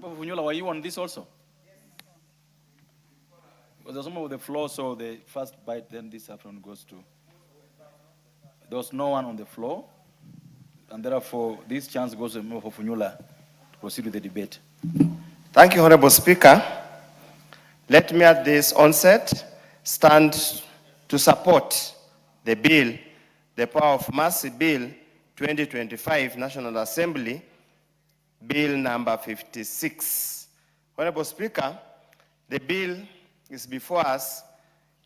Funyula, were you on this also? Because there's someone with the floor, so the first bite, then this afternoon goes to. There was no one on the floor, and therefore this chance goes to Funyula to proceed with the debate. Thank you, Honorable Speaker. Let me at this onset stand to support the bill, the Power of Mercy Bill 2025, National Assembly, Bill number 56. Honorable Speaker, the bill is before us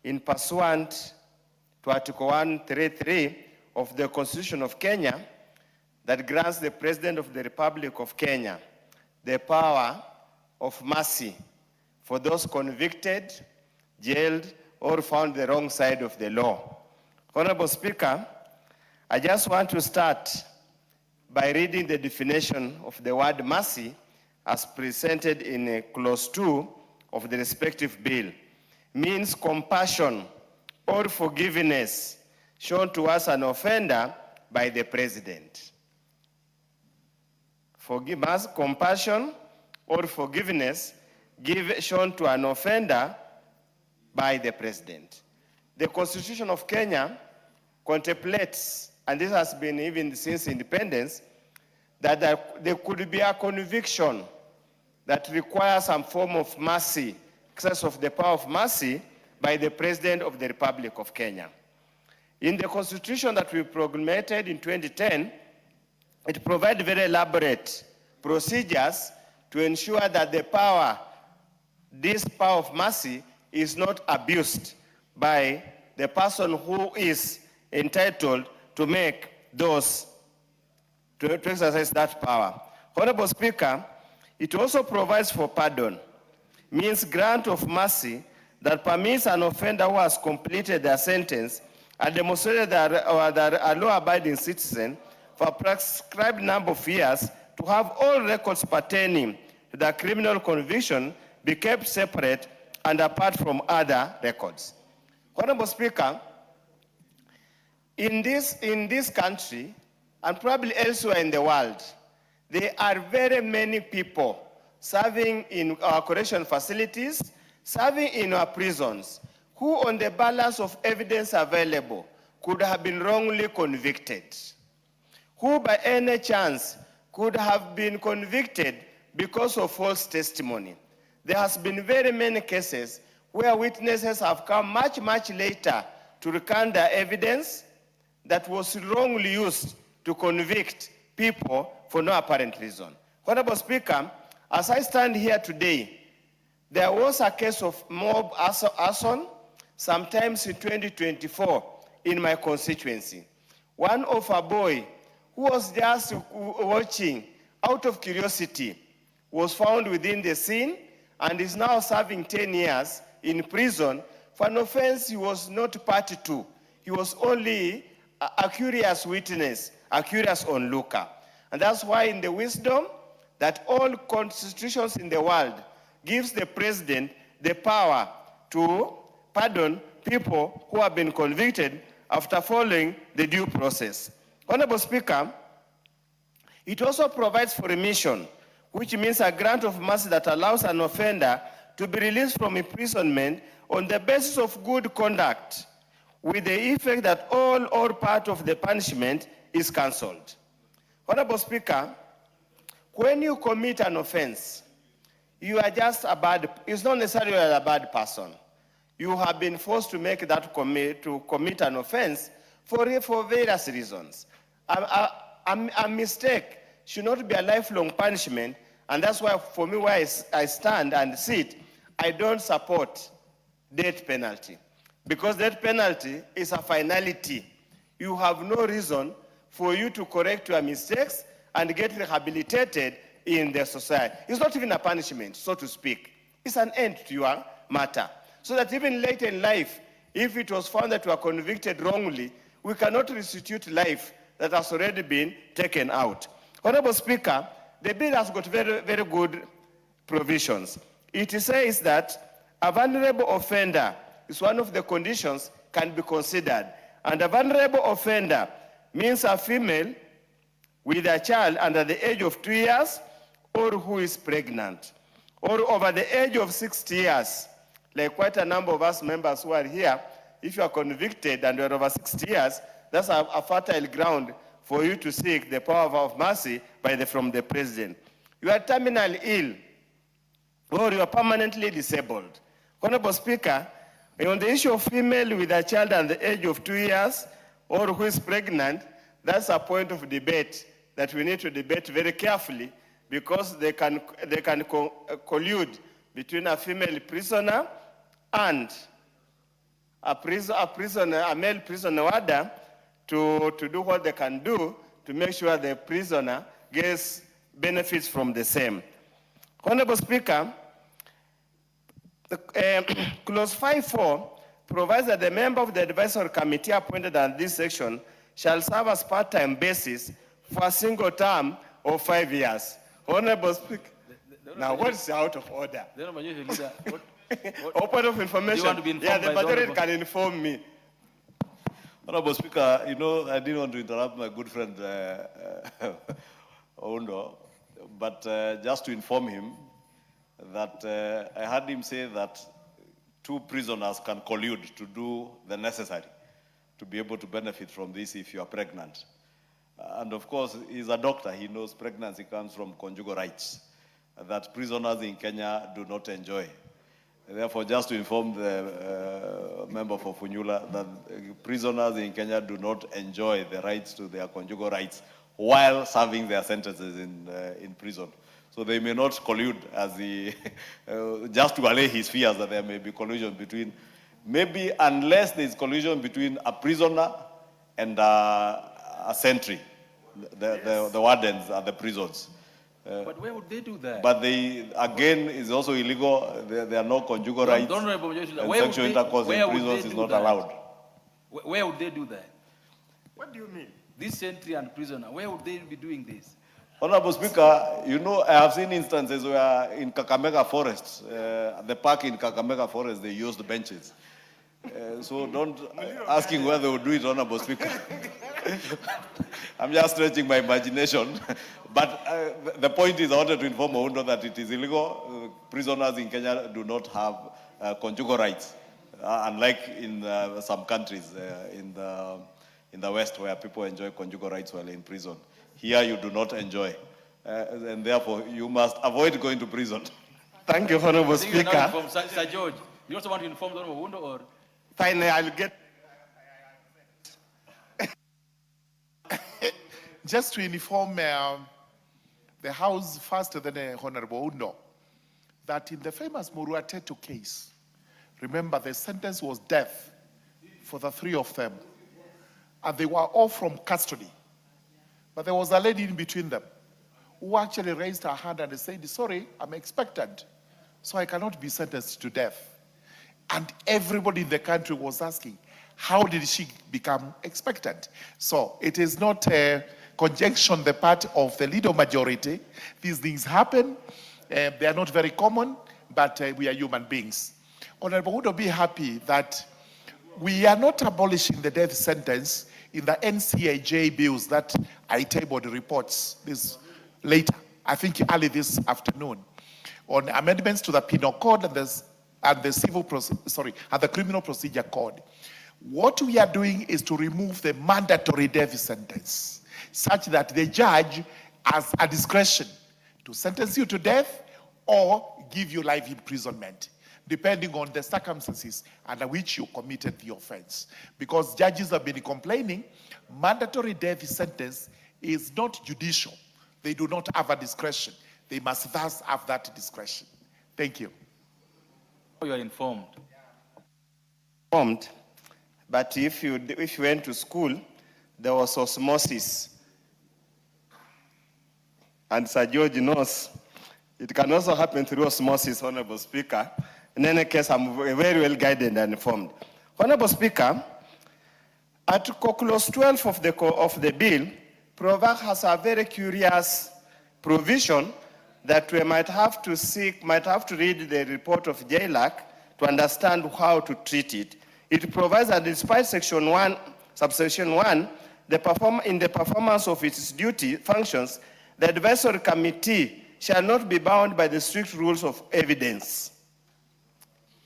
in pursuant to Article 133 of the Constitution of Kenya that grants the President of the Republic of Kenya the power of mercy for those convicted, jailed, or found the wrong side of the law. Honorable Speaker, I just want to start by reading the definition of the word mercy as presented in clause 2 of the respective bill. Means compassion or forgiveness shown towards an offender by the President. Compassion or forgiveness shown to an offender by the President. The Constitution of Kenya contemplates, and this has been even since independence, that there could be a conviction that requires some form of mercy, excess of the power of mercy by the President of the Republic of Kenya. In the Constitution that we promulgated in 2010, it provides very elaborate procedures to ensure that this power of mercy is not abused by the person who is entitled to make those, to exercise that power. Honorable Speaker, it also provides for pardon, means grant of mercy that permits an offender who has completed their sentence and demonstrated that a law-abiding citizen for a prescribed number of years to have all records pertaining to the criminal conviction be kept separate and apart from other records. Honorable Speaker, in this country, and probably elsewhere in the world, there are very many people serving in our correction facilities, serving in our prisons, who on the balance of evidence available could have been wrongly convicted, who by any chance could have been convicted because of false testimony. There has been very many cases where witnesses have come much, much later to recount their evidence that was wrongly used to convict people for no apparent reason. Honorable Speaker, as I stand here today, there was a case of mob arson sometimes in 2024 in my constituency. One of a boy who was just watching out of curiosity was found within the scene and is now serving 10 years in prison for an offense he was not party to. He was only a curious witness, a curious onlooker. And that's why in the wisdom that all constitutions in the world gives the president the power to pardon people who have been convicted after following the due process. Honorable Speaker, it also provides for remission, which means a grant of mercy that allows an offender to be released from imprisonment on the basis of good conduct, with the effect that all or part of the punishment is cancelled. Honorable Speaker, when you commit an offense, you are just it's not necessarily a bad person. You have been forced to make that commit an offense for various reasons. A mistake should not be a lifelong punishment, and that's why for me where I stand and sit, I don't support death penalty. Because death penalty is a finality. You have no reason for you to correct your mistakes and get rehabilitated in the society. It's not even a punishment, so to speak. It's an end to your matter. So that even later in life, if it was found that you are convicted wrongly, we cannot restitute life that has already been taken out. Honorable Speaker, the bill has got very, very good provisions. It says that a vulnerable offender is one of the conditions can be considered. And a vulnerable offender means a female with a child under the age of 2 years, or who is pregnant, or over the age of 60 years, like quite a number of us members who are here, if you are convicted and you are over 60 years, that's a fertile ground for you to seek the power of mercy from the president. You are terminally ill, or you are permanently disabled. Honorable Speaker, on the issue of female with a child under the age of 2 years, or who is pregnant, that's a point of debate that we need to debate very carefully, because they can collude between a female prisoner and a male prisoner warder to do what they can do to make sure the prisoner gets benefits from the same. Honorable Speaker, clause 5.4 provides that the member of the advisory committee appointed on this section shall serve as part-time basis for a single term of 5 years. Honorable Speaker, now what is out of order? Open of information. Yeah, the majority can inform me. Honorable Speaker, you know, I didn't want to interrupt my good friend Oundo, but just to inform him that I heard him say that 2 prisoners can collude to do the necessary to be able to benefit from this if you are pregnant. And of course, he's a doctor. He knows pregnancy comes from conjugal rights that prisoners in Kenya do not enjoy. Therefore, just to inform the member for Funyula that prisoners in Kenya do not enjoy the rights to their conjugal rights while serving their sentences in prison. So they may not collude as the, just to allay his fears that there may be collusion between, maybe unless there is collusion between a prisoner and a sentry, the wardens at the prisons. But where would they do that? But they, again, is also illegal. There are no conjugal rights. And sexual intercourse in prisons is not allowed. Where would they do that? What do you mean? This sentry and prisoner, where would they be doing this? Honorable Speaker, you know, I have seen instances where in Kakamega Forest, the park in Kakamega Forest, they used benches. So don't asking where they would do it, Honorable Speaker. I'm just stretching my imagination. But the point is, I wanted to inform Oundo that it is illegal. Prisoners in Kenya do not have conjugal rights, unlike in some countries in the West where people enjoy conjugal rights while in prison. Here you do not enjoy, and therefore you must avoid going to prison. Thank you, Honorable Speaker. Sir George, you also want to inform the Honorable Oundo, or? Fine, I'll get. Just to inform the House faster than Honorable Oundo, that in the famous Murua Teto case, remember the sentence was death for the 3 of them, and they were all from custody. But there was a lady in between them who actually raised her hand and said, sorry, I'm expectant, so I cannot be sentenced to death. And everybody in the country was asking, how did she become expectant? So it is not a conjunction the part of the leader majority. These things happen. They are not very common, but we are human beings. Honorable Oundo, be happy that we are not abolishing the death sentence in the NCAJ bills that I tabled reports this later, I think early this afternoon, on amendments to the Penal Code and the Criminal Procedure Code. What we are doing is to remove the mandatory death sentence, such that the judge has a discretion to sentence you to death or give you life imprisonment, depending on the circumstances under which you committed the offense. Because judges have been complaining, mandatory death sentence is not judicial. They do not have a discretion. They must thus have that discretion. Thank you. You are informed. Informed, but if you went to school, there was osmosis. And Sir George knows, it can also happen through osmosis, Honorable Speaker. In any case, I'm very well guided and informed. Honorable Speaker, Article Clause 12 of the bill has a very curious provision that we might have to read the report of JLAC to understand how to treat it. It provides that despite Section 1, Subsection 1, in the performance of its duty functions, the advisory committee shall not be bound by the strict rules of evidence.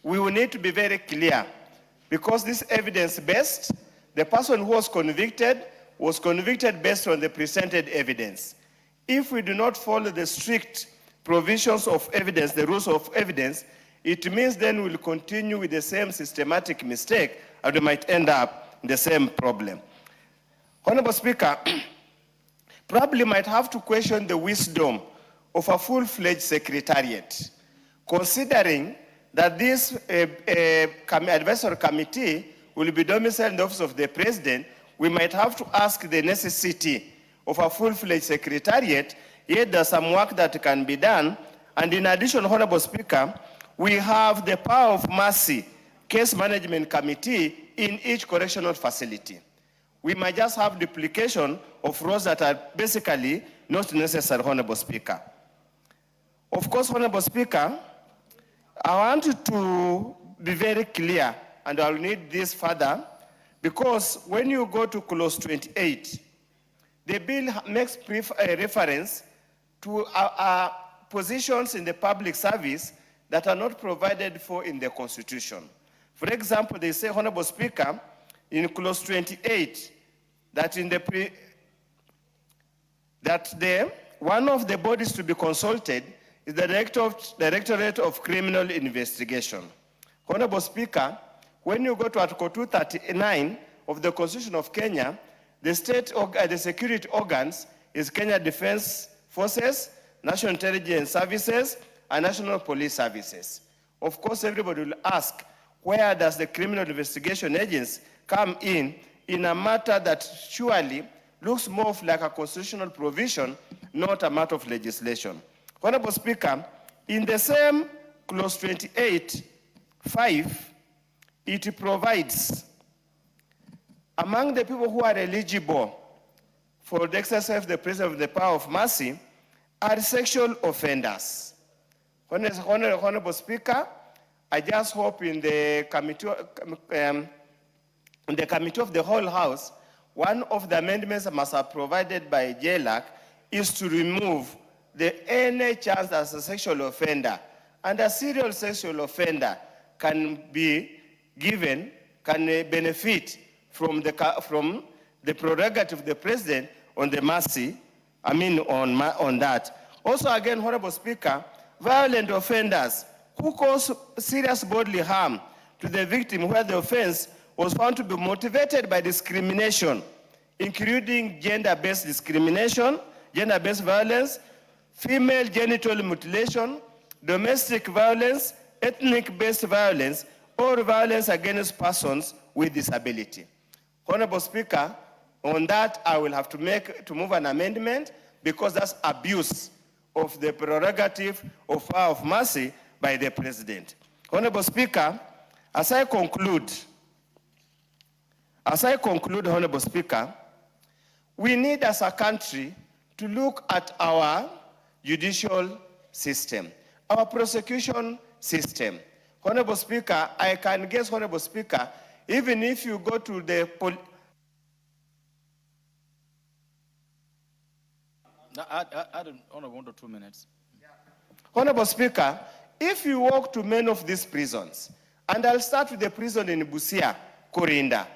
We will need to be very clear, because this evidence-based, the person who was convicted based on the presented evidence. If we do not follow the strict provisions of evidence, the rules of evidence, it means then we'll continue with the same systematic mistake and we might end up in the same problem. Honorable Speaker, probably might have to question the wisdom of a full-fledged secretariat, considering that this advisory committee will be domiciled in the office of the president. We might have to ask the necessity of a full-fledged secretariat, yet there's some work that can be done. And in addition, Honorable Speaker, we have the Power of Mercy Case Management Committee in each correctional facility. We might just have duplication of roles that are basically not necessary, Honorable Speaker. Of course, Honorable Speaker, I want to be very clear, and I'll need this further, because when you go to clause 28, the bill makes reference to positions in the public service that are not provided for in the Constitution. For example, they say, Honorable Speaker, in clause 28, that one of the bodies to be consulted is the Directorate of Criminal Investigation. Honorable Speaker, when you go to Article 239 of the Constitution of Kenya, the security organs is Kenya Defense Forces, National Intelligence Services, and National Police Services. Of course, everybody will ask, where does the Criminal Investigation Agency come in a matter that surely looks more like a constitutional provision, not a matter of legislation? Honorable Speaker, in the same clause 28(5), it provides, among the people who are eligible for the exercise of the preserve of the power of mercy are sexual offenders. Honorable Speaker, I just hope in the committee of the whole House, one of the amendments that must have provided by JLAC is to remove any chance as a sexual offender and a serial sexual offender can be given, can benefit from the prerogative of the president on the mercy, on that. Also, again, Honorable Speaker, violent offenders who cause serious bodily harm to the victim where the offense was found to be motivated by discrimination, including gender-based discrimination, gender-based violence, female genital mutilation, domestic violence, ethnic-based violence, or violence against persons with disability. Honorable Speaker, on that I will have to move an amendment because that's abuse of the prerogative of power of mercy by the president. Honorable Speaker, as I conclude, Honorable Speaker, we need as a country to look at our judicial system, our prosecution system. Honorable Speaker, I can guess, Honorable Speaker, even if you go to the I don't know, 1 or 2 minutes. Honorable Speaker, if you walk to many of these prisons, and I'll start with the prison in Busia, Korinda,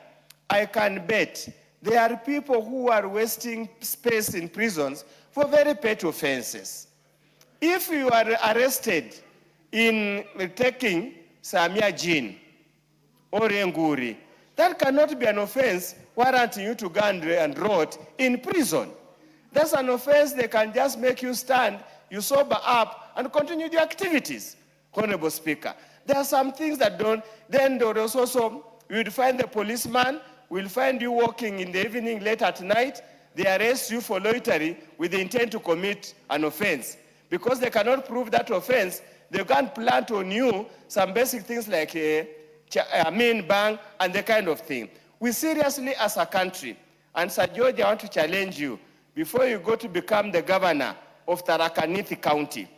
I can bet there are people who are wasting space in prisons for very petty offenses. If you are arrested in taking Samia gin or Nguri, that cannot be an offense warranting you to go and rot in prison. That's an offense they can just make you stand, you sober up, and continue your activities. Honorable Speaker, there are some things that don't, then there is also, you would find the policeman, will find you walking in the evening late at night, they arrest you for loitering with the intent to commit an offense. Because they cannot prove that offense, they can't plant on you some basic things like bang and the kind of thing. We seriously as a country, and Sir George, I want to challenge you, before you go to become the governor of Tharaka Nithi County.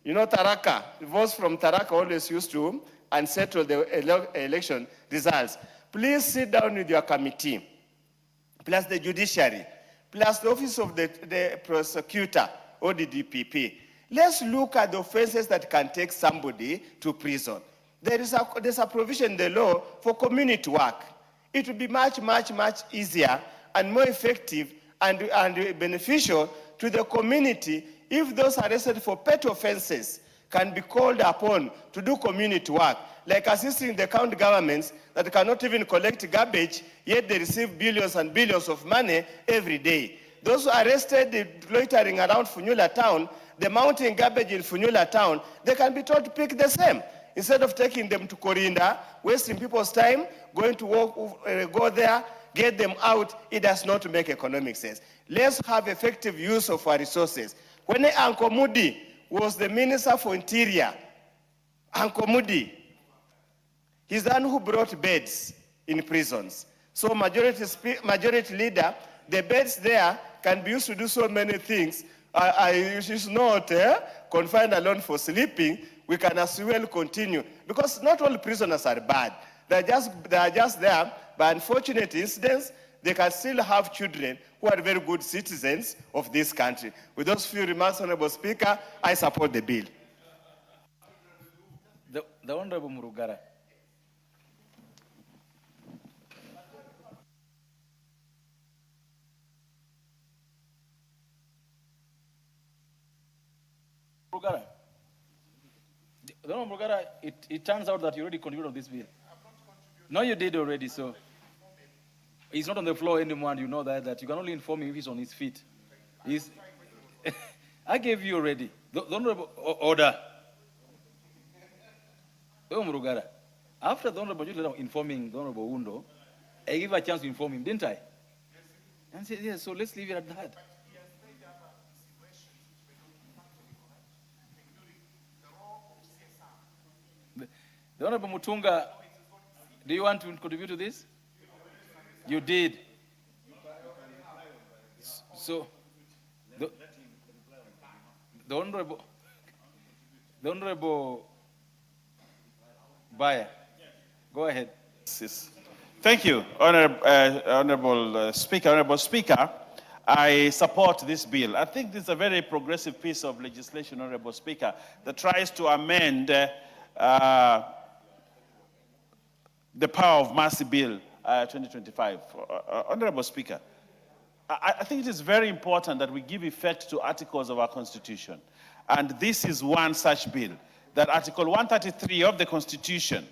You know Tharaka, votes from Tharaka always used to unsettle the election results. Please sit down with your committee, plus the judiciary, plus the office of the prosecutor ODDPP. Let's look at the offenses that can take somebody to prison. There's a provision in the law for community work. It would be much, much, much easier and more effective and beneficial to the community if those arrested for pet offenses can be called upon to do community work, like assisting the county governments that cannot even collect garbage, yet they receive billions and billions of money every day. Those who are arrested loitering around Funyula town, the mountain garbage in Funyula town, they can be told to pick the same. Instead of taking them to Korinda, wasting people's time, going to go there, get them out, it does not make economic sense. Let's have effective use of our resources. When Uncle Moody was the Minister for Interior, Uncle Moody, he's the one who brought beds in prisons. So majority leader, the beds there can be used to do so many things. It is not confined alone for sleeping. We can as well continue. Because not all prisoners are bad. They are just there. By unfortunate incidents, they can still have children who are very good citizens of this country. With those few remarks, Honorable Speaker, I support the bill. The Honorable Murugara. Murugara. The Honorable Murugara, it turns out that you already contributed on this bill. No, you did already, so. He's not on the floor anymore, and you know that you can only inform him if he's on his feet. I gave you already. The Honorable Order. The Honorable Murugara. After the Honorable Leader informing the Honorable Undo, I gave a chance to inform him, didn't I? And said, yes, so let's leave it at that. The Honorable Mutunga, do you want to contribute to this? You did. So, the Honorable Bayer, go ahead. Thank you, Honorable Speaker. Honorable Speaker, I support this bill. I think this is a very progressive piece of legislation, Honorable Speaker, that tries to amend the Power of Mercy Bill 2025. Honorable Speaker, I think it is very important that we give effect to articles of our Constitution. And this is one such bill, that Article 133 of the Constitution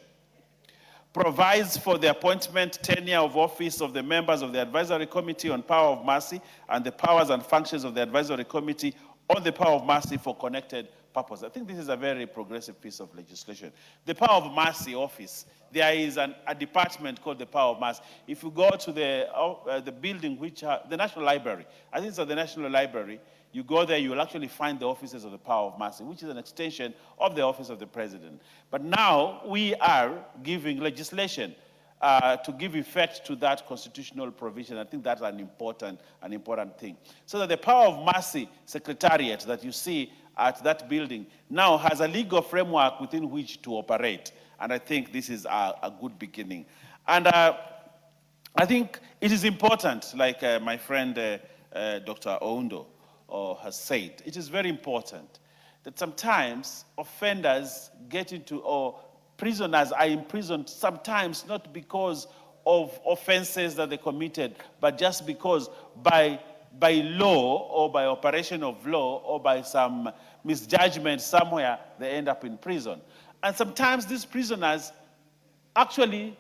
provides for the appointment, tenure of office of the members of the Advisory Committee on Power of Mercy and the powers and functions of the Advisory Committee on the Power of Mercy for connected purpose. I think this is a very progressive piece of legislation. The Power of Mercy office, there is a department called the Power of Mercy. If you go to the building, the National Library, I think it's at the National Library, you go there, you will actually find the offices of the Power of Mercy, which is an extension of the office of the President. But now we are giving legislation to give effect to that constitutional provision. I think that's an important thing. So that the Power of Mercy Secretariat that you see at that building now has a legal framework within which to operate. And I think this is a good beginning. And I think it is important, like my friend Dr. Oundo has said, it is very important that sometimes offenders get into, or prisoners are imprisoned sometimes not because of offenses that they committed, but just because by law or by operation of law or by some misjudgment somewhere, they end up in prison. And sometimes these prisoners actually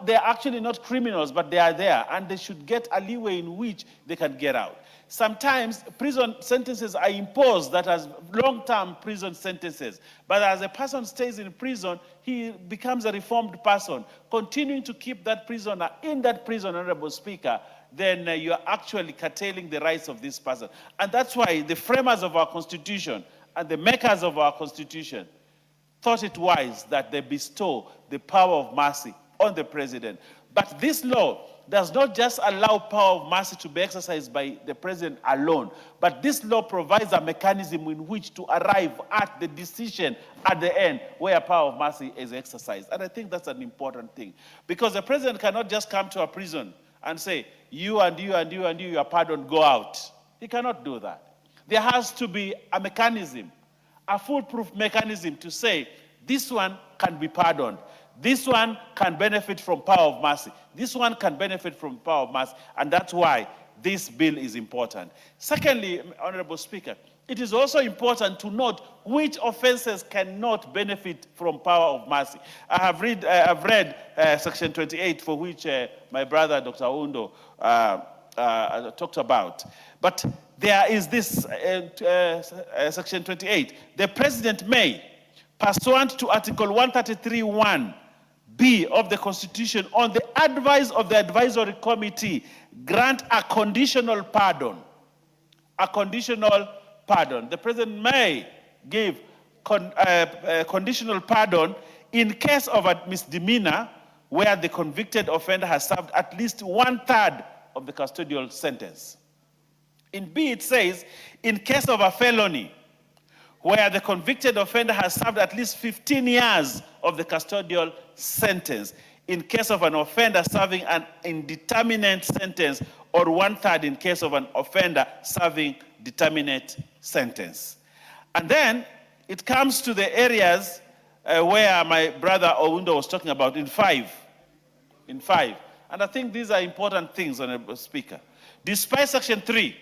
they're actually not criminals, but they are there, and they should get a leeway in which they can get out. Sometimes prison sentences are imposed that as long-term prison sentences, but as a person stays in prison, he becomes a reformed person. Continuing to keep that prisoner in that prison, Honorable Speaker, then you are actually curtailing the rights of this person. And that's why the framers of our Constitution and the makers of our Constitution thought it wise that they bestow the power of mercy on the President. But this law does not just allow power of mercy to be exercised by the President alone, but this law provides a mechanism in which to arrive at the decision at the end where power of mercy is exercised. And I think that's an important thing, because the President cannot just come to a prison and say, you and you and you and you are pardoned, go out. He cannot do that. There has to be a mechanism, a foolproof mechanism to say, this one can be pardoned. This one can benefit from power of mercy. This one can benefit from power of mercy. And that's why this bill is important. Secondly, Honorable Speaker, it is also important to note which offenses cannot benefit from power of mercy. I've read Section 28, for which my brother, Dr. Undo, talked about. But there is this Section 28. The President may, pursuant to Article 133(1)(b) of the Constitution, on the advice of the Advisory Committee, grant a conditional pardon. A conditional pardon. The President may give conditional pardon in case of a misdemeanor where the convicted offender has served at least 1/3 of the custodial sentence. In B, it says, in case of a felony where the convicted offender has served at least 15 years of the custodial sentence. In case of an offender serving an indeterminate sentence, or 1/3 in case of an offender serving determinate sentence. And then it comes to the areas where my brother Oundo was talking about in 5. In 5. And I think these are important things, Honorable Speaker. Despite Section 3,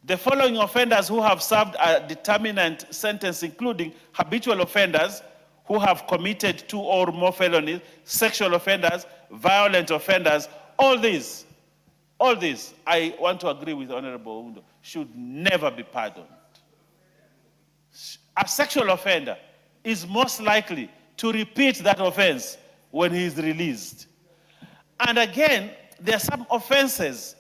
the following offenders who have served a determinate sentence, including habitual offenders who have committed 2 or more felonies, sexual offenders, violent offenders, all these, I want to agree with Honorable Undo, should never be pardoned. A sexual offender is most likely to repeat that offense when he is released. And again, there are some offenses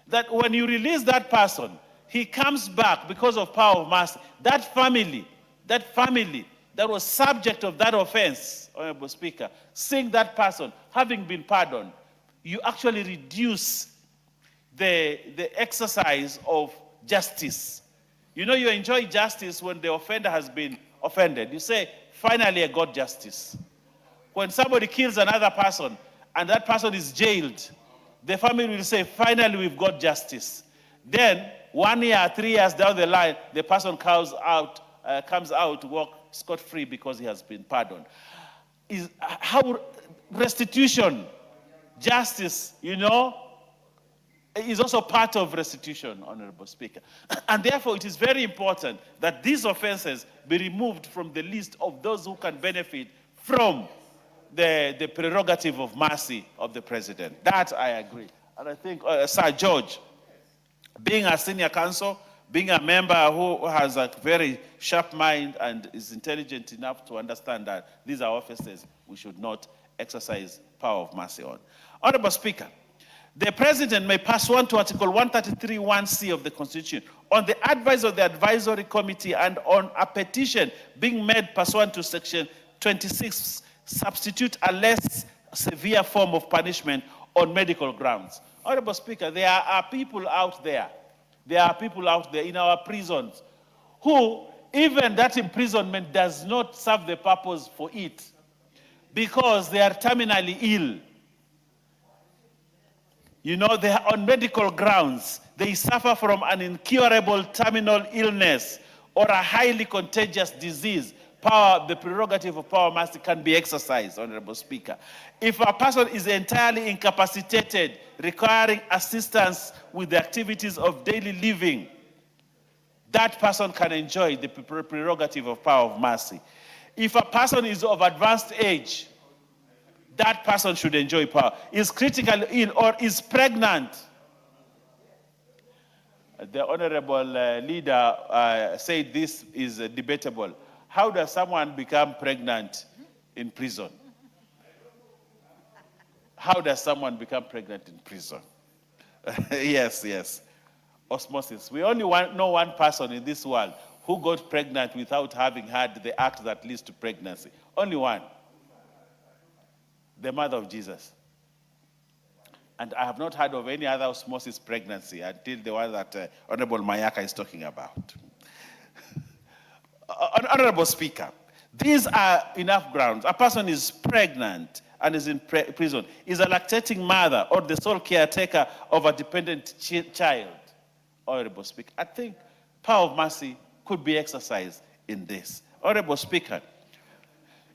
that when you release that person, he comes back because of power of mercy. That family that was subject of that offense, Honorable Speaker, seeing that person having been pardoned, you actually reduce the exercise of justice. You know, you enjoy justice when the offender has been offended. You say, finally I got justice. When somebody kills another person and that person is jailed, the family will say, finally we've got justice. Then 1 year, 3 years down the line, the person comes out to walk scot-free because he has been pardoned. How restitution, justice, you know, is also part of restitution, Honorable Speaker. And therefore, it is very important that these offenses be removed from the list of those who can benefit from the prerogative of mercy of the President. That I agree. And I think, Sir George, being a senior counsel, being a member who has a very sharp mind and is intelligent enough to understand that these are offices we should not exercise power of mercy on. Honorable Speaker, the President may pass on to Article 133(1)(c) of the Constitution on the advice of the Advisory Committee and on a petition being made pursuant to Section 26, substitute a less severe form of punishment on medical grounds. Honorable Speaker, there are people out there in our prisons who, even that imprisonment does not serve the purpose for it because they are terminally ill. You know, they are on medical grounds. They suffer from an incurable terminal illness or a highly contagious disease. The prerogative of power of mercy can be exercised, Honorable Speaker. If a person is entirely incapacitated, requiring assistance with the activities of daily living, that person can enjoy the prerogative of power of mercy. If a person is of advanced age, that person should enjoy power. Is critically ill or is pregnant. The Honorable leader said this is debatable. How does someone become pregnant in prison? How does someone become pregnant in prison? Yes. Osmosis. We only know one person in this world who got pregnant without having had the act that leads to pregnancy. Only one. The mother of Jesus. And I have not heard of any other osmosis pregnancy until the one that Honorable Mayaka is talking about. Honorable Speaker, these are enough grounds. A person is pregnant and is in prison, is a lactating mother or the sole caretaker of a dependent child. Honorable Speaker. I think power of mercy could be exercised in this. Honorable Speaker,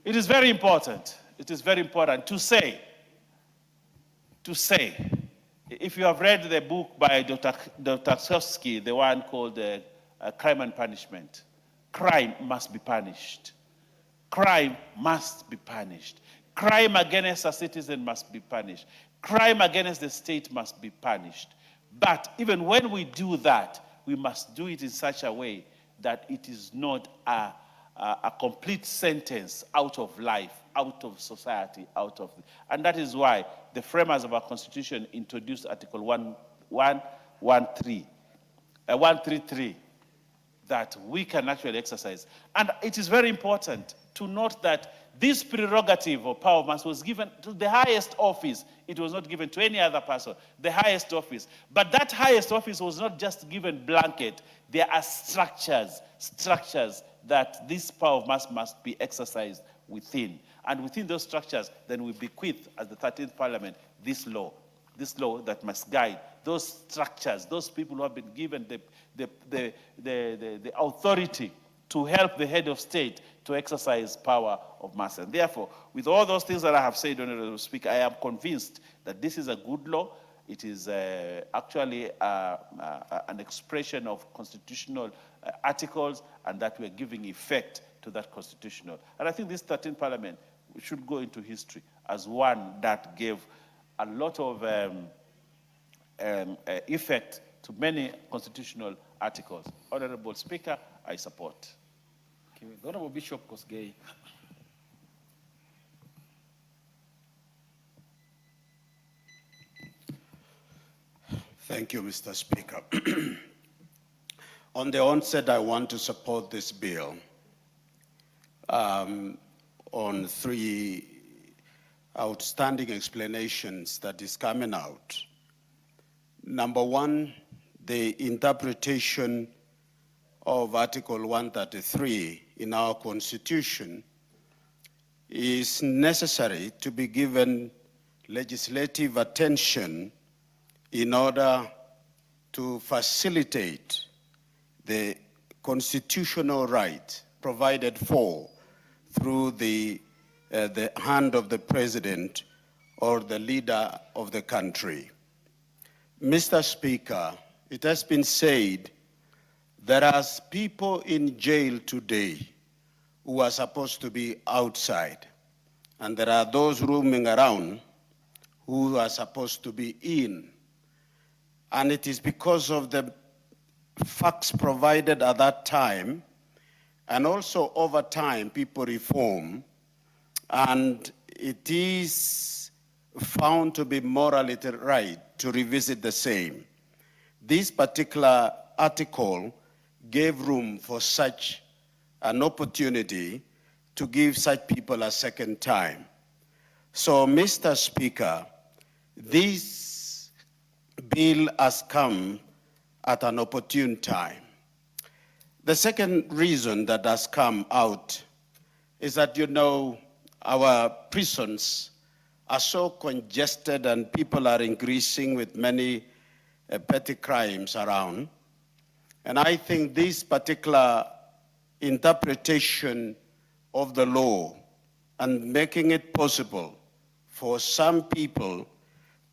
it is very important to say, if you have read the book by Dr. Sofsky, the one called Crime and Punishment, crime must be punished. Crime must be punished. Crime against a citizen must be punished. Crime against the state must be punished. But even when we do that, we must do it in such a way that it is not a complete sentence out of life, out of society, and that is why the framers of our Constitution introduced Article 133, that we can actually exercise. And it is very important to note that this prerogative of power of mercy was given to the highest office. It was not given to any other person, the highest office. But that highest office was not just given blanket. There are structures that this power of mercy must be exercised within. And within those structures, then we bequeath, as the 13th Parliament, this law that must guide those structures, those people who have been given the authority to help the head of state to exercise power of mercy. And therefore, with all those things that I have said, Honorable Speaker, I am convinced that this is a good law. It is actually an expression of constitutional articles, and that we are giving effect to that constitutional. And I think this 13th Parliament should go into history as one that gave a lot of effect to many constitutional articles. Honorable Speaker, I support. The Honorable Bishop Kosgei. Thank you, Mr. Speaker. On the onset, I want to support this bill on three outstanding explanations that is coming out. Number one, the interpretation of Article 133 in our Constitution is necessary to be given legislative attention in order to facilitate the constitutional right provided for through the hand of the president or the leader of the country. Mr. Speaker, it has been said there are people in jail today who are supposed to be outside, and there are those roaming around who are supposed to be in. And it is because of the facts provided at that time, and also over time, people reform, and it is found to be morally right to revisit the same. This particular article gave room for such an opportunity to give such people a second time. So, Mr. Speaker, this bill has come at an opportune time. The second reason that has come out is that, you know, our prisons are so congested and people are increasing with many petty crimes around. And I think this particular interpretation of the law and making it possible for some people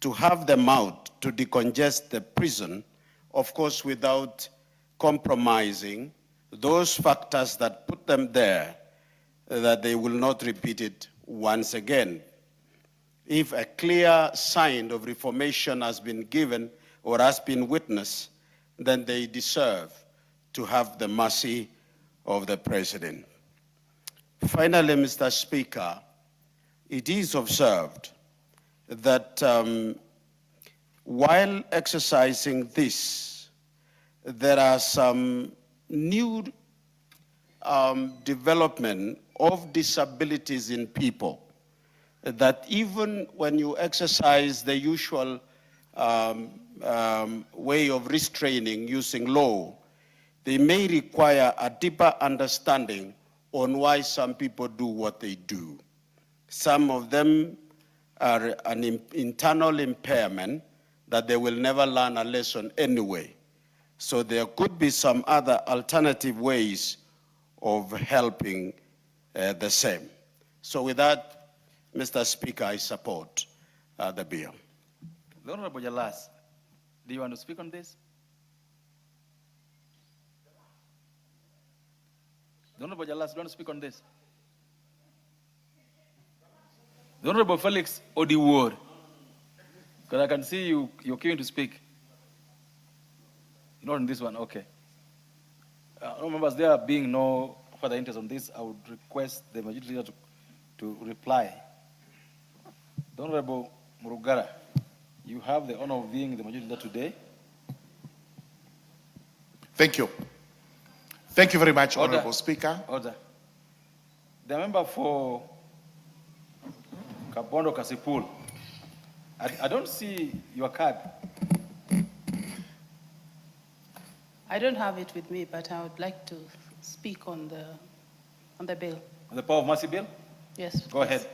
to have them out to decongest the prison, of course without compromising those factors that put them there, that they will not repeat it once again. If a clear sign of reformation has been given or has been witnessed, then they deserve to have the mercy of the president. Finally, Mr. Speaker, it is observed that while exercising this, there are some new development of disabilities in people, that even when you exercise the usual way of restraining using law, they may require a deeper understanding on why some people do what they do. Some of them are an internal impairment that they will never learn a lesson anyway. So there could be some other alternative ways of helping the same. So with that, Mr. Speaker, I support the bill. The Honorable Jalas, do you want to speak on this? The Honorable Jalas, do you want to speak on this? The Honorable Felix Odiwar, because I can see you're keen to speak. Not on this one, okay. Members, there being no further interest on this, I would request the majority leader to reply. The Honorable Murugara, you have the honor of being the majority leader today. Thank you. Thank you very much, Honorable Speaker. Order. The member for Kabondo Kasipul, I don't see your card. I don't have it with me, but I would like to speak on the bill. On the Power of Mercy bill? Yes. Go ahead.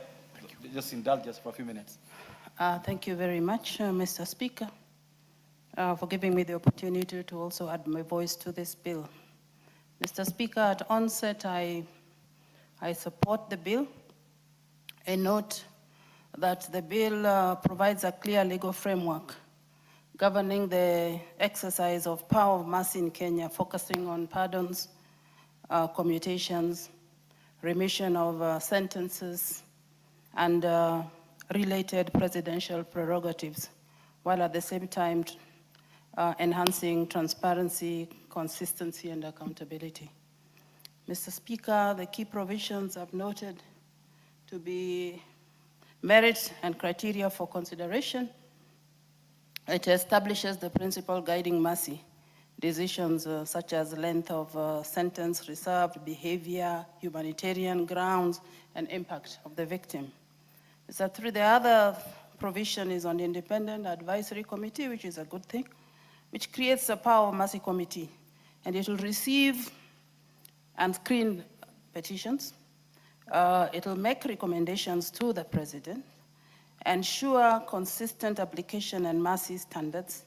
Just indulge us for a few minutes. Thank you very much, Mr. Speaker, for giving me the opportunity to also add my voice to this bill. Mr. Speaker, at onset, I support the bill. I note that the bill provides a clear legal framework governing the exercise of power of mercy in Kenya, focusing on pardons, commutations, remission of sentences, and related presidential prerogatives, while at the same time enhancing transparency, consistency, and accountability. Mr. Speaker, the key provisions I've noted to be merit and criteria for consideration. It establishes the principle guiding mercy decisions such as length of sentence reserved, behavior, humanitarian grounds, and impact of the victim. So the other provision is on the Independent Advisory Committee, which is a good thing, which creates a power of mercy committee, and it will receive and screen petitions. It will make recommendations to the president, ensure consistent application and mercy standards,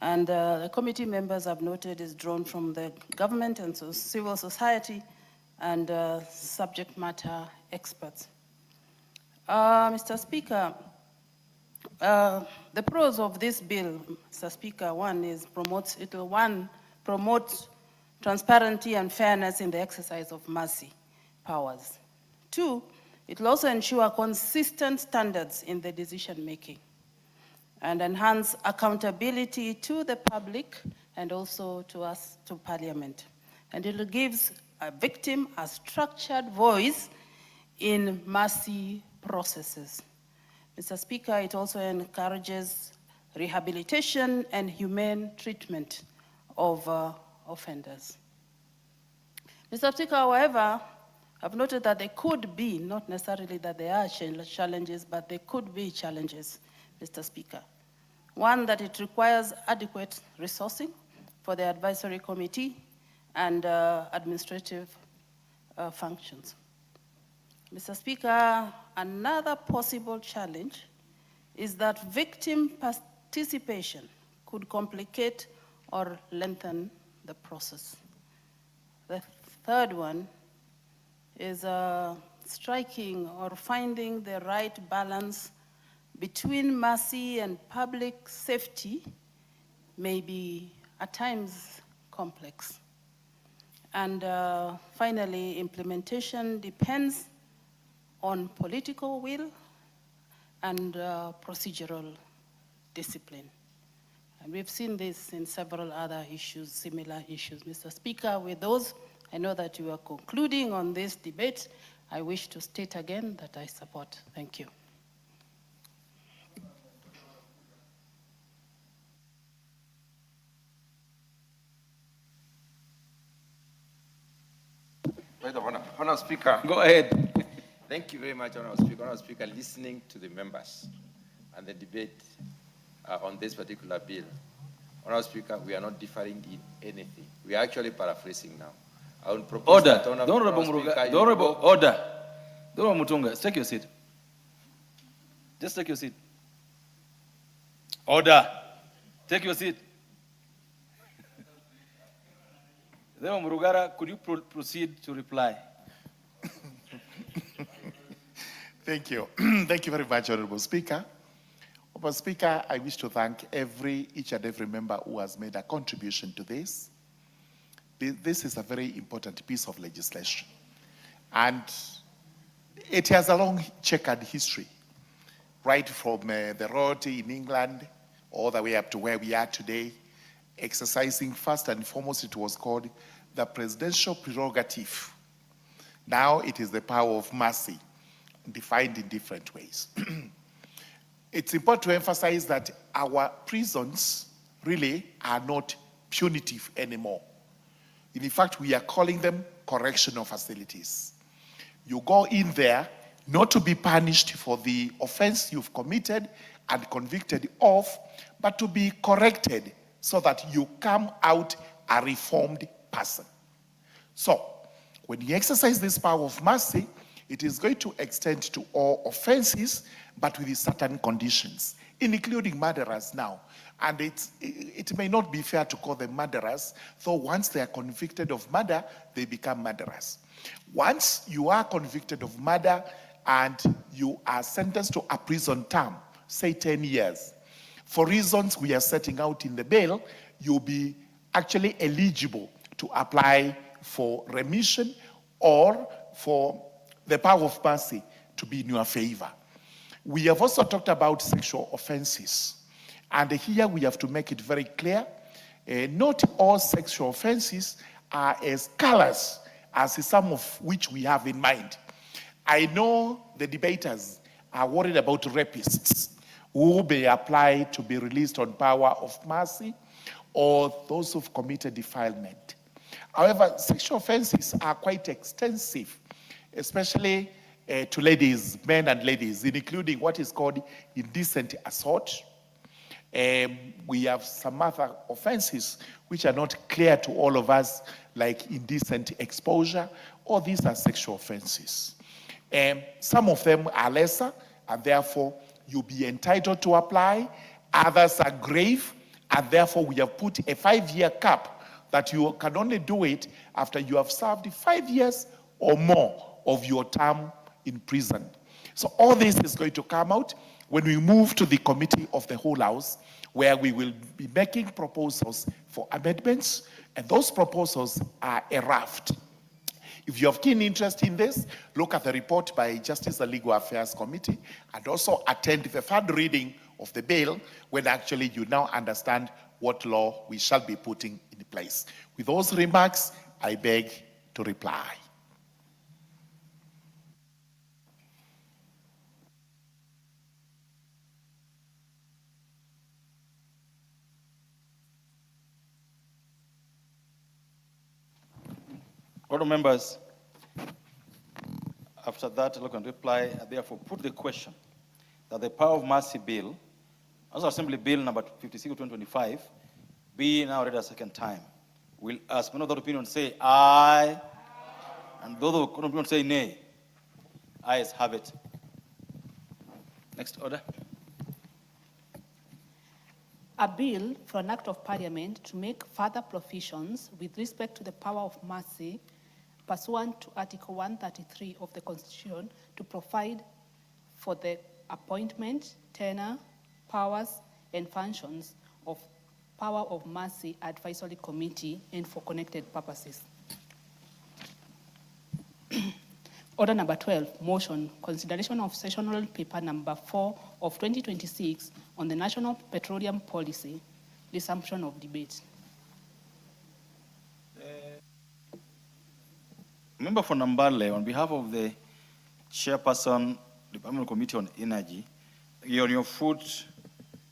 and the committee members have noted is drawn from the government and so civil society and subject matter experts. Mr. Speaker, the pros of this bill, Mr. Speaker, one is it will promote transparency and fairness in the exercise of mercy powers. Two, it will also ensure consistent standards in the decision making and enhance accountability to the public and also to us, to Parliament. And it gives a victim a structured voice in mercy processes. Mr. Speaker, it also encourages rehabilitation and humane treatment of offenders. Mr. Speaker, however, I've noted that there could be, not necessarily that there are challenges, but there could be challenges, Mr. Speaker. One, that it requires adequate resourcing for the advisory committee and administrative functions. Mr. Speaker, another possible challenge is that victim participation could complicate or lengthen the process. The third one is striking or finding the right balance between mercy and public safety may be at times complex. And finally, implementation depends on political will and procedural discipline. And we've seen this in several other issues, similar issues. Mr. Speaker, with those, I know that you are concluding on this debate. I wish to state again that I support. Thank you. Honourable Speaker. Go ahead. Thank you very much, Honourable Speaker. Honourable Speaker, listening to the members and the debate on this particular bill, Honourable Speaker, we are not differing in anything. We are actually paraphrasing now. I would propose Order. that Honourable Order. Honourable Mutunga, take your seat. Just take your seat. Order. Take your seat. Then, Murugara, could you proceed to reply? Thank you. Thank you very much, Honorable Speaker. Honorable Speaker, I wish to thank each and every member who has made a contribution to this. This is a very important piece of legislation. And it has a long checkered history, right from the road in England all the way up to where we are today, exercising first and foremost, it was called the presidential prerogative. Now it is the power of mercy, defined in different ways. It's important to emphasize that our prisons really are not punitive anymore. In fact, we are calling them correctional facilities. You go in there not to be punished for the offense you've committed and convicted of, but to be corrected so that you come out a reformed person. So, when you exercise this power of mercy, it is going to extend to all offenses, but with certain conditions, including murderers now. And it may not be fair to call them murderers, though once they are convicted of murder, they become murderers. Once you are convicted of murder and you are sentenced to a prison term, say 10 years, for reasons we are setting out in the bill, you'll be actually eligible to apply for remission or for the power of mercy to be in your favor. We have also talked about sexual offenses. And here we have to make it very clear, not all sexual offenses are as callous as some of which we have in mind. I know the debaters are worried about rapists who may apply to be released on power of mercy, or those who've committed defilement. However, sexual offenses are quite extensive, especially to ladies, men and ladies, including what is called indecent assault. We have some other offenses which are not clear to all of us, like indecent exposure. All these are sexual offenses. Some of them are lesser, and therefore you'll be entitled to apply. Others are grave, and therefore we have put a 5-year cap that you can only do it after you have served 5 years or more of your term in prison. So all this is going to come out when we move to the Committee of the Whole House, where we will be making proposals for amendments, and those proposals are a raft. If you have keen interest in this, look at the report by Justice and Legal Affairs Committee, and also attend the third reading of the bill, when actually you now understand what law we shall be putting in place. With those remarks, I beg to reply. Honourable members, after that, look and reply, therefore put the question that the Power of Mercy Bill, House Assembly Bill number 56 of 2025, be now read a second time. We'll ask one of the opinions say aye, and those of the opinions say nay. Ayes have it. Next order. A bill for an act of parliament to make further provisions with respect to the power of mercy pursuant to Article 133 of the Constitution to provide for the appointment, tenure, powers, and functions of Power of Mercy Advisory Committee and for connected purposes. Order number 12, motion, consideration of sessional paper number 4 of 2026 on the National Petroleum Policy, resumption of debate. Member for Nambale, on behalf of the Chairperson, Department Committee on Energy, you're on your foot,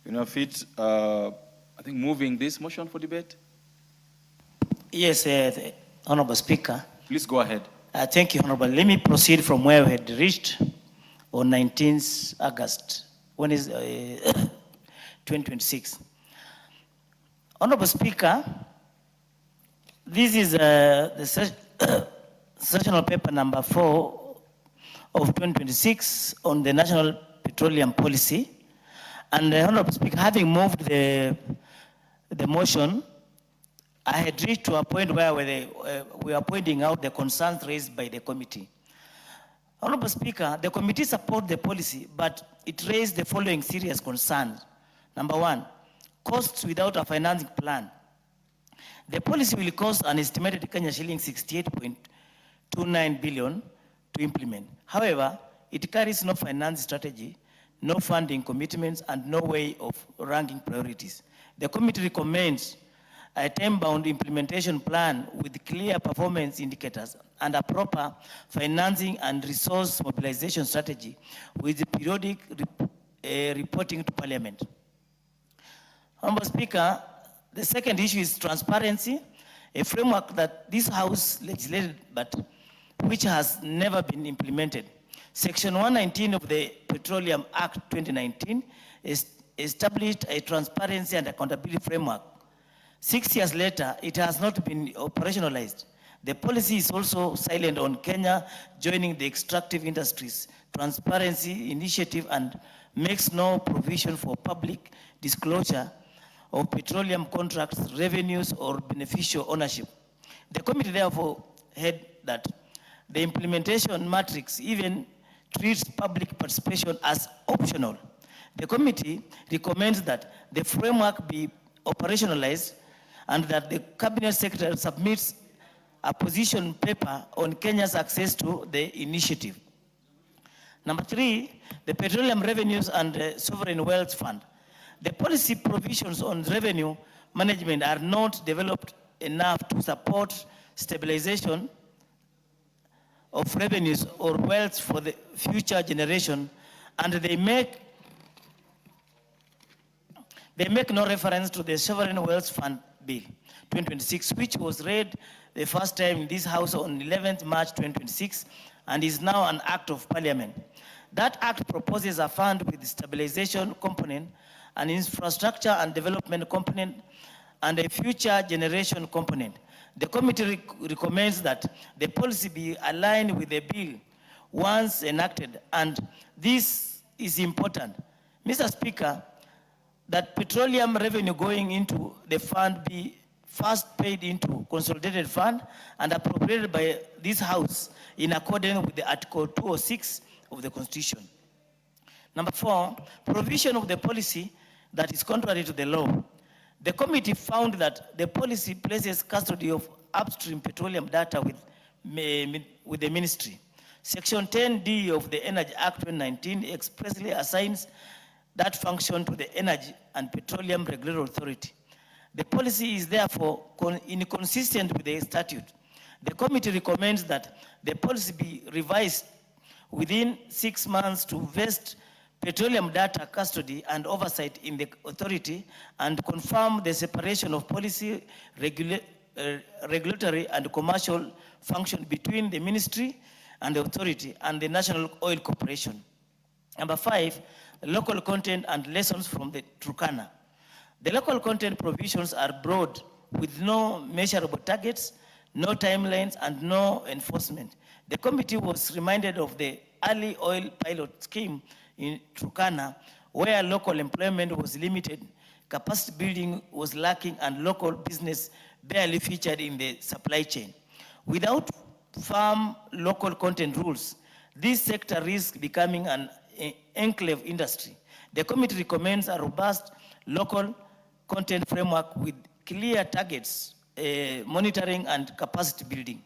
I think moving this motion for debate? Yes, Honorable Speaker. Please go ahead. Thank you, Honorable. Let me proceed from where we had reached on 19th August, when is 2026. Honorable Speaker, this is the sessional paper number 4 of 2026 on the National Petroleum Policy. And Honorable Speaker, having moved the motion, I had reached to a point where we are pointing out the concerns raised by the committee. Honorable Speaker, the committee supports the policy, but it raised the following serious concerns. Number one, costs without a financing plan. The policy will cost an estimated Kenya shilling 68.29 billion to implement. However, it carries no finance strategy, no funding commitments, and no way of ranking priorities. The committee recommends a time-bound implementation plan with clear performance indicators and a proper financing and resource mobilization strategy with periodic reporting to Parliament. Honorable Speaker, the second issue is transparency, a framework that this House legislated but which has never been implemented. Section 119 of the Petroleum Act 2019 established a transparency and accountability framework. 6 years later, it has not been operationalized. The policy is also silent on Kenya joining the extractive industries transparency initiative and makes no provision for public disclosure of petroleum contracts, revenues, or beneficial ownership. The committee therefore held that the implementation matrix even treats public participation as optional. The committee recommends that the framework be operationalized and that the Cabinet Secretary submits a position paper on Kenya's access to the initiative. Number three, the Petroleum Revenues and Sovereign Wealth Fund. The policy provisions on revenue management are not developed enough to support stabilization of revenues or wealth for the future generation, and they make no reference to the Sovereign Wealth Fund Bill 2026, which was read the first time in this House on 11th March 2026 and is now an act of Parliament. That act proposes a fund with a stabilization component, an infrastructure and development component, and a future generation component. The committee recommends that the policy be aligned with the bill once enacted, and this is important. Mr. Speaker, that petroleum revenue going into the fund be first paid into consolidated fund and appropriated by this House in accordance with the Article 206 of the Constitution. Number four, provision of the policy that is contrary to the law. The committee found that the policy places custody of upstream petroleum data with the ministry. Section 10D of the Energy Act 2019 expressly assigns that function to the Energy and Petroleum Regulatory Authority. The policy is therefore inconsistent with the statute. The committee recommends that the policy be revised within 6 months to vest petroleum data custody and oversight in the authority and confirm the separation of policy, regulatory and commercial function between the ministry and the authority and the National Oil Corporation. Number five, local content and lessons from the Turkana. The local content provisions are broad with no measurable targets, no timelines, and no enforcement. The committee was reminded of the early oil pilot scheme in Turkana, where local employment was limited, capacity building was lacking, and local business barely featured in the supply chain. Without firm local content rules, this sector risks becoming an enclave industry. The committee recommends a robust local content framework with clear targets, monitoring, and capacity building.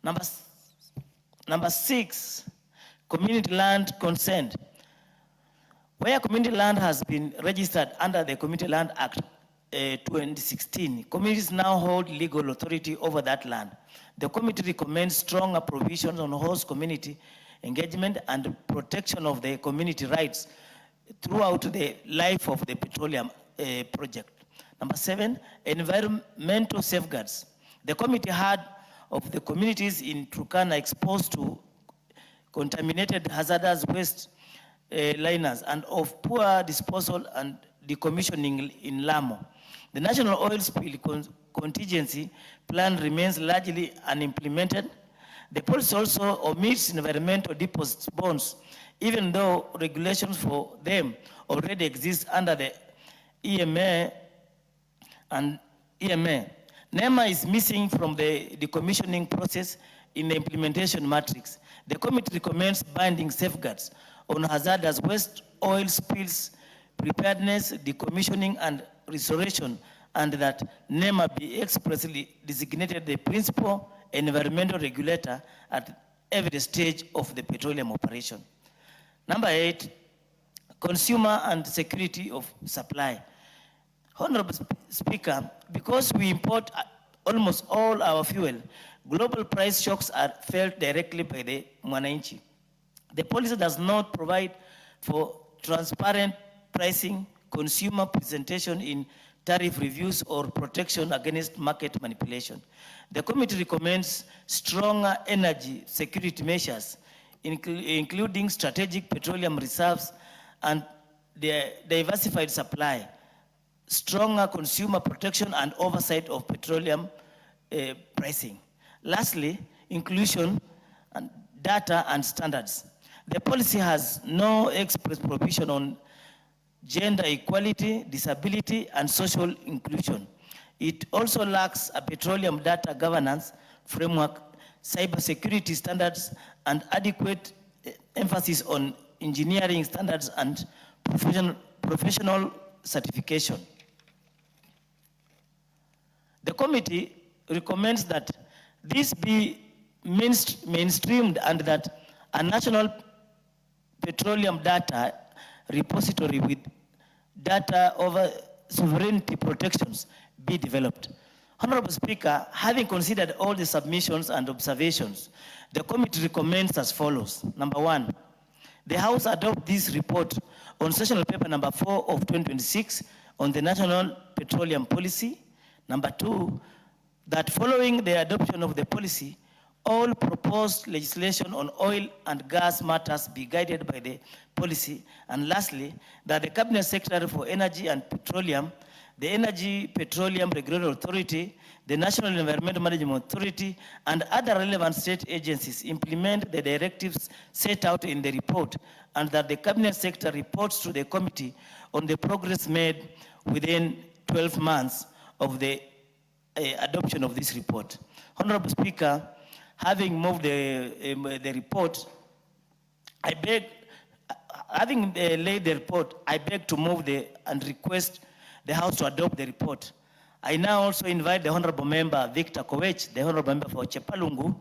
Number six, community land consent. Where community land has been registered under the Community Land Act 2016, communities now hold legal authority over that land. The committee recommends stronger provisions on host community engagement and protection of the community rights throughout the life of the petroleum project. Number seven, environmental safeguards. The committee heard of the communities in Turkana exposed to contaminated hazardous waste liners and of poor disposal and decommissioning in Lamo. The National Oil Spill Contingency Plan remains largely unimplemented. The policy also omits environmental deposit bonds, even though regulations for them already exist under the EMA and EMA. NEMA is missing from the decommissioning process in the implementation matrix. The committee recommends binding safeguards on hazardous waste, oil spills, preparedness, decommissioning, and restoration, and that NEMA be expressly designated the principal environmental regulator at every stage of the petroleum operation. Number 8, consumer and security of supply. Honorable Speaker, because we import almost all our fuel, global price shocks are felt directly by the mwananchi. The policy does not provide for transparent pricing, consumer presentation in tariff reviews, or protection against market manipulation. The committee recommends stronger energy security measures, including strategic petroleum reserves and the diversified supply, stronger consumer protection and oversight of petroleum pricing. Lastly, inclusion and data and standards. The policy has no express provision on gender equality, disability, and social inclusion. It also lacks a petroleum data governance framework, cybersecurity standards, and adequate emphasis on engineering standards and professional certification. The committee recommends that this be mainstreamed and that a national petroleum data repository with data over sovereignty protections be developed. Honorable Speaker, having considered all the submissions and observations, the committee recommends as follows. Number 1, the House adopt this report on sessional paper number 4 of 2026 on the National Petroleum Policy. Number 2, that following the adoption of the policy, all proposed legislation on oil and gas matters be guided by the policy. And lastly, that the Cabinet Secretary for Energy and Petroleum, the Energy Petroleum Regulatory Authority, the National Environmental Management Authority, and other relevant state agencies implement the directives set out in the report, and that the Cabinet Secretary reports to the committee on the progress made within 12 months of the adoption of this report. Honorable Speaker, having moved the report, I beg, having laid the report, I beg to move and request the House to adopt the report. I now also invite the Honorable Member Victor Koech, the Honorable Member for Chepalungu,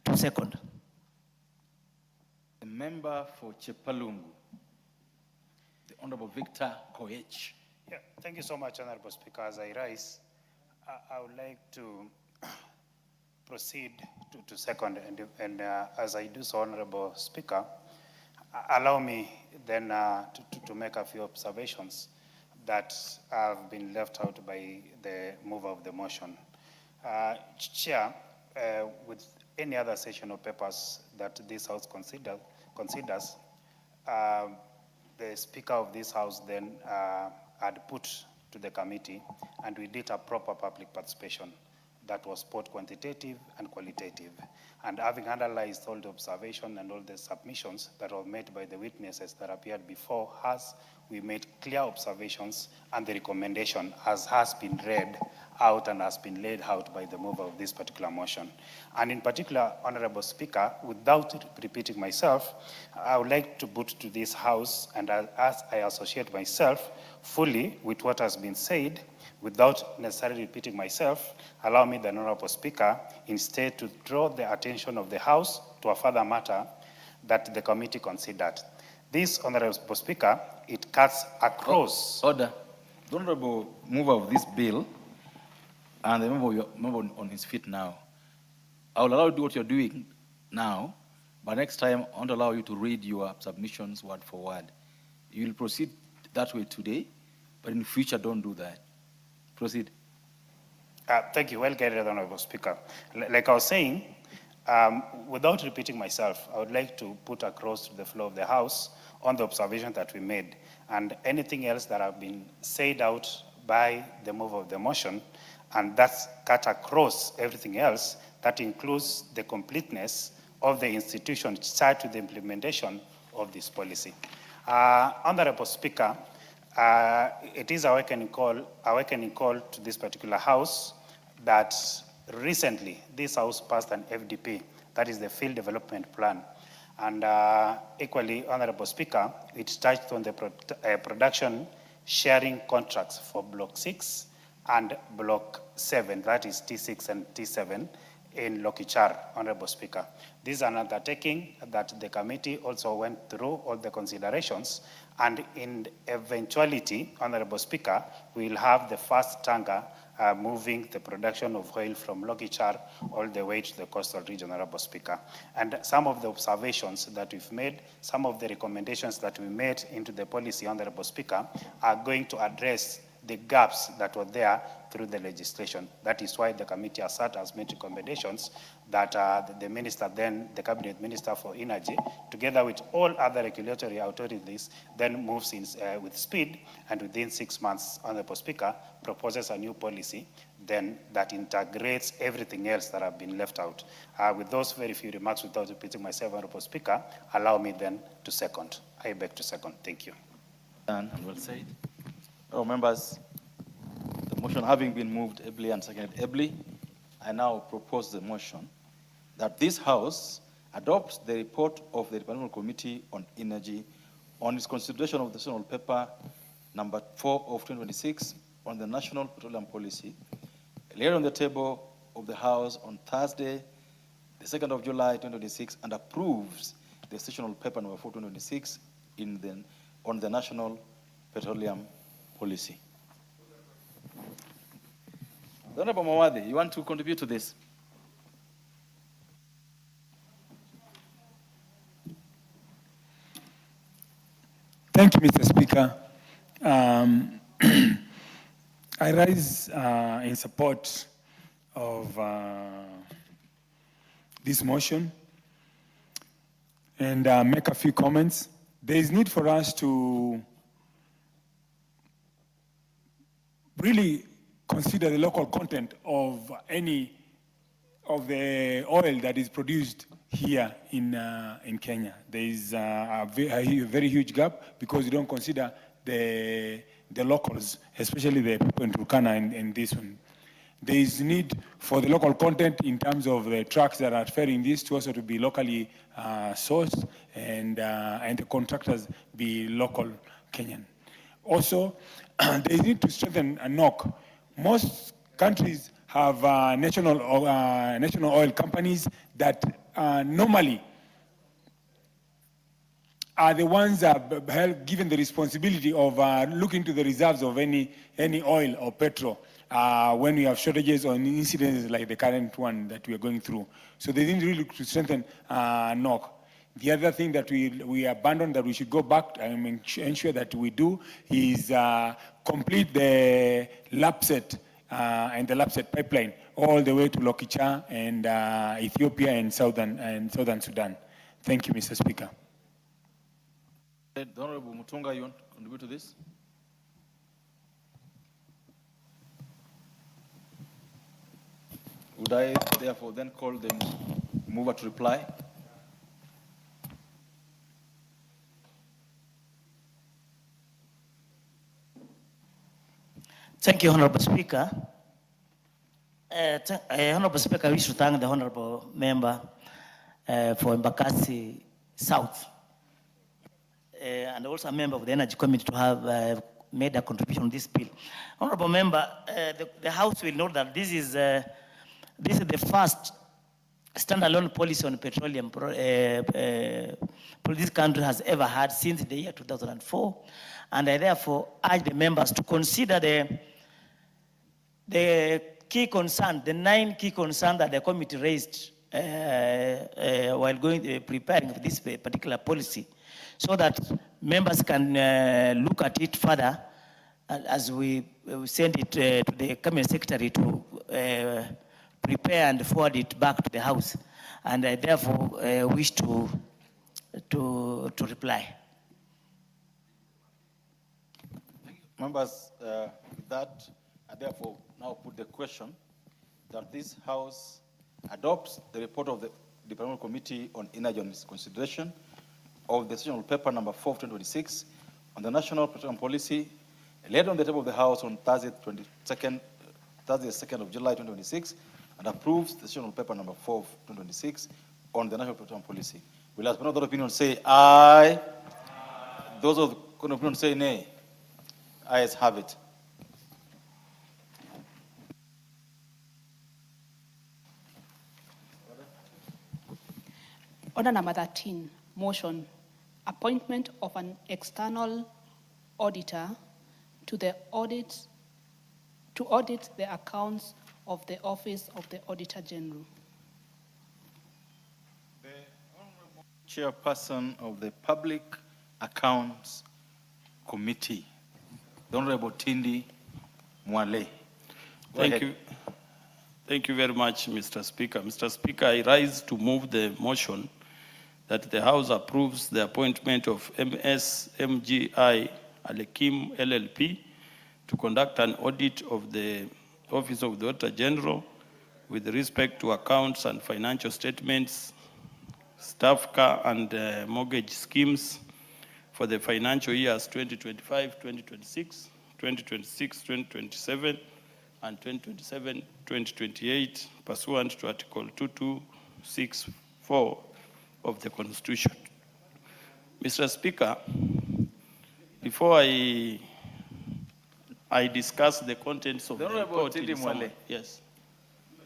to second. The member for Chepalungu, the Honorable Victor Koech. Yeah, thank you so much, Honorable Speaker. As I rise, I would like to proceed to second, and as I do so, Honorable Speaker, allow me then to make a few observations that have been left out by the mover of the motion. Chair, with any other session of papers that this House considers, the Speaker of this House then had put to the committee, and we did a proper public participation that was both quantitative and qualitative. And having analyzed all the observation and all the submissions that were made by the witnesses that appeared before us, we made clear observations, and the recommendation as has been read out and has been laid out by the mover of this particular motion. And in particular, Honorable Speaker, without repeating myself, I would like to put to this House, and as I associate myself fully with what has been said, without necessarily repeating myself, allow me, the Honorable Speaker, instead to draw the attention of the House to a further matter that the committee considered. This, Honorable Speaker, it cuts across. Order. The Honorable mover of this bill, and the member on his feet now, I will allow you to do what you're doing now, but next time I want to allow you to read your submissions word for word. You will proceed that way today, but in future don't do that. Proceed. Thank you. Well guided, Honorable Speaker. Like I was saying, without repeating myself, I would like to put across to the floor of the House on the observation that we made, and anything else that have been said out by the mover of the motion, and that's cut across everything else, that includes the completeness of the institution charged with the implementation of this policy. Honorable Speaker, it is a awakening call to this particular house that recently this house passed an FDP, that is the Field Development Plan. And equally, Honorable Speaker, it touched on the production sharing contracts for Block 6 and Block 7, that is T6 and T7 in Lokichar, Honorable Speaker. This is an undertaking that the committee also went through all the considerations, and in eventuality, Honorable Speaker, we'll have the first tanker moving the production of oil from Lokichar all the way to the coastal region, Honorable Speaker. And some of the observations that we've made, some of the recommendations that we made into the policy, Honorable Speaker, are going to address the gaps that were there through the legislation. That is why the committee has made recommendations that the minister then, the cabinet minister for energy, together with all other regulatory authorities, then moves in with speed, and within 6 months, Honorable Speaker, proposes a new policy then that integrates everything else that have been left out. With those very few remarks, without repeating myself, Honorable Speaker, allow me then to second. I beg to second. Thank you. And well said. Oh, members, the motion having been moved ably and seconded ably, I now propose the motion that this House adopts the report of the Departmental Committee on Energy on its consideration of the National Paper number 4 of 2026 on the National Petroleum Policy, laid on the table of the House on Thursday, the 2nd of July 2026, and approves the National Paper number 4 2026 on the National Petroleum Policy. Honorable Mawadi, you want to contribute to this? Thank you, Mr. Speaker. I rise in support of this motion and make a few comments. There is need for us to really consider the local content of any of the oil that is produced here in Kenya. There is a very huge gap because we don't consider the locals, especially the people in Turkana in this one. There is need for the local content in terms of the trucks that are ferrying this to also to be locally sourced, and the contractors be local Kenyan. Also, they need to strengthen a knock. Most countries have national oil companies that normally are the ones that have given the responsibility of looking to the reserves of any oil or petrol when we have shortages or incidents like the current one that we are going through. So they need really to strengthen NOC. The other thing that we abandoned that we should go back and ensure that we do is complete the LAPSET and the LAPSET pipeline all the way to Lokichar and Ethiopia and Southern Sudan. Thank you, Mr. Speaker. The Honorable Mutunga, you want to contribute to this? Would I therefore then call the mover to reply? Thank you, Honorable Speaker. Honorable Speaker, I wish to thank the Honorable Member for Embakasi South and also a member of the Energy Committee to have made a contribution on this bill. Honorable Member, the House will note that this is the first standalone policy on petroleum this country has ever had since the year 2004, and I therefore urge the members to consider the key concern, the 9 key concerns that the committee raised while preparing for this particular policy, so that members can look at it further as we send it to the Cabinet Secretary to prepare and forward it back to the House. And I therefore wish to reply. Members, with that, I therefore now put the question that this House adopts the report of the Departmental Committee on Energy on its consideration of the National Paper number 4 of 2026 on the National Petroleum Policy, laid on the table of the House on Thursday, 2nd of July 2026, and approves the sessional paper number 4 of 2026 on the national protection policy. Will as per other opinion say aye? Those of the opinion say nay. Ayes have it. Order number 13, motion, appointment of an external auditor to audit the accounts of the Office of the Auditor General. Chairperson of the Public Accounts Committee, the Honorable Tindi Mwale. Thank you. Thank you very much, Mr. Speaker. Mr. Speaker, I rise to move the motion that the House approves the appointment of MSMGI Alekim LLP to conduct an audit of the Office of the Auditor General with respect to accounts and financial statements, staff car and mortgage schemes for the financial years 2025, 2026, 2026, 2027, and 2027, 2028, pursuant to Article 2264 of the Constitution. Mr. Speaker, before I discuss the contents of the report in summary, yes.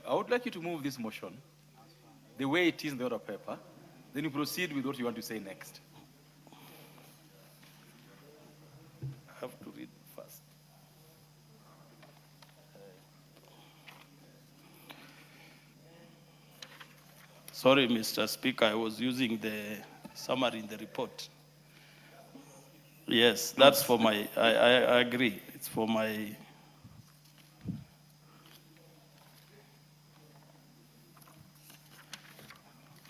I would like you to move this motion the way it is in the order paper, then you proceed with what you want to say next. I have to read first. Sorry, Mr. Speaker, I was using the summary in the report. Yes, that's for my, I agree. It's for my,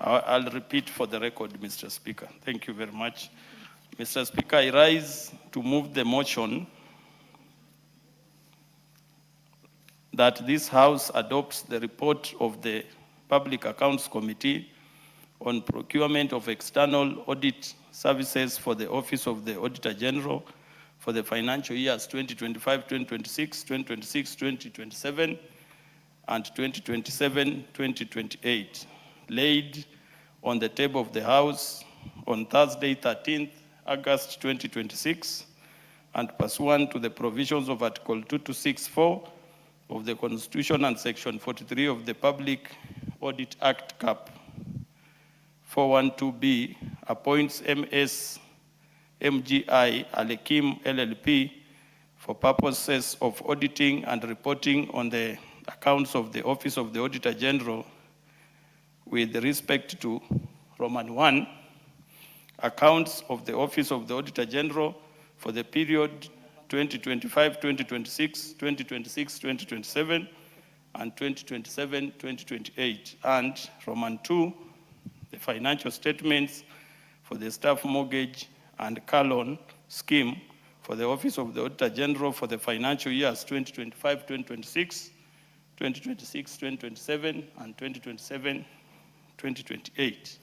I'll repeat for the record, Mr. Speaker. Thank you very much. Mr. Speaker, I rise to move the motion that this House adopts the report of the Public Accounts Committee on procurement of external audit services for the Office of the Auditor General for the financial years 2025, 2026, 2026, 2027, and 2027, 2028, laid on the table of the House on Thursday, 13th August 2026, and pursuant to the provisions of Article 2264 of the Constitution and Section 43 of the Public Audit Act, Cap 412B, appoints MS MGI Alekim LLP for purposes of auditing and reporting on the accounts of the Office of the Auditor General with respect to Roman 1, accounts of the Office of the Auditor General for the period 2025, 2026, 2026, 2027, and 2027, 2028, and Roman 2, the financial statements for the staff mortgage and car loan scheme for the Office of the Auditor General for the financial years 2025, 2026, 2026, 2027, and 2027, 2028.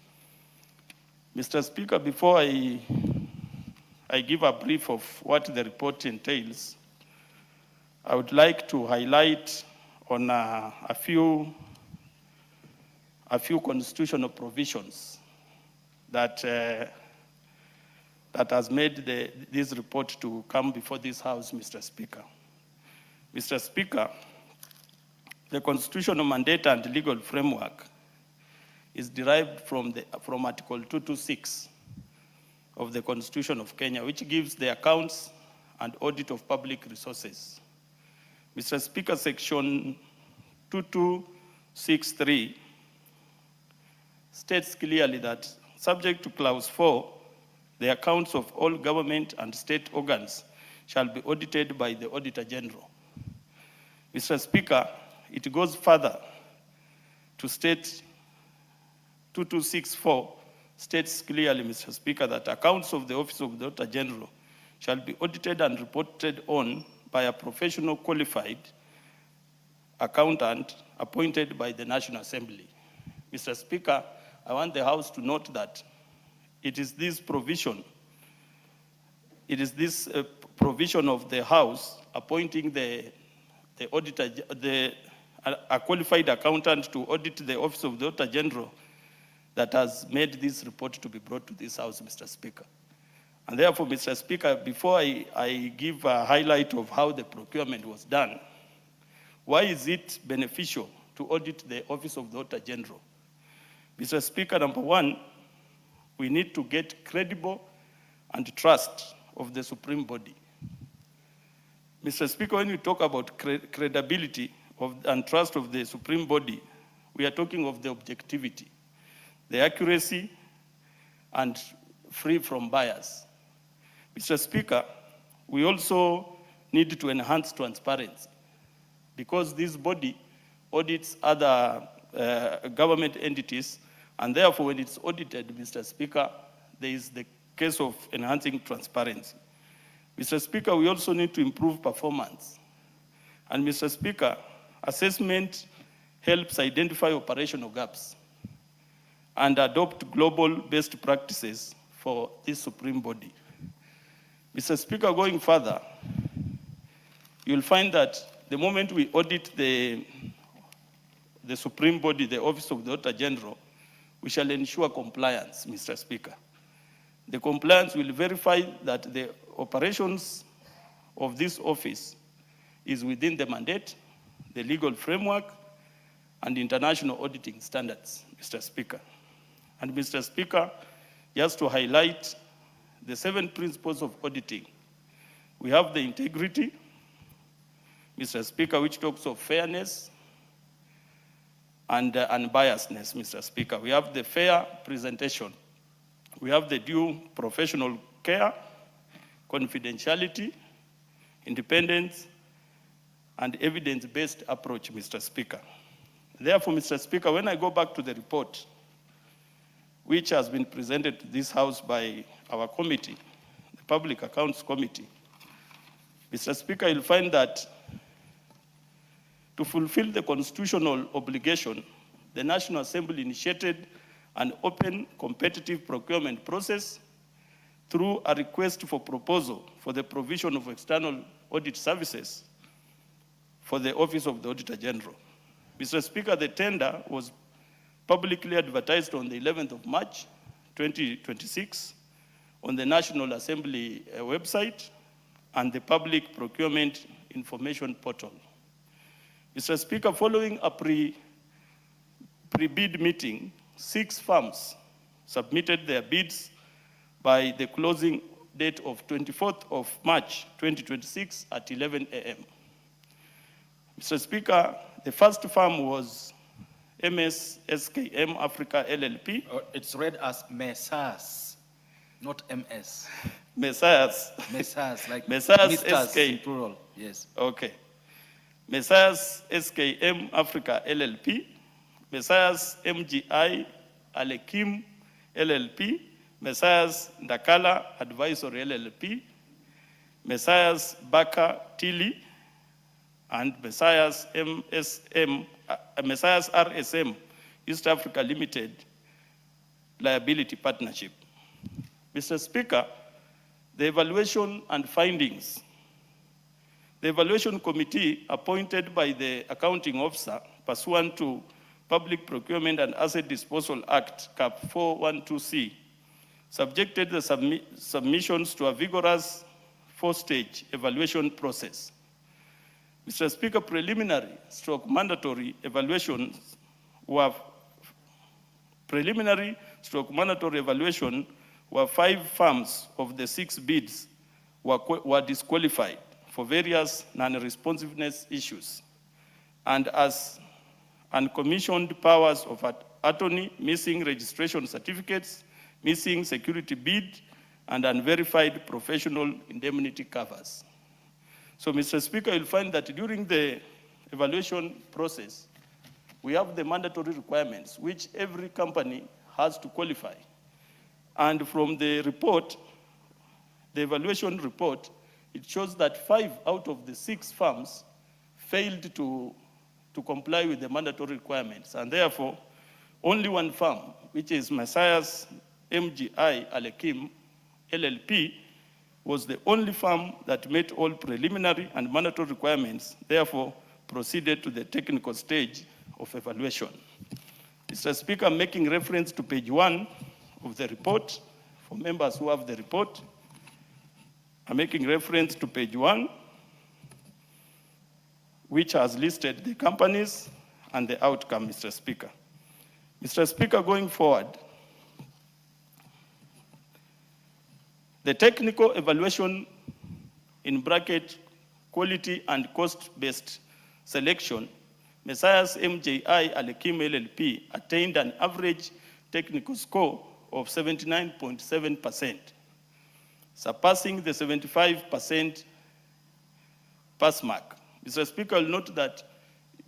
Mr. Speaker, before I give a brief of what the report entails, I would like to highlight on a few constitutional provisions that has made this report to come before this House, Mr. Speaker. Mr. Speaker, the constitutional mandate and legal framework is derived from Article 226 of the Constitution of Kenya, which gives the accounts and audit of public resources. Mr. Speaker, Section 2263 states clearly that, subject to Clause 4, the accounts of all government and state organs shall be audited by the Auditor General. Mr. Speaker, it goes further to state 2264 states clearly, Mr. Speaker, that accounts of the Office of the Auditor General shall be audited and reported on by a professional qualified accountant appointed by the National Assembly. Mr. Speaker, I want the House to note that it is this provision it is this provision of the House appointing the auditor, a qualified accountant to audit the Office of the Auditor General that has made this report to be brought to this House, Mr. Speaker. And therefore, Mr. Speaker, before I give a highlight of how the procurement was done, why is it beneficial to audit the Office of the Auditor General? Mr. Speaker, number one, we need to get credible and trust of the supreme body. Mr. Speaker, when we talk about credibility and trust of the supreme body, we are talking of the objectivity, the accuracy, and free from bias. Mr. Speaker, we also need to enhance transparency because this body audits other government entities, and therefore when it's audited, Mr. Speaker, there is the case of enhancing transparency. Mr. Speaker, we also need to improve performance. And Mr. Speaker, assessment helps identify operational gaps and adopt global best practices for this supreme body. Mr. Speaker, going further, you'll find that the moment we audit the supreme body, the Office of the Auditor General, we shall ensure compliance, Mr. Speaker. The compliance will verify that the operations of this office is within the mandate, the legal framework, and international auditing standards, Mr. Speaker. And Mr. Speaker, just to highlight the 7 principles of auditing, we have the integrity, Mr. Speaker, which talks of fairness and unbiasedness, Mr. Speaker. We have the fair presentation. We have the due professional care, confidentiality, independence, and evidence-based approach, Mr. Speaker. Therefore, Mr. Speaker, when I go back to the report, which has been presented to this House by our committee, the Public Accounts Committee, Mr. Speaker, you'll find that to fulfill the constitutional obligation, the National Assembly initiated an open competitive procurement process through a request for proposal for the provision of external audit services for the Office of the Auditor General. Mr. Speaker, the tender was publicly advertised on the 11th of March, 2026, on the National Assembly website and the Public Procurement Information Portal. Mr. Speaker, following a pre-bid meeting, 6 firms submitted their bids by the closing date of 24th of March, 2026 at 11 a.m. Mr. Speaker, the first firm was SKM Africa LLP. It's read as Messrs, not MS. Messrs. Messrs, like Messrs. Mr. plural, yes. Okay. Messrs. SKM Africa LLP, Messrs. MGI Alekim LLP, Messrs. Ndakala Advisory LLP, Messrs. Baka Tili, and Messrs. RSM East Africa Limited Liability Partnership. Mr. Speaker, the evaluation and findings. The evaluation committee appointed by the accounting officer pursuant to Public Procurement and Asset Disposal Act, Cap 412C, subjected the submissions to a vigorous 4-stage evaluation process. Mr. Speaker, preliminary stroke mandatory evaluation were 5 firms of the 6 bids were disqualified for various non-responsiveness issues, and as uncommissioned powers of attorney, missing registration certificates, missing security bid, and unverified professional indemnity covers. So, Mr. Speaker, you'll find that during the evaluation process, we have the mandatory requirements which every company has to qualify. And from the report, the evaluation report, it shows that 5 out of the 6 firms failed to comply with the mandatory requirements. And therefore, only 1 firm, which is Messrs. MGI Alekim LLP, was the only firm that met all preliminary and mandatory requirements, therefore proceeded to the technical stage of evaluation. Mr. Speaker, making reference to page 1 of the report, for members who have the report, I'm making reference to page 1, which has listed the companies and the outcome, Mr. Speaker. Mr. Speaker, going forward, the technical evaluation, in bracket, quality and cost-based selection, Messiah's MJI Alekim LLP attained an average technical score of 79.7%, surpassing the 75% pass mark. Mr. Speaker, will note that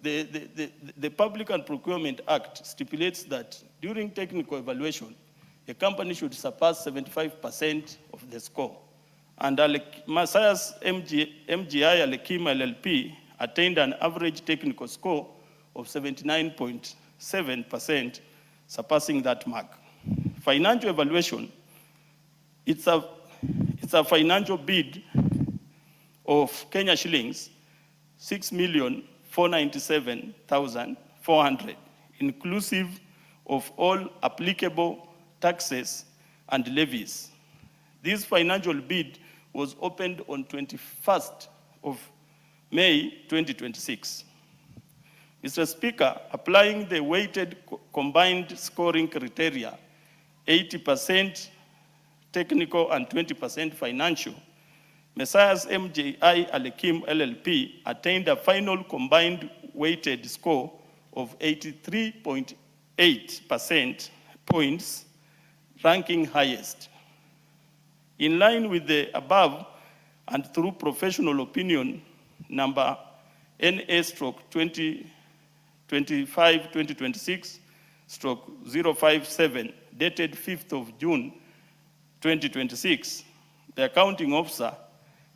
the Public and Procurement Act stipulates that during technical evaluation, a company should surpass 75% of the score. And Messiah's MGI Alekim LLP attained an average technical score of 79.7%, surpassing that mark. Financial evaluation, it's a financial bid of Kenya shillings 6,497,400, inclusive of all applicable taxes and levies. This financial bid was opened on 21st of May 2026. Mr. Speaker, applying the weighted combined scoring criteria, 80% technical and 20% financial, Messiah's MJI Alekim LLP attained a final combined weighted score of 83.8% points, ranking highest. In line with the above, and through professional opinion number NA/2025-2026/057, dated 5th of June 2026, the accounting officer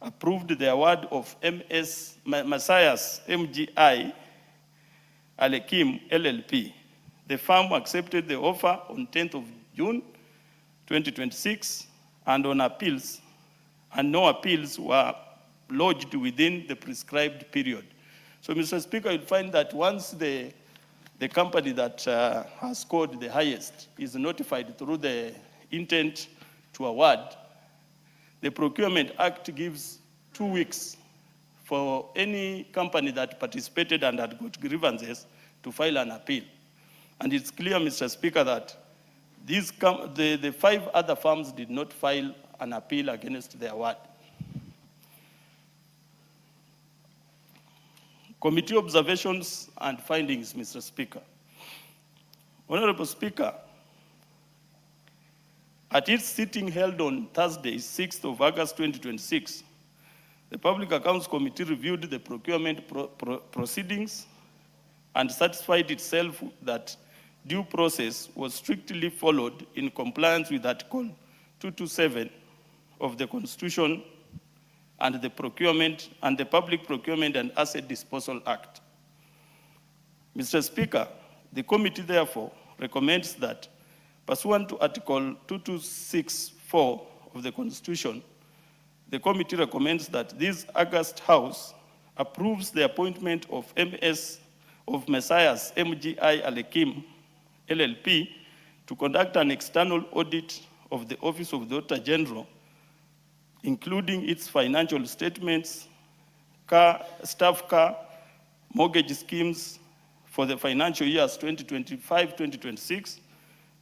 approved the award of Messiah's MGI Alekim LLP. The firm accepted the offer on 10th of June 2026, and on appeals, and no appeals were lodged within the prescribed period. So, Mr. Speaker, you'll find that once the company that has scored the highest is notified through the intent to award, the Procurement Act gives 2 weeks for any company that participated and had got grievances to file an appeal. And it's clear, Mr. Speaker, that the 5 other firms did not file an appeal against the award. Committee observations and findings, Mr. Speaker. Honorable Speaker, at its sitting held on Thursday, 6th of August 2026, the Public Accounts Committee reviewed the procurement proceedings and satisfied itself that due process was strictly followed in compliance with Article 227 of the Constitution and the Procurement and the Public Procurement and Asset Disposal Act. Mr. Speaker, the committee therefore recommends that, pursuant to Article 2264 of the Constitution, the committee recommends that this August House approves the appointment of Messiah's MGI Alekim LLP to conduct an external audit of the Office of the Auditor General, including its financial statements, staff car, mortgage schemes for the financial years 2025-2026,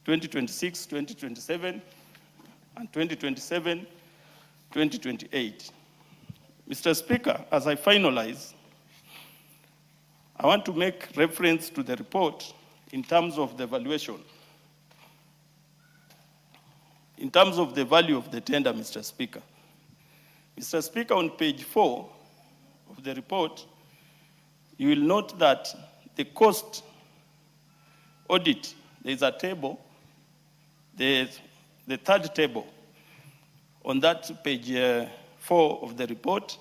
2026-2027, and 2027-2028. Mr. Speaker, as I finalize, I want to make reference to the report in terms of the valuation. In terms of the value of the tender, Mr. Speaker. Mr. Speaker, on page 4 of the report, you will note that the cost audit, there's a table, the third table on that page 4 of the report,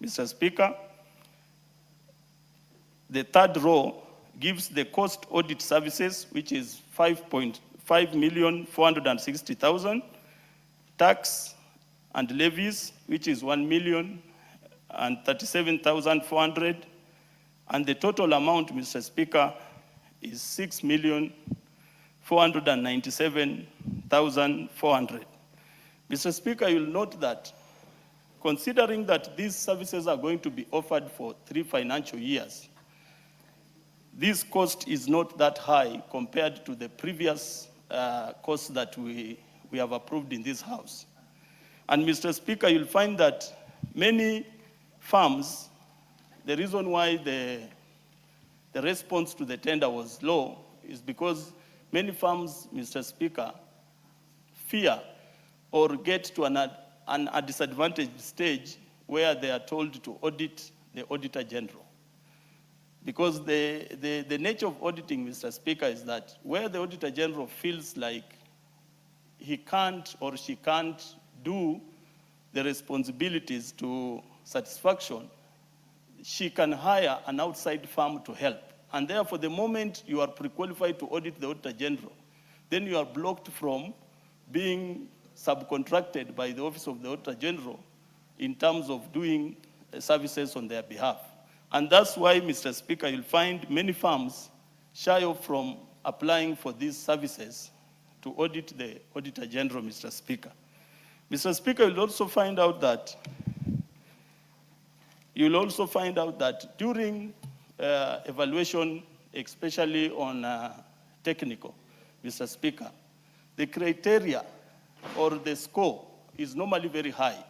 Mr. Speaker. The third row gives the cost audit services, which is 5,460,000, tax and levies, which is 1,037,400, and the total amount, Mr. Speaker, is 6,497,400. Mr. Speaker, you'll note that considering that these services are going to be offered for 3 financial years, this cost is not that high compared to the previous costs that we have approved in this House. And Mr. Speaker, you'll find that many farms, the reason why the response to the tender was low is because many farms, Mr. Speaker, fear or get to a disadvantaged stage where they are told to audit the Auditor General. Because the nature of auditing, Mr. Speaker, is that where the Auditor General feels like he can't or she can't do the responsibilities to satisfaction, she can hire an outside firm to help. And therefore, the moment you are pre-qualified to audit the Auditor General, then you are blocked from being subcontracted by the Office of the Auditor General in terms of doing services on their behalf. And that's why, Mr. Speaker, you'll find many firms shy off from applying for these services to audit the Auditor General, Mr. Speaker. Mr. Speaker, you'll also find out that during evaluation, especially on technical, Mr. Speaker, the criteria or the score is normally very high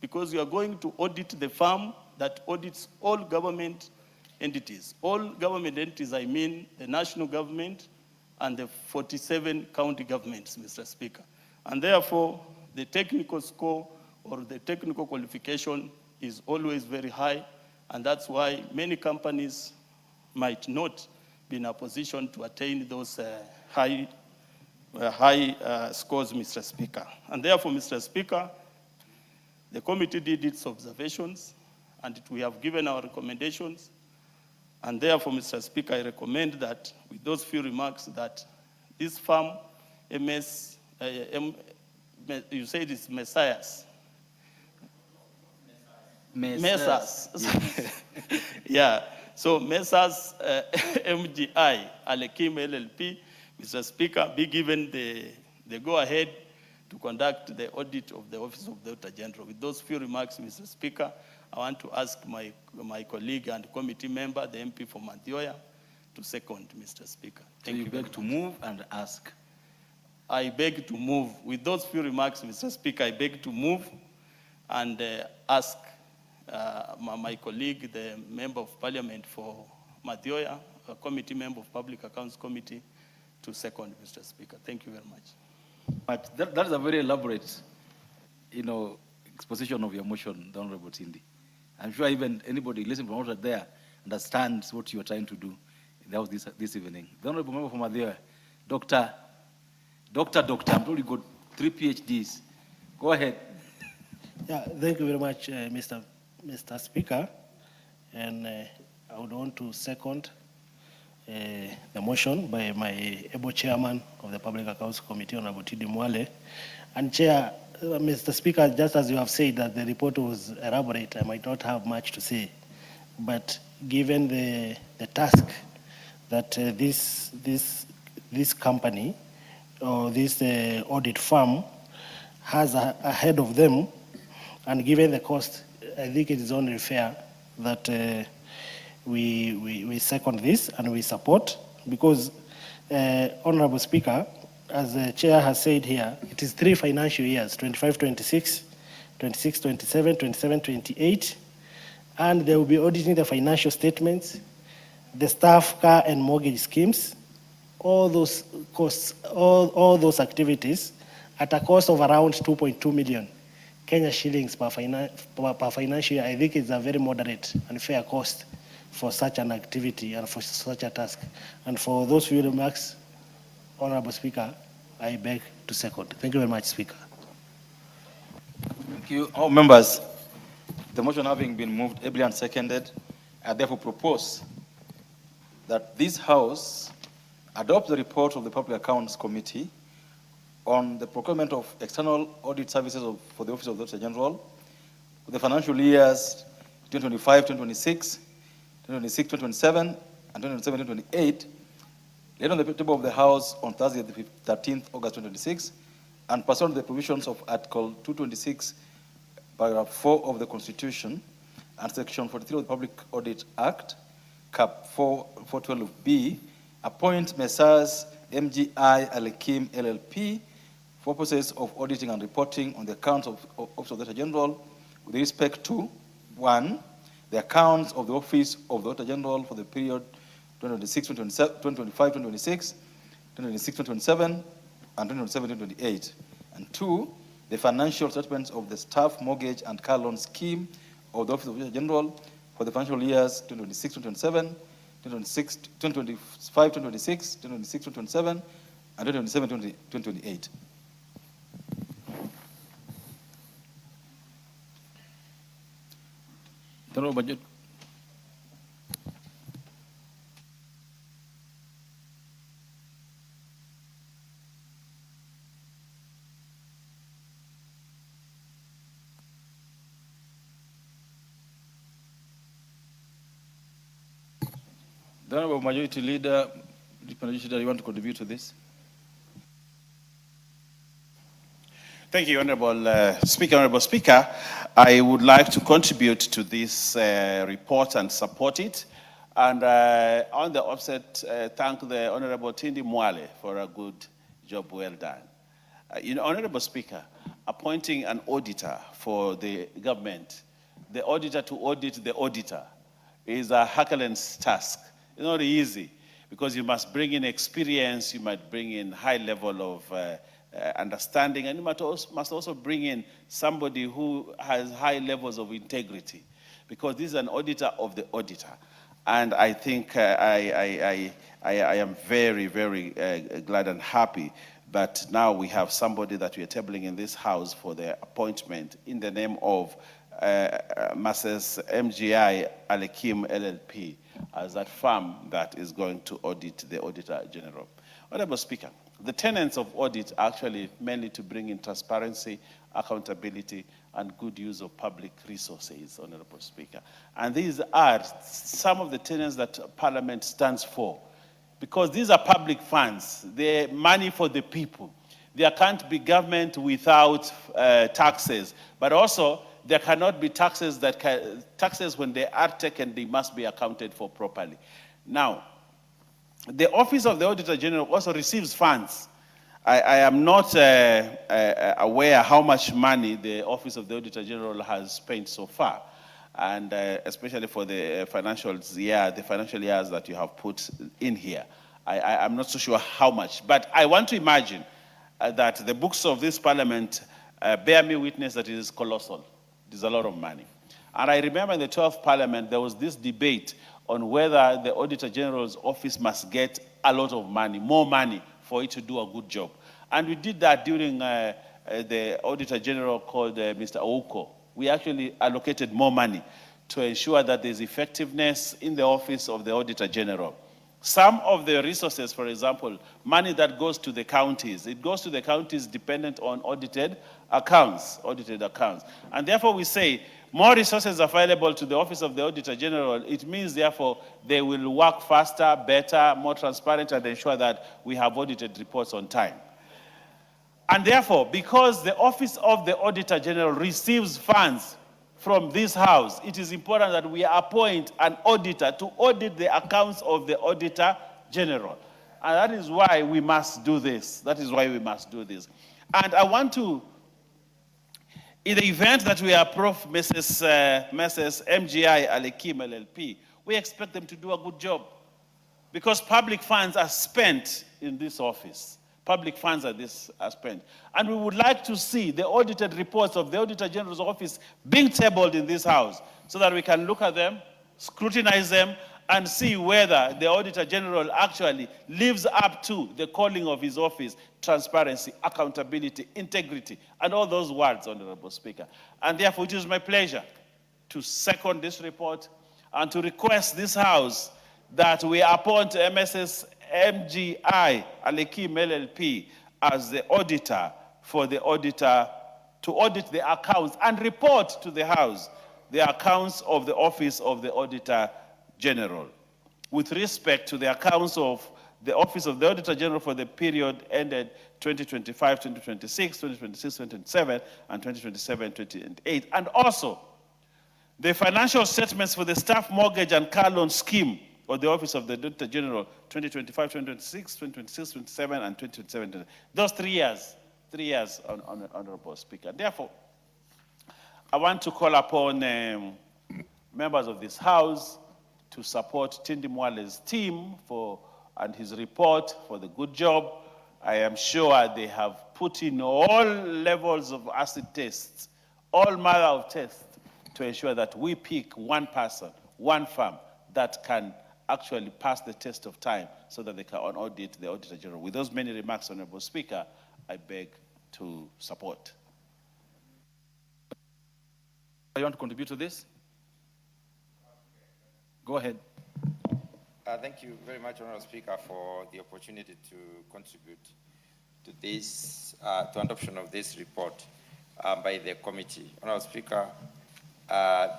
because you are going to audit the firm that audits all government entities. All government entities, I mean the national government and the 47 county governments, Mr. Speaker. And therefore, the technical score or the technical qualification is always very high, and that's why many companies might not be in a position to attain those high scores, Mr. Speaker. And therefore, Mr. Speaker, the committee did its observations, and we have given our recommendations. And therefore, Mr. Speaker, I recommend that with those few remarks that this firm, you said it's Messiahs. Messrs. Yeah, so Messrs. MGI, Alekim LLP, Mr. Speaker, be given the go-ahead to conduct the audit of the Office of the Auditor General. With those few remarks, Mr. Speaker, I want to ask my colleague and committee member, the MP for Manyora, to second, Mr. Speaker. Thank you. Beg to move and ask. I beg to move. With those few remarks, Mr. Speaker, I beg to move and ask my colleague, the Member of Parliament for Manyora, a committee member of Public Accounts Committee, to second, Mr. Speaker. Thank you very much. But that is a very elaborate, exposition of your motion, the Honorable Tindi. I'm sure even anybody listening from out there understands what you are trying to do in the House this evening. The Honorable Member from Manyora, Doctor, I'm told you got 3 PhDs. Go ahead. Yeah, thank you very much, Mr. Speaker. And I would want to second the motion by my able chairman of the Public Accounts Committee, Honorable Tindi Mwale. And Chair, Mr. Speaker, just as you have said that the report was elaborate, I might not have much to say. But given the task that this company or this audit firm has ahead of them, and given the cost, I think it is only fair that we second this and we support, because, Honorable Speaker, as the Chair has said here, it is 3 financial years, 25-26, 26-27, 27-28, and they will be auditing the financial statements, the staff, car, and mortgage schemes, all those costs, all those activities at a cost of around 2.2 million Kenya shillings per financial year. I think it's a very moderate and fair cost for such an activity and for such a task. And for those few remarks, Honorable Speaker, I beg to second. Thank you very much, Speaker. Thank you. All members, the motion having been moved, ably and seconded, I therefore propose that this House adopt the report of the Public Accounts Committee on the procurement of external audit services for the Office of the Auditor General for the financial years 2025, 2026, 2026, 2027, and 2027, 2028, laid on the table of the House on Thursday, the 13th August 2026, and pursuant to the provisions of Article 226, Paragraph 4 of the Constitution, and Section 43 of the Public Audit Act, Cap 412B, appoint Messrs. MGI Alekim LLP for purposes of auditing and reporting on the accounts of Office of the Auditor General with respect to, 1, the accounts of the Office of the Auditor General for the period 2025, 2026, 2027, and 2027-2028, and 2, the financial statements of the staff mortgage and car loan scheme of the Office of the Auditor General for the financial years 2026-2027, 2025, 2026, 2026, 2027, and 2027, 2028. Budget. The Honorable Majority Leader, you want to contribute to this? Thank you, Honorable Speaker. Honorable Speaker, I would like to contribute to this report and support it. And on the offset, thank the Honorable Tindi Mwale for a good job well done. Honorable Speaker, appointing an auditor for the government, the auditor to audit the auditor, is a Herculean task. It's not easy because you must bring in experience, you might bring in high level of understanding, and you must also bring in somebody who has high levels of integrity, because this is an auditor of the auditor. And I think I am very, very glad and happy that now we have somebody that we are tabling in this house for the appointment in the name of Mrs. MGI Alekim LLP as that firm that is going to audit the Auditor General. Honorable Speaker, the tenets of audit are actually mainly to bring in transparency, accountability, and good use of public resources, Honorable Speaker. And these are some of the tenets that Parliament stands for, because these are public funds. They're money for the people. There can't be government without taxes, but also there cannot be taxes taxes when they are taken, they must be accounted for properly. Now, the Office of the Auditor General also receives funds. I am not aware how much money the Office of the Auditor General has spent so far, and especially for the financial years that you have put in here. I'm not so sure how much, but I want to imagine that the books of this Parliament bear me witness that it is colossal. It is a lot of money. And I remember in the 12th Parliament, there was this debate on whether the Auditor General's office must get a lot of money, more money, for it to do a good job. And we did that during the Auditor General called Mr. Ouko. We actually allocated more money to ensure that there's effectiveness in the office of the Auditor General. Some of the resources, for example, money that goes to the counties, it goes to the counties dependent on audited accounts. And therefore we say, more resources available to the Office of the Auditor General, it means therefore they will work faster, better, more transparent, and ensure that we have audited reports on time. And therefore, because the Office of the Auditor General receives funds from this house, it is important that we appoint an auditor to audit the accounts of the Auditor General. And that is why we must do this. That is why we must do this. And I want to, in the event that we approve Mrs. MGI Alekim LLP, we expect them to do a good job, because public funds are spent in this office. Public funds are spent. And we would like to see the audited reports of the Auditor General's office being tabled in this house so that we can look at them, scrutinize them, and see whether the Auditor General actually lives up to the calling of his office: transparency, accountability, integrity, and all those words, Honorable Speaker. And therefore, it is my pleasure to second this report and to request this House that we appoint MSS MGI Alekim LLP as the auditor for the auditor to audit the accounts and report to the House the accounts of the Office of the Auditor General with respect to the accounts of the Office of the Auditor General for the period ended 2025, 2026, 2026, 2027, and 2027, 2028, and also the financial statements for the staff mortgage and car loan scheme of the Office of the Auditor General 2025, 2026, 2026, 2027, and 2027. Those 3 years, Honorable Speaker. Therefore, I want to call upon members of this House to support Tindi Mwale's team and his report for the good job. I am sure they have put in all levels of acid tests, all manner of tests, to ensure that we pick one person, one firm that can actually pass the test of time so that they can audit the Auditor General. With those many remarks, Honorable Speaker, I beg to support. You want to contribute to this? Go ahead. Thank you very much, Honorable Speaker, for the opportunity to contribute to this, to adoption of this report by the committee. Honorable Speaker,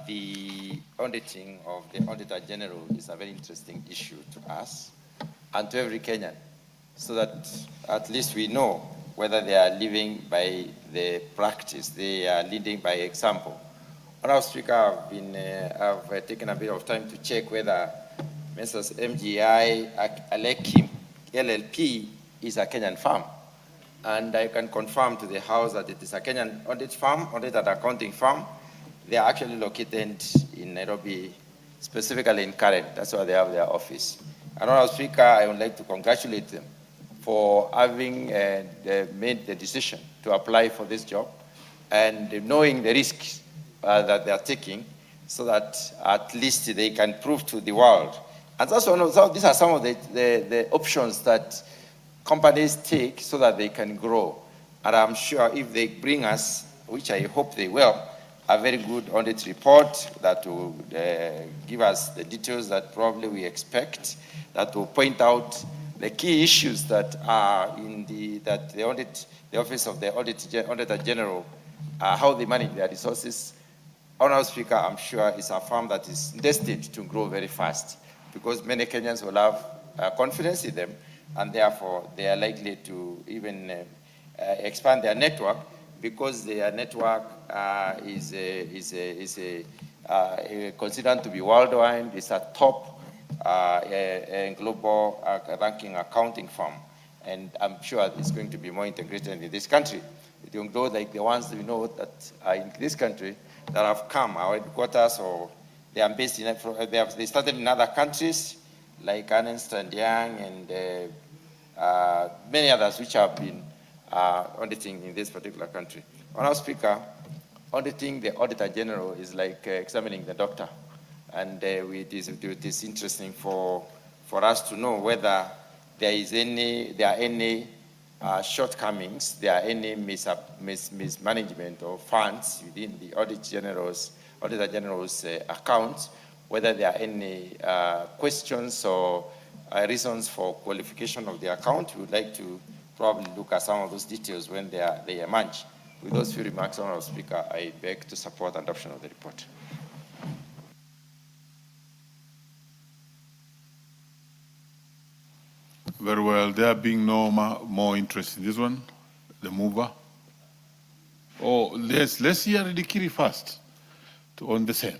the auditing of the Auditor General is a very interesting issue to us and to every Kenyan, so that at least we know whether they are living by the practice, they are leading by example. Honorable Speaker, I've taken a bit of time to check whether Mrs. MGI Alekim LLP is a Kenyan firm. And I can confirm to the House that it is a Kenyan audit firm, audit and accounting firm. They are actually located in Nairobi, specifically in Karen. That's where they have their office. And Honorable Speaker, I would like to congratulate them for having made the decision to apply for this job and knowing the risks that they are taking, so that at least they can prove to the world. And that's one of these are some of the options that companies take so that they can grow. And I'm sure if they bring us, which I hope they will, a very good audit report that will give us the details that probably we expect, that will point out the key issues that are in the Office of the Auditor General, how they manage their resources. Honorable Speaker, I'm sure it's a firm that is destined to grow very fast because many Kenyans will have confidence in them, and therefore they are likely to even expand their network, because their network is considered to be worldwide. It's a top global ranking accounting firm, and I'm sure it's going to be more integrated in this country. It will grow like the ones we know that are in this country that have come, our headquarters, or they are based in, they started in other countries like Ernst & Young and many others which have been auditing in this particular country. Honorable Speaker, auditing the Auditor General is like examining the doctor, and it is interesting for us to know whether there are any shortcomings, there are any mismanagement of funds within the Auditor General's accounts, whether there are any questions or reasons for qualification of the account. We would like to probably look at some of those details when they emerge. With those few remarks, Honorable Speaker, I beg to support adoption of the report. Very well. There being no more interest in this one, the mover. Oh, let's hear Ridikiri first on the same.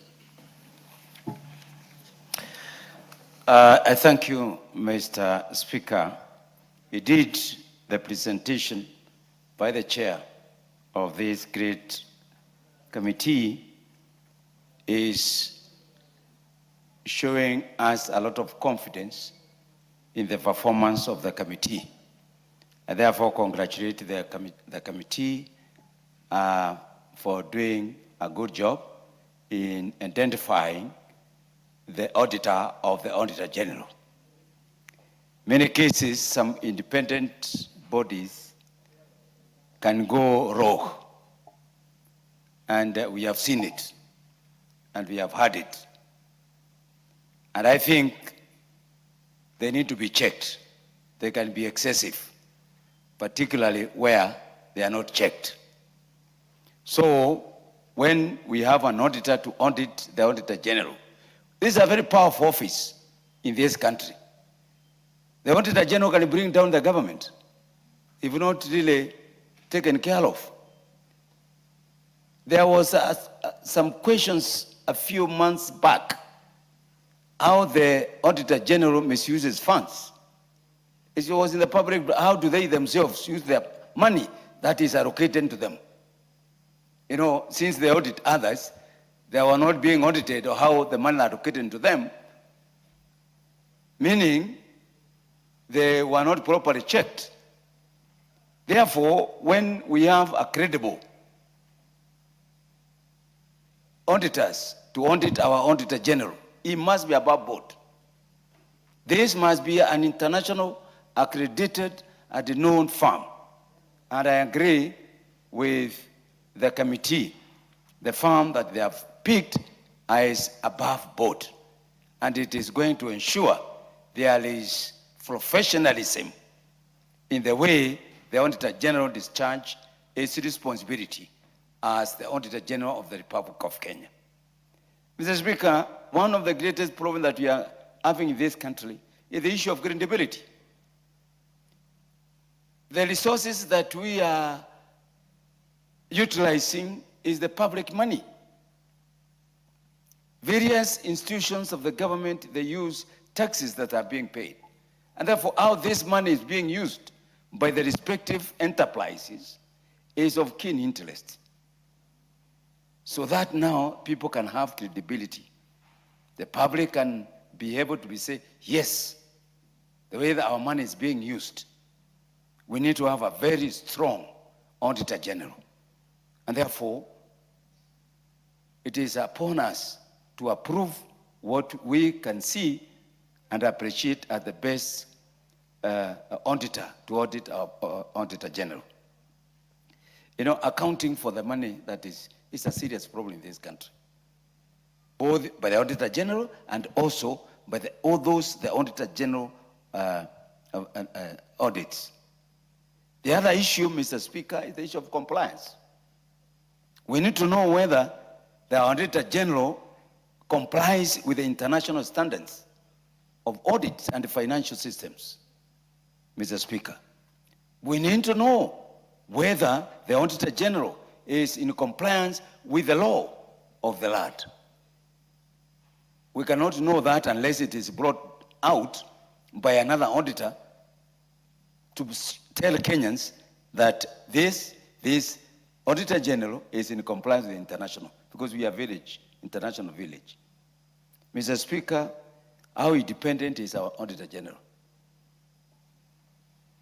I thank you, Mr. Speaker. Indeed, the presentation by the chair of this great committee is showing us a lot of confidence in the performance of the committee. I therefore congratulate the committee for doing a good job in identifying the auditor of the Auditor General. Many cases, some independent bodies can go rogue, and we have seen it, and we have heard it. And I think they need to be checked. They can be excessive. particularly where they are not checked. So when we have an auditor to audit the Auditor General, this is a very powerful office in this country. The Auditor General can bring down the government if not really taken care of. There was some questions a few months back how the Auditor General misuses funds. It was in the public, how do they themselves use their money that is allocated to them? You know, since they audit others, they were not being audited or how the money allocated to them, meaning they were not properly checked. Therefore, when we have a credible auditors to audit our Auditor General, it must be above board. This must be an international accredited and known firm. And I agree with the committee, the firm that they have picked is above board. And it is going to ensure there is professionalism in the way the Auditor General discharges its responsibility as the Auditor General of the Republic of Kenya. Mr. Speaker, one of the greatest problems that we are having in this country is the issue of credibility. The resources that we are utilizing is the public money. Various institutions of the government, they use taxes that are being paid. And therefore, how this money is being used by the respective enterprises is of keen interest. So that now people can have credibility. The public can be able to say, yes, the way that our money is being used, we need to have a very strong Auditor General. And therefore, it is upon us to approve what we can see and appreciate as the best auditor to audit our Auditor General. You know, accounting for the money that is a serious problem in this country, both by the Auditor General and also by the Auditor General audits. The other issue, Mr. Speaker, is the issue of compliance. We need to know whether the Auditor General complies with the international standards of audits and financial systems. Mr. Speaker, we need to know whether the Auditor General is in compliance with the law of the land. We cannot know that unless it is brought out by another auditor to tell Kenyans that this Auditor General is in compliance with the international, because we are international village. Mr. Speaker, how independent is our Auditor General?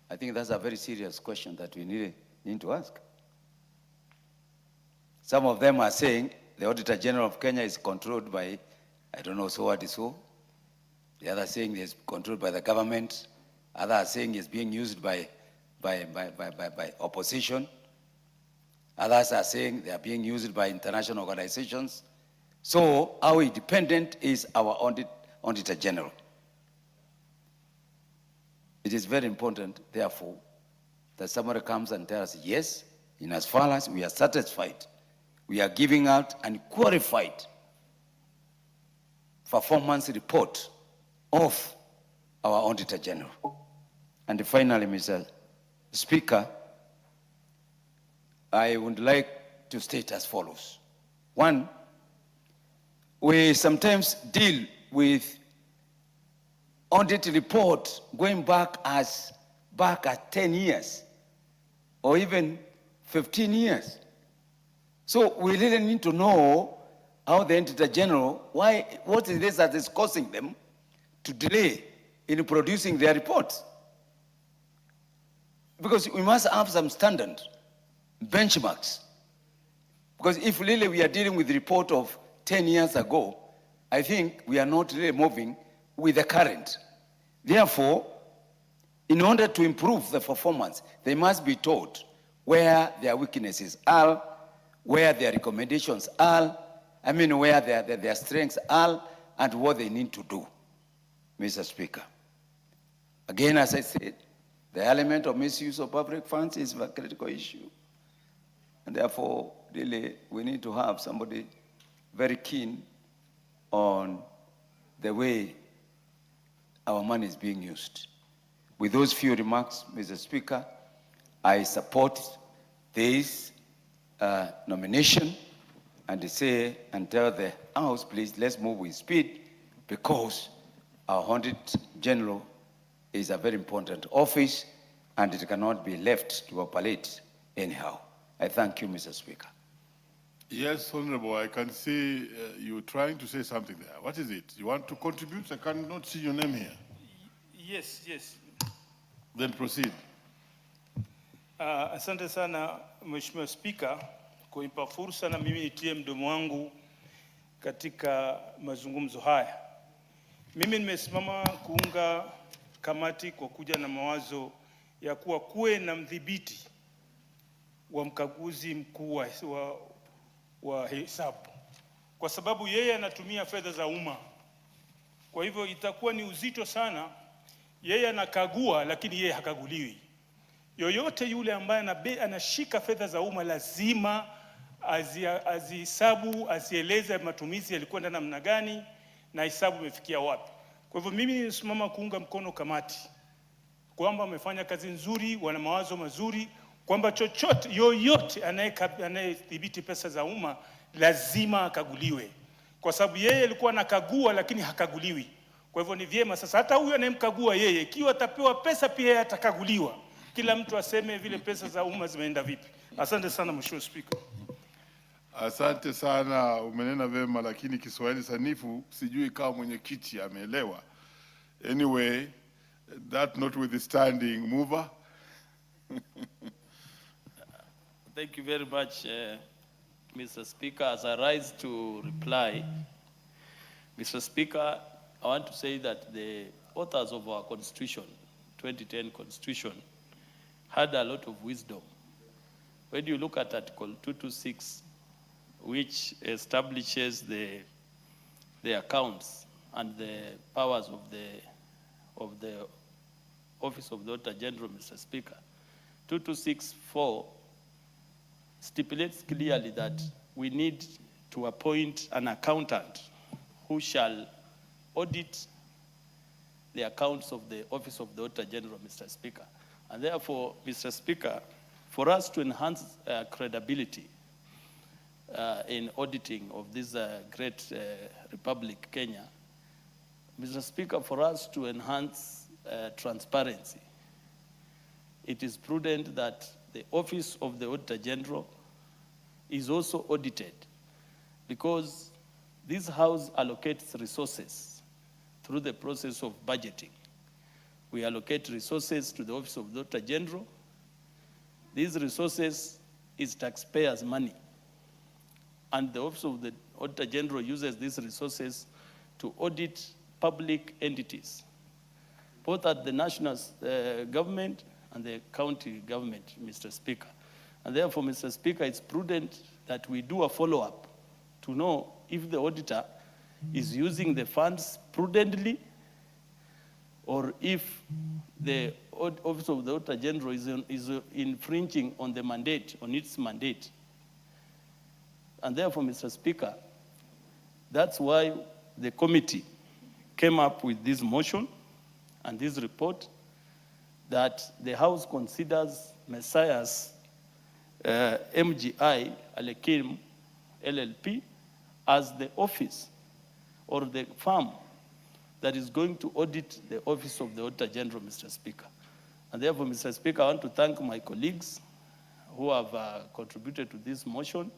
I think that's a very serious question that we need to ask. Some of them are saying the Auditor General of Kenya is controlled by, I don't know, so what is so. The other saying it's controlled by the government. Others are saying it's being used by opposition. Others are saying they are being used by international organizations. So how independent is our Auditor General? It is very important, therefore, that somebody comes and tells us, yes, in as far as we are satisfied, we are giving out an qualified performance report of our Auditor General. And finally, Mr. Speaker, I would like to state as follows. One, we sometimes deal with audit report going back as 10 years or even 15 years. So we really need to know how the Auditor General, what is this that is causing them to delay in producing their reports? Because we must have some standard benchmarks. Because if really we are dealing with a report of 10 years ago, I think we are not really moving with the current. Therefore, in order to improve the performance, they must be told where their weaknesses are, where their recommendations are, where their strengths are, and what they need to do, Mr. Speaker. Again, as I said, The element of misuse of public funds is a critical issue. And therefore, really, we need to have somebody very keen on the way our money is being used. With those few remarks, Mr. Speaker, I support this nomination and say and tell the House, please, let's move with speed, because our Auditor General is a very important office and it cannot be left to operate anyhow. I thank you, Mr. Speaker. Yes, Honorable, I can see you trying to say something there. What is it? You want to contribute? I cannot see your name here. Yes. Then proceed. Asante sana Mheshimiwa Spika kunipa fursa na mimi nitie mdomo wangu katika mazungumzo haya. Mimi nimesimama kuunga kamati kwa kuja na mawazo ya kuwa kuwe na mdhibiti wa mkaguzi mkuu wa hesabu, kwa sababu yeye anatumia fedha za umma. Kwa hivyo itakuwa ni uzito sana, yeye anakagua lakini yeye hakaguliwi. Yoyote yule ambaye anashika fedha za umma lazima azihesabu, azieleze matumizi yalikwenda namna gani na hesabu imefikia wapi. Kwa hivyo mimi nimesimama kuunga mkono kamati kwamba wamefanya kazi nzuri, wana mawazo mazuri, kwamba chochote yoyote anayedhibiti pesa za umma lazima akaguliwe, kwa sababu yeye alikuwa anakagua lakini hakaguliwi. Kwa hivyo ni vyema sasa hata huyu anayemkagua yeye, ikiwa atapewa pesa pia yeye atakaguliwa, kila mtu aseme vile pesa za umma zimeenda vipi. Asante sana Mheshimiwa Spika. Asante sana, umenena vema, lakini Kiswahili sanifu sijui kama mwenyekiti ameelewa. Anyway, that notwithstanding, mover. Thank you very much, Mr. Speaker. As I rise to reply, Mr. Speaker, I want to say that the authors of our Constitution, 2010 Constitution, had a lot of wisdom. When you look at Article 226, which establishes the accounts and the powers of the Office of the Auditor General, Mr. Speaker, 226(4) stipulates clearly that we need to appoint an accountant who shall audit the accounts of the Office of the Auditor General, Mr. Speaker. And therefore, Mr. Speaker, for us to enhance credibility in auditing of this great republic, Kenya, Mr. Speaker, for us to enhance transparency, it is prudent that the Office of the Auditor General is also audited, because this House allocates resources through the process of budgeting. We allocate resources to the Office of the Auditor General. These resources is taxpayers' money, and the Office of the Auditor General uses these resources to audit public entities, both at the national government and the county government, Mr. Speaker. And therefore, Mr. Speaker, it's prudent that we do a follow-up to know if the auditor is using the funds prudently, or if the Office of the Auditor General is infringing on the mandate, on its mandate. And therefore, Mr. Speaker, that's why the committee came up with this motion and this report, that the House considers Messiah's MGI Alekim LLP as the office or the firm that is going to audit the Office of the Auditor General, Mr. Speaker. And therefore, Mr. Speaker, I want to thank my colleagues who have contributed to this motion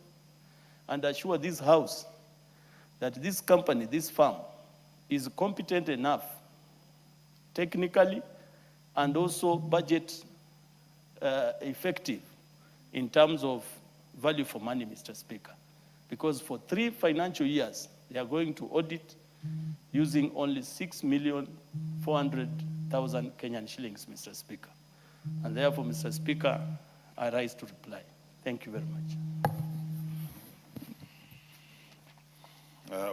and assure this House that this company, this firm, is competent enough technically and also budget effective in terms of value for money, Mr. Speaker. Because for 3 financial years, they are going to audit using only 6,400,000 Kenyan shillings, Mr. Speaker. And therefore, Mr. Speaker, I rise to reply. Thank you very much.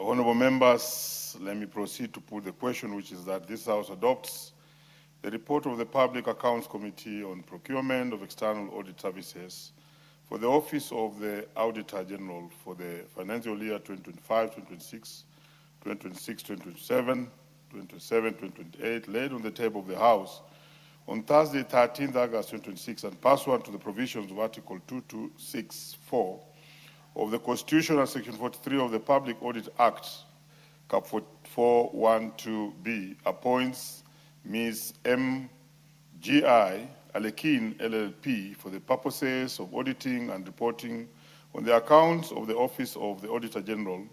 Honorable members, let me proceed to put the question, which is that this House adopts the report of the Public Accounts Committee on procurement of external audit services for the Office of the Auditor General for the financial year 2025-2026, 2026-2027, 2027-2028, laid on the table of the House on Thursday, 13th August 2026, and pursuant to the provisions of Article 2264 of the Constitution and Section 43 of the Public Audit Act, Cap 412B, appoints Ms. M.G.I. Alekin, LLP, for the purposes of auditing and reporting on the accounts of the Office of the Auditor General,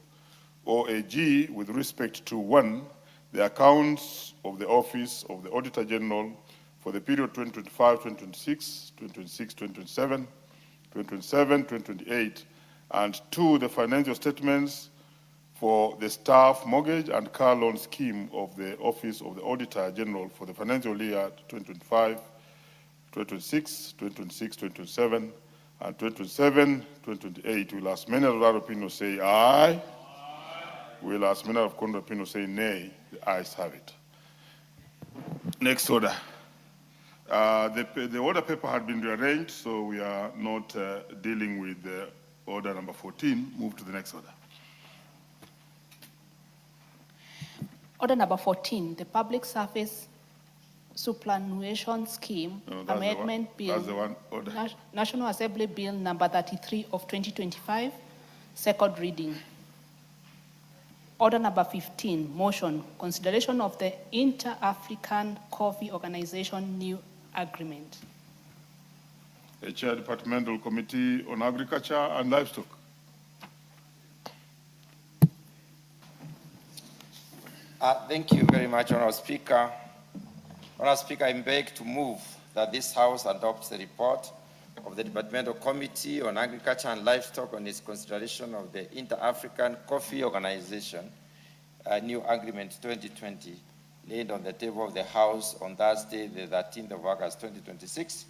OAG, with respect to 1, the accounts of the Office of the Auditor General for the period 2025-2026, 2026-2027, 2027-2028, and 2, the financial statements for the staff mortgage and car loan scheme of the Office of the Auditor General for the financial year 2025, 2026, 2026, 2027, and 2027, 2028. Will as many of our opinions say aye? Will as many of our opinions say nay? The ayes have it. Next order. The order paper had been rearranged, so we are not dealing with order number 14. Move to the next order. Order number 14, the Public Service Superannuation Scheme Amendment Bill, that's the one. Order. National Assembly Bill number 33 of 2025, second reading. Order number 15, motion, consideration of the Inter-African Coffee Organization new agreement. The Chair Departmental Committee on Agriculture and Livestock. Thank you very much, Honourable Speaker. Honourable Speaker, I beg to move that this House adopts the report of the Departmental Committee on Agriculture and Livestock on its consideration of the Inter-African Coffee Organization new agreement 2020, laid on the table of the House on Thursday, the 13th of August 2026,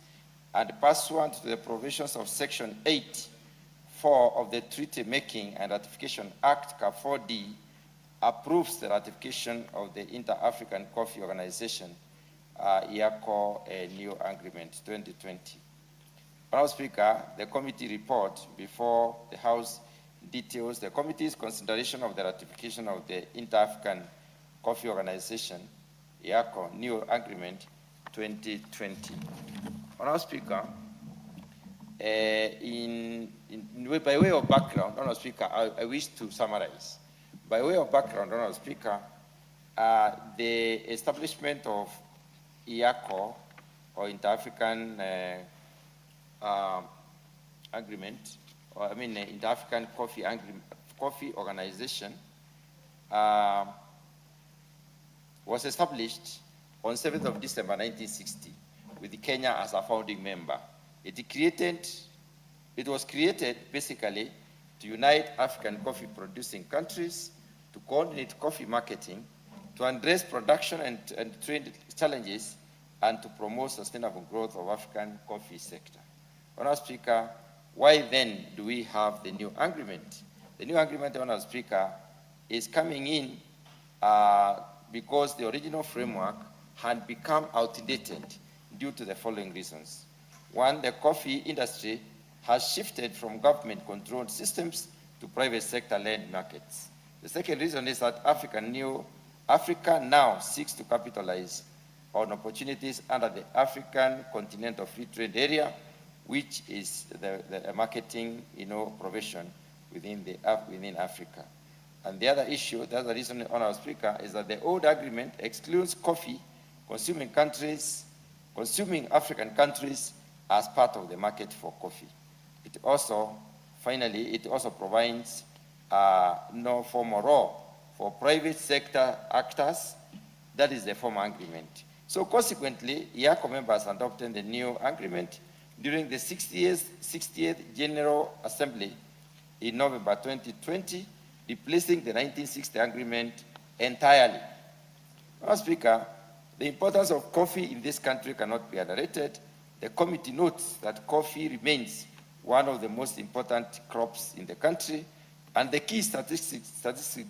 and pursuant to the provisions of Section 8(4) of the Treaty Making and Ratification Act, Cap 4D, approves the ratification of the Inter-African Coffee Organization, IACO new agreement 2020. Honourable Speaker, the committee report before the House details the committee's consideration of the ratification of the Inter-African Coffee Organization, IACO new agreement 2020. Honourable Speaker, by way of background, Honourable Speaker, I wish to summarize. By way of background, Honourable Speaker, the establishment of IACO, or Inter-African Agreement, or I mean Inter-African Coffee Organization, was established on 7th of December 1960 with Kenya as a founding member. It was created basically to unite African coffee producing countries, to coordinate coffee marketing, to address production and trade challenges, and to promote sustainable growth of African coffee sector. Honourable Speaker, why then do we have the new agreement? The new agreement, Honourable Speaker, is coming in because the original framework had become outdated due to the following reasons. One, the coffee industry has shifted from government-controlled systems to private sector-led markets. The second reason is that Africa now seeks to capitalize on opportunities under the African Continental Free Trade Area, which is the marketing provision within Africa. And the other issue, the other reason, Honourable Speaker, is that the old agreement excludes coffee consuming African countries as part of the market for coffee. It also, finally, it also provides no formal role for private sector actors. That is the former agreement. So consequently, IACO members adopted the new agreement during the 60th General Assembly in November 2020, replacing the 1960 agreement entirely. Mr. Speaker, the importance of coffee in this country cannot be underrated. The committee notes that coffee remains one of the most important crops in the country, and the key statistics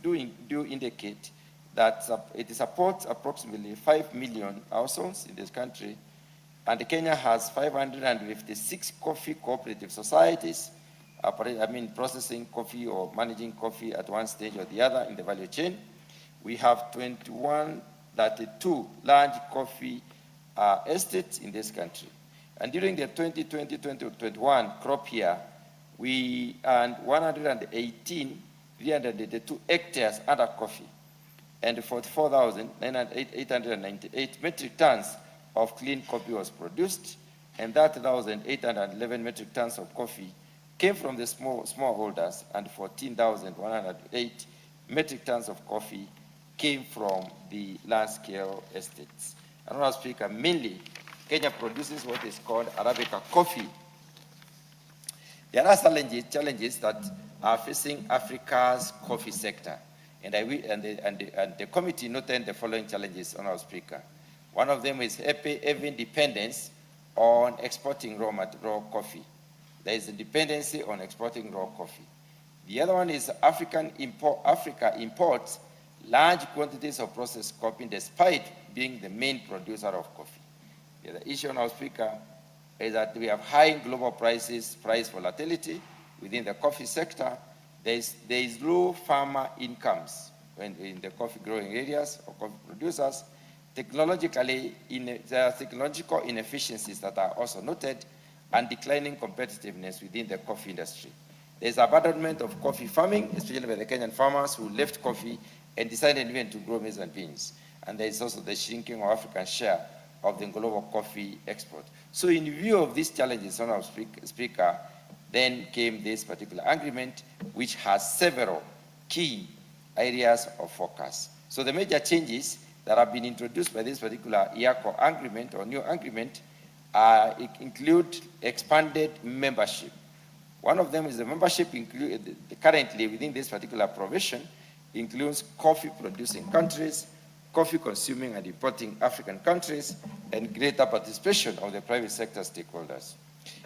do indicate that it supports approximately 5 million households in this country, and Kenya has 556 coffee cooperative societies, processing coffee or managing coffee at one stage or the other in the value chain. We have 32 large coffee estates in this country. And during the 2020-2021 crop year, we earned 382 hectares under coffee, and 44,898 metric tons of clean coffee was produced, and 30,811 metric tons of coffee came from the smallholders, and 14,108 metric tons of coffee came from the large-scale estates. And Honourable Speaker, mainly Kenya produces what is called Arabica coffee. There are challenges that are facing Africa's coffee sector, and the committee noted the following challenges, Honourable Speaker. One of them is heavy dependence on exporting raw coffee. There is a dependency on exporting raw coffee. The other one is Africa imports large quantities of processed coffee despite being the main producer of coffee. The other issue, Honourable Speaker, is that we have high global price volatility within the coffee sector. There is low farmer incomes in the coffee growing areas or coffee producers. There are technological inefficiencies that are also noted, and declining competitiveness within the coffee industry. There is abandonment of coffee farming, especially by the Kenyan farmers who left coffee and decided even to grow maize and beans. And there is also the shrinking of African share of the global coffee export. So in view of these challenges, Honourable Speaker, then came this particular agreement, which has several key areas of focus. So the major changes that have been introduced by this particular IACO agreement or new agreement include expanded membership. One of them is the membership currently within this particular provision includes coffee producing countries, coffee consuming and importing African countries, and greater participation of the private sector stakeholders.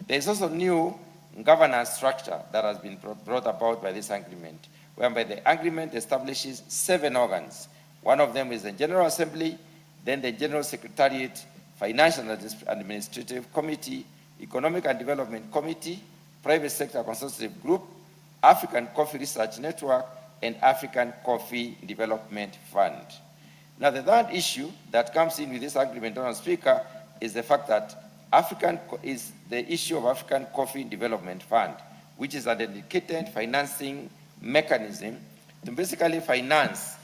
There is also new governance structure that has been brought about by this agreement, whereby the agreement establishes 7 organs. One of them is the General Assembly, then the General Secretariat, Financial and Administrative Committee, Economic and Development Committee, Private Sector Consultative Group, African Coffee Research Network, and African Coffee Development Fund. Now, the third issue that comes in with this agreement, Honourable Speaker, is the fact that the issue of African Coffee Development Fund, which is a dedicated financing mechanism to basically finance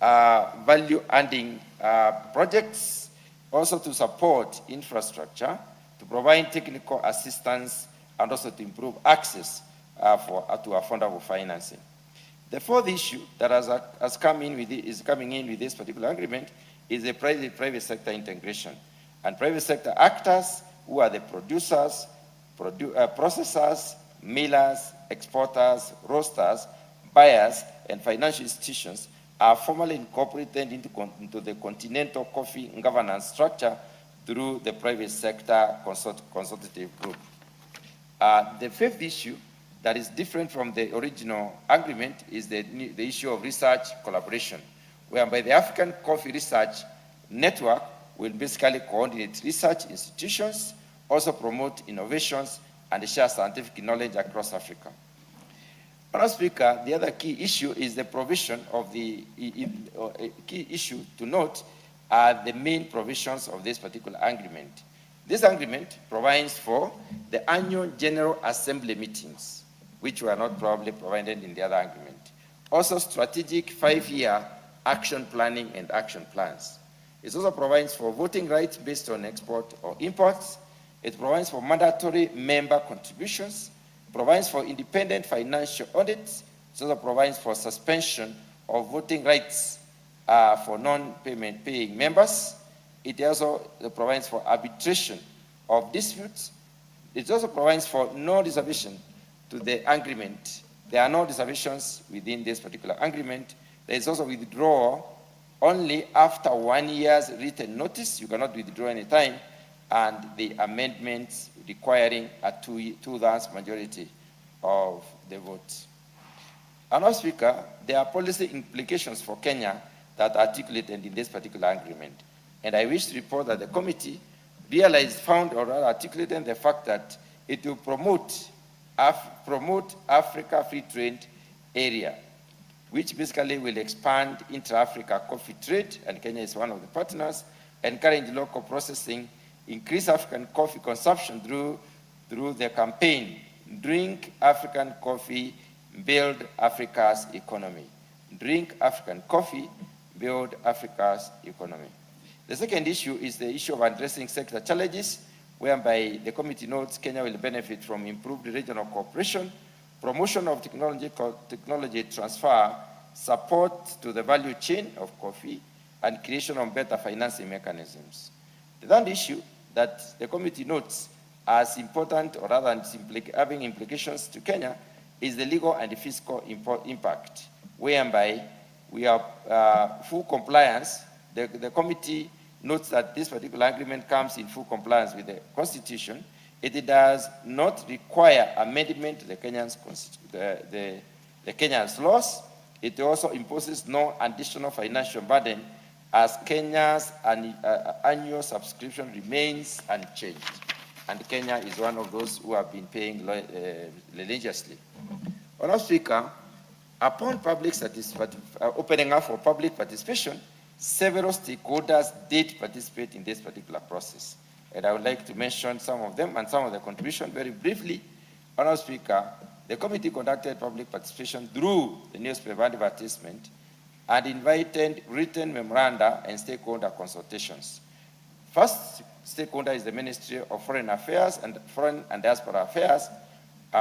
value-adding projects, also to support infrastructure, to provide technical assistance, and also to improve access to affordable financing. The fourth issue that is coming in with this particular agreement is the private sector integration. And private sector actors, who are the producers, processors, millers, exporters, roasters, buyers, and financial institutions, are formally incorporated into the continental coffee governance structure through the private sector consultative group. The fifth issue that is different from the original agreement is the issue of research collaboration, whereby the African Coffee Research Network will basically coordinate research institutions, also promote innovations, and share scientific knowledge across Africa. Honourable Speaker, the other key issue is the provision of the key issue to note are the main provisions of this particular agreement. This agreement provides for the annual General Assembly meetings, which were not probably provided in the other agreement. Also, strategic 5-year action planning and action plans. It also provides for voting rights based on export or imports. It provides for mandatory member contributions, provides for independent financial audits. It also provides for suspension of voting rights for non-payment paying members. It also provides for arbitration of disputes. It also provides for no reservation to the agreement. There are no reservations within this particular agreement. There is also withdrawal only after 1 year's written notice. You cannot withdraw any time, and the amendments requiring a two-thirds majority of the votes. Honourable Speaker, there are policy implications for Kenya that are articulated in this particular agreement. And I wish to report that the committee found or articulated the fact that it will promote Africa Free Trade Area, which basically will expand intra-Africa coffee trade, and Kenya is one of the partners, encourage local processing, increase African coffee consumption through the campaign, Drink African Coffee, Build Africa's Economy. Drink African Coffee, Build Africa's Economy. The second issue is the issue of addressing sector challenges, whereby the committee notes Kenya will benefit from improved regional cooperation, promotion of technology transfer, support to the value chain of coffee, and creation of better financing mechanisms. The third issue that the committee notes as important, or rather having implications to Kenya, is the legal and fiscal impact, whereby we have full compliance. The committee notes that this particular agreement comes in full compliance with the Constitution. It does not require amendment to the Kenya's laws. It also imposes no additional financial burden, as Kenya's annual subscription remains unchanged. And Kenya is one of those who have been paying religiously. Honourable Speaker, upon opening up for public participation, several stakeholders did participate in this particular process. And I would like to mention some of them and some of the contributions very briefly. Honourable Speaker, the committee conducted public participation through the newspaper advertisement and invited written memoranda and stakeholder consultations. First stakeholder is the Ministry of Foreign Affairs and Foreign and Diaspora Affairs,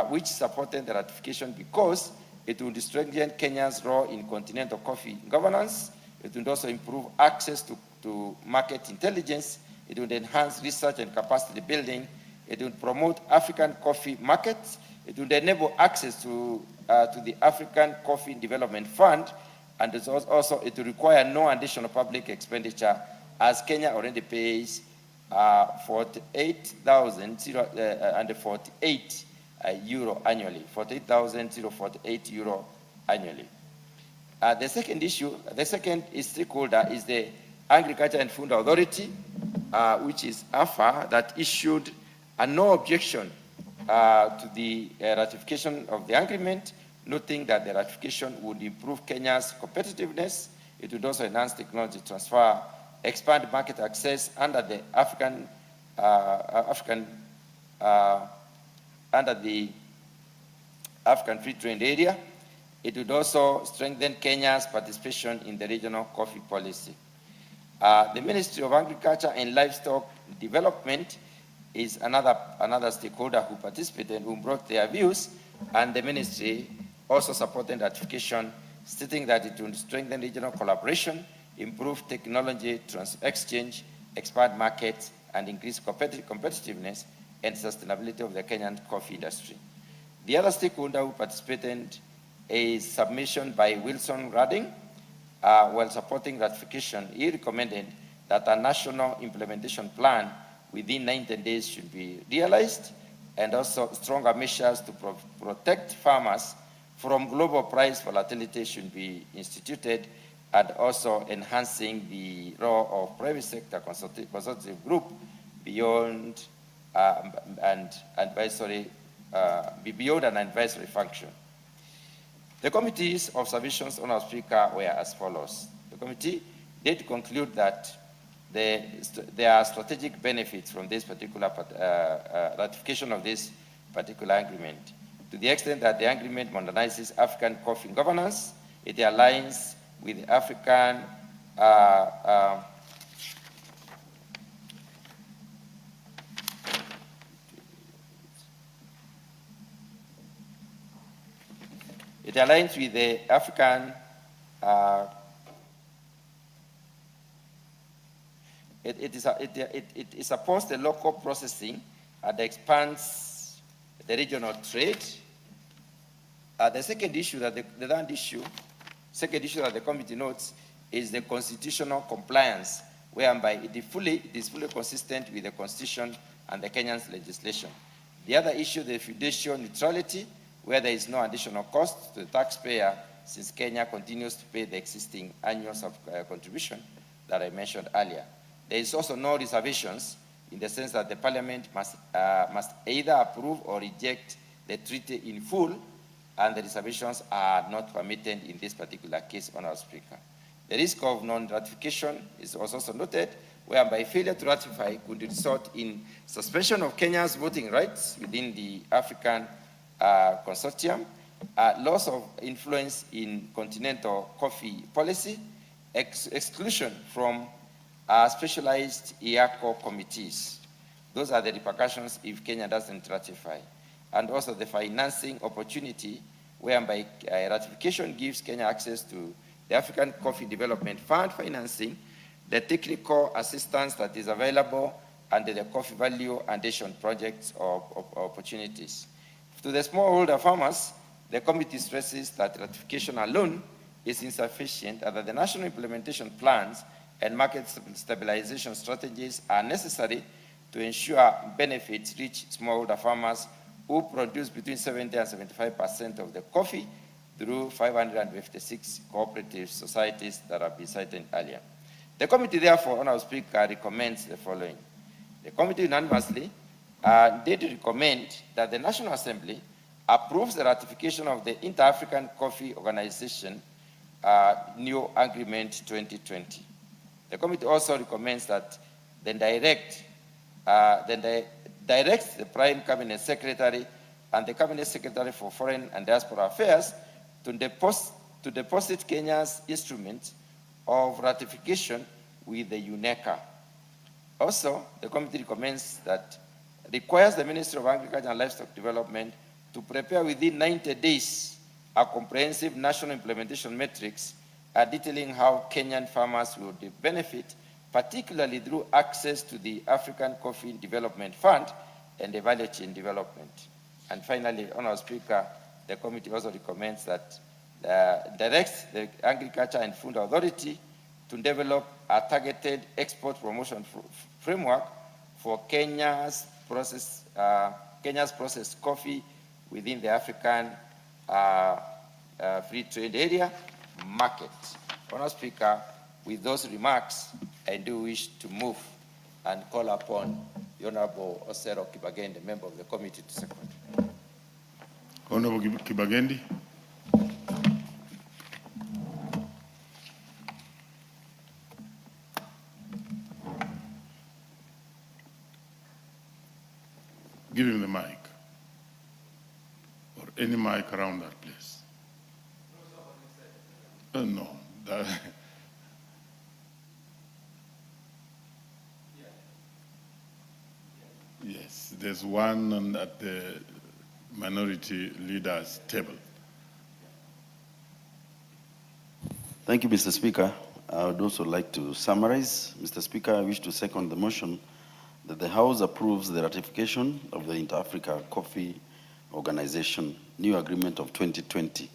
which supported the ratification because it would strengthen Kenya's role in continental coffee governance. It would also improve access to market intelligence. It would enhance research and capacity building. It would promote African coffee markets. It would enable access to the African Coffee Development Fund, and it would require no additional public expenditure, as Kenya already pays 48,048 euro annually, 48,048 euro annually. The second stakeholder is the Agriculture and Food Authority, which is AFA, that issued a no objection to the ratification of the agreement, noting that the ratification would improve Kenya's competitiveness. It would also enhance technology transfer, expand market access under the African Free Trade Area. It would also strengthen Kenya's participation in the regional coffee policy. The Ministry of Agriculture and Livestock Development is another stakeholder who participated, who brought their views, and the ministry also supported ratification, stating that it would strengthen regional collaboration, improve technology exchange, expand markets, and increase competitiveness and sustainability of the Kenyan coffee industry. The other stakeholder who participated is submission by Wilson Redding. While supporting ratification, he recommended that a national implementation plan within 90 days should be realized, and also stronger measures to protect farmers from global price volatility should be instituted, and also enhancing the role of private sector consultative group beyond an advisory function. The committee's observations, Honourable Speaker, were as follows. The committee did conclude that there are strategic benefits from this particular ratification of this particular agreement, to the extent that the agreement modernizes African coffee governance. It aligns with African it aligns with the African it supports the local processing and expands the regional trade. The second issue that the committee notes is the constitutional compliance, whereby it is fully consistent with the Constitution and the Kenyan legislation. The other issue, the fiduciary neutrality, where there is no additional cost to the taxpayer since Kenya continues to pay the existing annual contribution that I mentioned earlier. There is also no reservations in the sense that the Parliament must either approve or reject the treaty in full, and the reservations are not permitted in this particular case, Honourable Speaker. The risk of non-ratification is also noted, whereby failure to ratify could result in suspension of Kenya's voting rights within the African Consortium, loss of influence in continental coffee policy, exclusion from specialized IACO committees. Those are the repercussions if Kenya doesn't ratify. And also the financing opportunity, whereby ratification gives Kenya access to the African Coffee Development Fund financing, the technical assistance that is available under the coffee value addition projects or opportunities. To the smallholder farmers, the committee stresses that ratification alone is insufficient, and that the national implementation plans and market stabilization strategies are necessary to ensure benefits reach smallholder farmers who produce between 70 and 75% of the coffee through 556 cooperative societies that have been cited earlier. The committee, therefore, Honourable Speaker, recommends the following. The committee unanimously did recommend that the National Assembly approves the ratification of the Inter-African Coffee Organization New Agreement 2020. The committee also recommends that directs the Prime Cabinet Secretary and the Cabinet Secretary for Foreign and Diaspora Affairs to deposit Kenya's instrument of ratification with the UNECA. Also, the committee recommends that requires the Ministry of Agriculture and Livestock Development to prepare within 90 days a comprehensive national implementation matrix detailing how Kenyan farmers will benefit, particularly through access to the African Coffee Development Fund and the value chain development. And finally, Honourable Speaker, the committee also recommends that directs the Agriculture and Food Authority to develop a targeted export promotion framework for Kenya's processed coffee within the African free trade area market. Honourable Speaker, with those remarks, I do wish to move and call upon the Honourable Osero Kibagendi, member of the committee, to second. Honourable Kibagendi. Give him the mic, or any mic around that place. No. Yes, there's one at the minority leaders table. Thank you, Mr. Speaker. I would also like to summarize. Mr. Speaker, I wish to second the motion that the House approves the ratification of the Inter-Africa Coffee Organization New Agreement of 2020.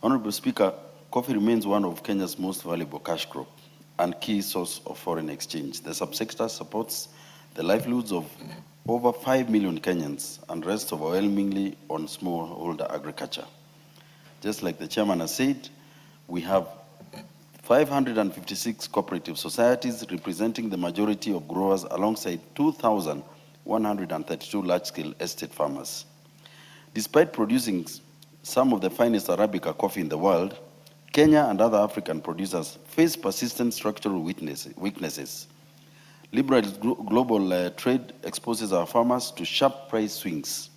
Honorable Speaker, coffee remains one of Kenya's most valuable cash crop and key source of foreign exchange. The subsector supports the livelihoods of over 5 million Kenyans and rests overwhelmingly on smallholder agriculture. Just like the chairman has said, we have 556 cooperative societies representing the majority of growers alongside 2,132 large-scale estate farmers. Despite producing some of the finest Arabica coffee in the world, Kenya and other African producers face persistent structural weaknesses. Liberal global trade exposes our farmers to sharp price swings.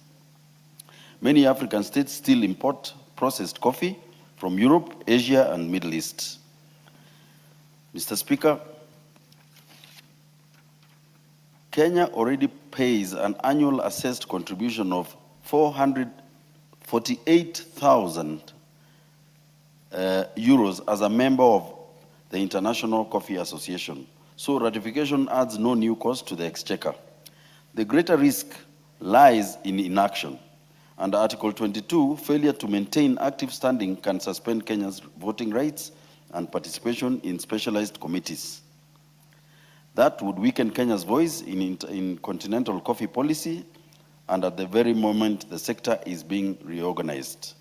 Many African states still import processed coffee from Europe, Asia, and Middle East. Mr. Speaker, Kenya already pays an annual assessed contribution of 448,000 euros as a member of the International Coffee Association. So ratification adds no new cost to the exchequer. The greater risk lies in inaction. Under Article 22, failure to maintain active standing can suspend Kenya's voting rights and participation in specialized committees. That would weaken Kenya's voice in continental coffee policy, and at the very moment the sector is being reorganized.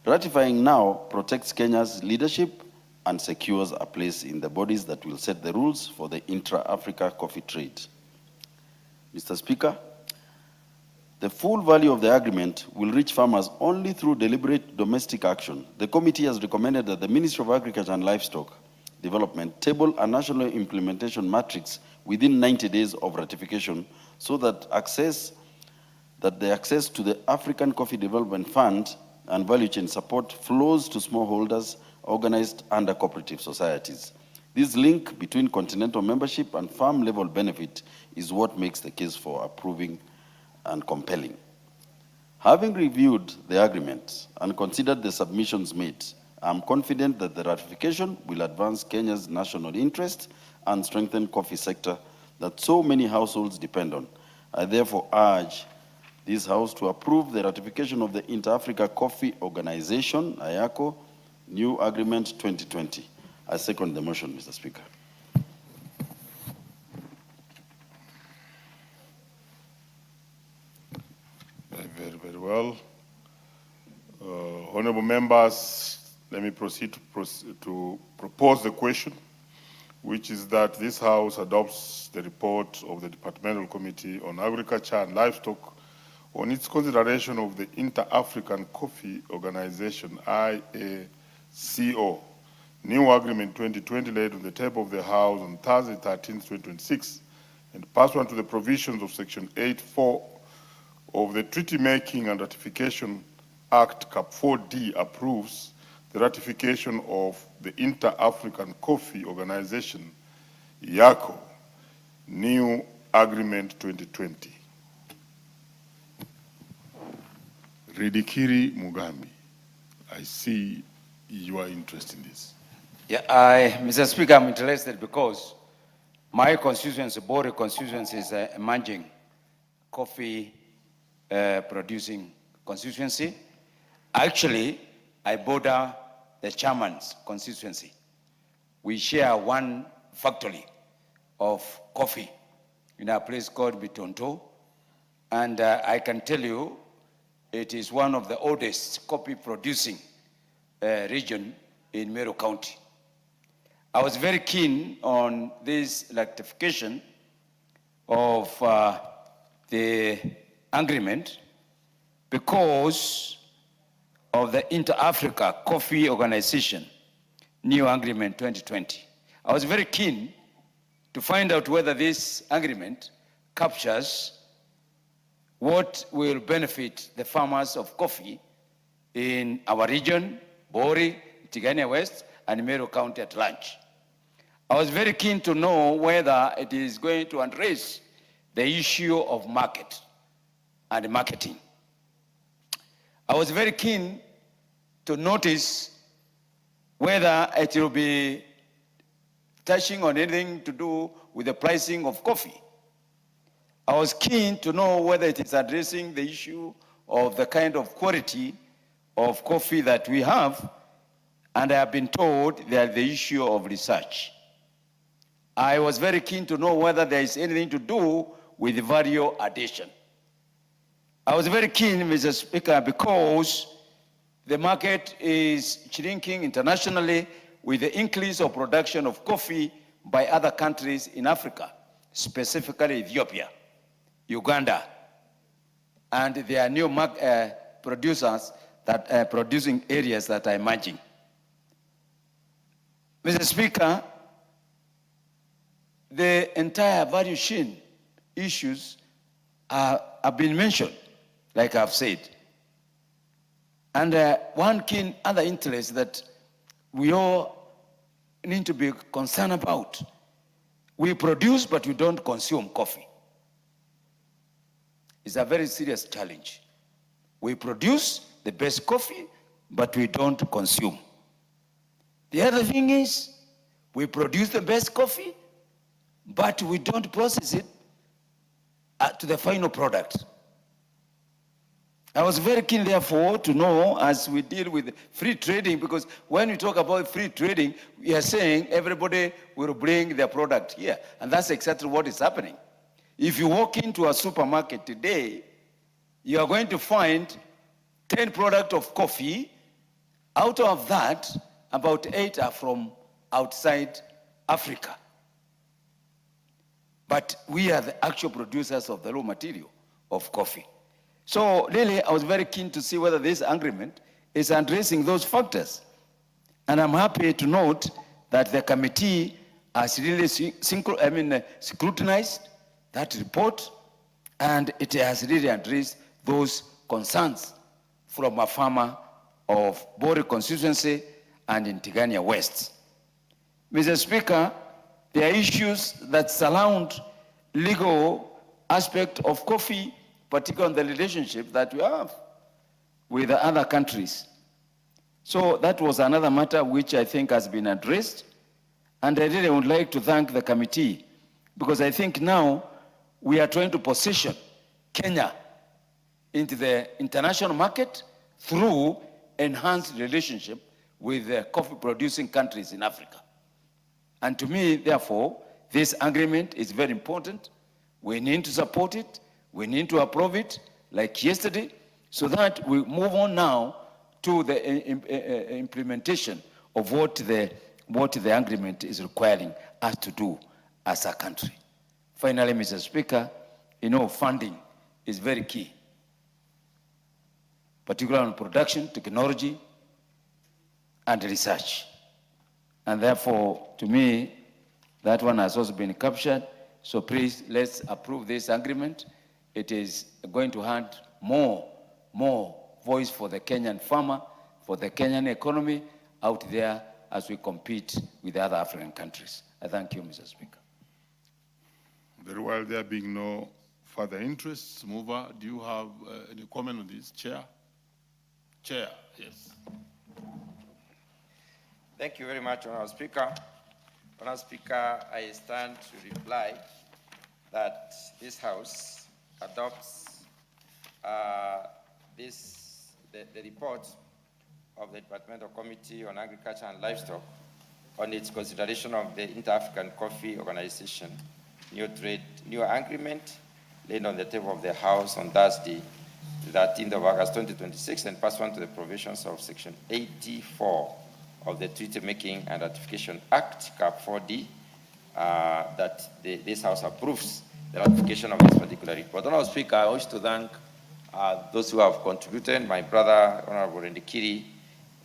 Ratifying now protects Kenya's leadership and secures a place in the bodies that will set the rules for the intra-Africa coffee trade. Mr. Speaker, the full value of the agreement will reach farmers only through deliberate domestic action. The committee has recommended that the Ministry of Agriculture and Livestock Development table a national implementation matrix within 90 days of ratification so that the access to the African Coffee Development Fund and value chain support flows to smallholders organized under cooperative societies. This link between continental membership and farm-level benefit is what makes the case for approving and compelling. Having reviewed the agreement and considered the submissions made, I am confident that the ratification will advance Kenya's national interest and strengthen coffee sector that so many households depend on. I therefore urge this House to approve the ratification of the Inter-Africa Coffee Organization, IACO, new agreement 2020. I second the motion, Mr. Speaker. Very well. Honorable members, let me proceed to propose the question, which is that this House adopts the report of the Departmental Committee on Agriculture and Livestock on its consideration of the Inter-African Coffee Organization, IACO, new agreement 2020 laid on the table of the House on Thursday, 13th, 2026, and pursuant to the provisions of Section 8.4 of the Treaty Making and Ratification Act, Cap 4D, approves the ratification of the Inter-African Coffee Organization, IACO, new agreement 2020. Ridikiri Mugambi, I see you are interested in this. Yeah, Mr. Speaker, I'm interested because my constituency, Bori constituency, is an emerging coffee producing constituency. Actually, I border the chairman's constituency. We share one factory of coffee in a place called Bitonto, and I can tell you it is one of the oldest coffee producing region in Meru County. I was very keen on this ratification of the agreement because of the Inter-Africa Coffee Organization, new agreement 2020. I was very keen to find out whether this agreement captures what will benefit the farmers of coffee in our region, Bori, Tigania West, and Meru County at large. I was very keen to know whether it is going to address the issue of market and marketing. I was very keen to notice whether it will be touching on anything to do with the pricing of coffee. I was keen to know whether it is addressing the issue of the kind of quality of coffee that we have, and I have been told that the issue of research. I was very keen to know whether there is anything to do with value addition. I was very keen, Mr. Speaker, because the market is shrinking internationally with the increase of production of coffee by other countries in Africa, specifically Ethiopia, Uganda, and there are new producers that producing areas that are emerging. Mr. Speaker, the entire value chain issues have been mentioned, like I've said. And one key other interest that we all need to be concerned about, we produce but we don't consume coffee. It's a very serious challenge. We produce the best coffee, but we don't consume. The other thing is, we produce the best coffee, but we don't process it to the final product. I was very keen, therefore, to know as we deal with free trading, because when we talk about free trading, we are saying everybody will bring their product here. And that's exactly what is happening. If you walk into a supermarket today, you are going to find 10 products of coffee, Out of that, about 8 are from outside Africa. But we are the actual producers of the raw material of coffee. So really, I was very keen to see whether this agreement is addressing those factors. And I'm happy to note that the committee has really scrutinized that report, and it has really addressed those concerns from a farmer of Bori constituency and in Tigania West. Mr. Speaker, there are issues that surround legal aspect of coffee, particularly on the relationship that we have with the other countries. So that was another matter which I think has been addressed. And I really would like to thank the committee, because I think now we are trying to position Kenya into the international market through enhanced relationship with the coffee producing countries in Africa. And to me, therefore, this agreement is very important. We need to support it. We need to approve it like yesterday, so that we move on now to the implementation of what the agreement is requiring us to do as a country. Finally, Mr. Speaker, funding is very key, particularly on production, technology, and research. And therefore, to me, that one has also been captured. So please, let's approve this agreement. It is going to add more voice for the Kenyan farmer, for the Kenyan economy out there as we compete with other African countries. I thank you, Mr. Speaker. Very well, there being no further interests, mover, do you have any comment on this? Chair? Chair, yes. Thank you very much, Honourable Speaker. Honourable Speaker, I stand to reply that this House adopts the report of the Departmental Committee on Agriculture and Livestock on its consideration of the Inter-African Coffee Organization new agreement laid on the table of the House on Thursday, the 13th of August 2026, and pursuant to the provisions of Section 84 of the Treaty Making and Ratification Act, Cap 4D, that this House approves the ratification of this particular report. Honourable Speaker, I wish to thank those who have contributed, my brother, Honourable Ndikiri,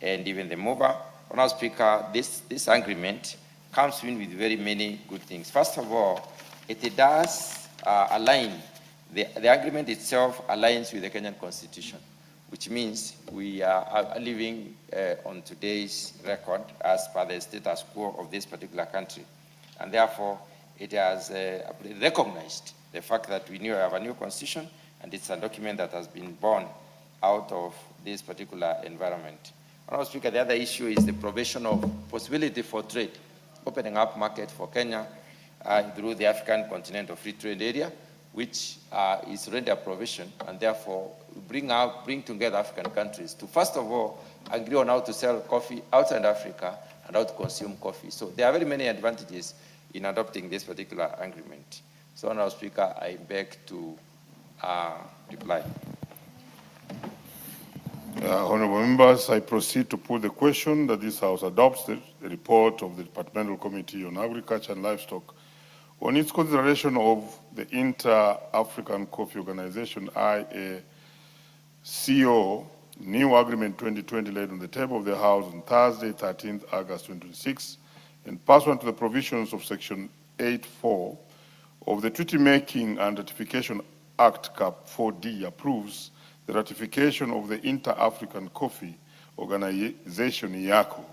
and even the mover. Honourable Speaker, this agreement comes in with very many good things. First of all, it does align, the agreement itself aligns with the Kenyan Constitution, which means we are living on today's record as per the status quo of this particular country. And therefore, it has recognized the fact that we have a new constitution, and it's a document that has been born out of this particular environment. Honourable Speaker, the other issue is the provision of possibility for trade, opening up market for Kenya through the African Continental Free Trade Area, which is already a provision, and therefore bring together African countries to, first of all, agree on how to sell coffee outside Africa and how to consume coffee. So there are very many advantages in adopting this particular agreement. So, Honourable Speaker, I beg to reply. Honourable members, I proceed to put the question that this House adopts the report of the Departmental Committee on Agriculture and Livestock on its consideration of the Inter-African Coffee Organization, IACO, new agreement 2020 laid on the table of the House on Thursday, 13th August 2026, and pursuant to the provisions of Section 84 of the Treaty Making and Ratification Act, Cap 4D, approves the ratification of the Inter-African Coffee Organization, IACO,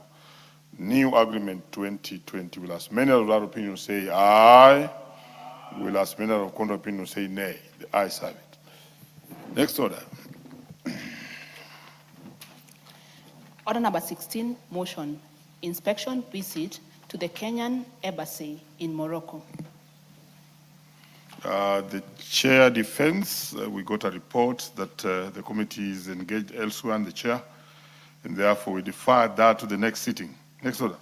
new agreement 2020. Will as many of our opinions say aye? Will as many of contrary opinions say nay? The ayes have it. Next order. Order number 16, motion, inspection visit to the Kenyan embassy in Morocco. The chair defends. We got a report that the committee is engaged elsewhere in the chair, and therefore we defer that to the next sitting. Next order.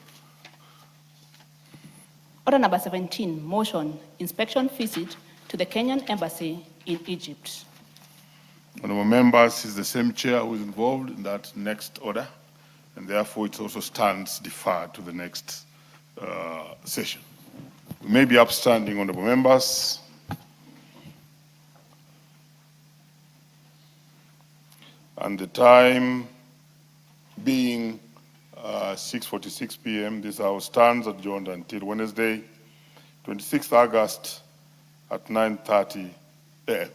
Order number 17, motion, inspection visit to the Kenyan embassy in Egypt. Honourable members, is the same chair who is involved in that next order. and therefore it also stands deferred to the next session. We may be upstanding, honorable members. And the time being 6:46 p.m., this House stands adjourned until Wednesday, 26th August at 9:30 a.m.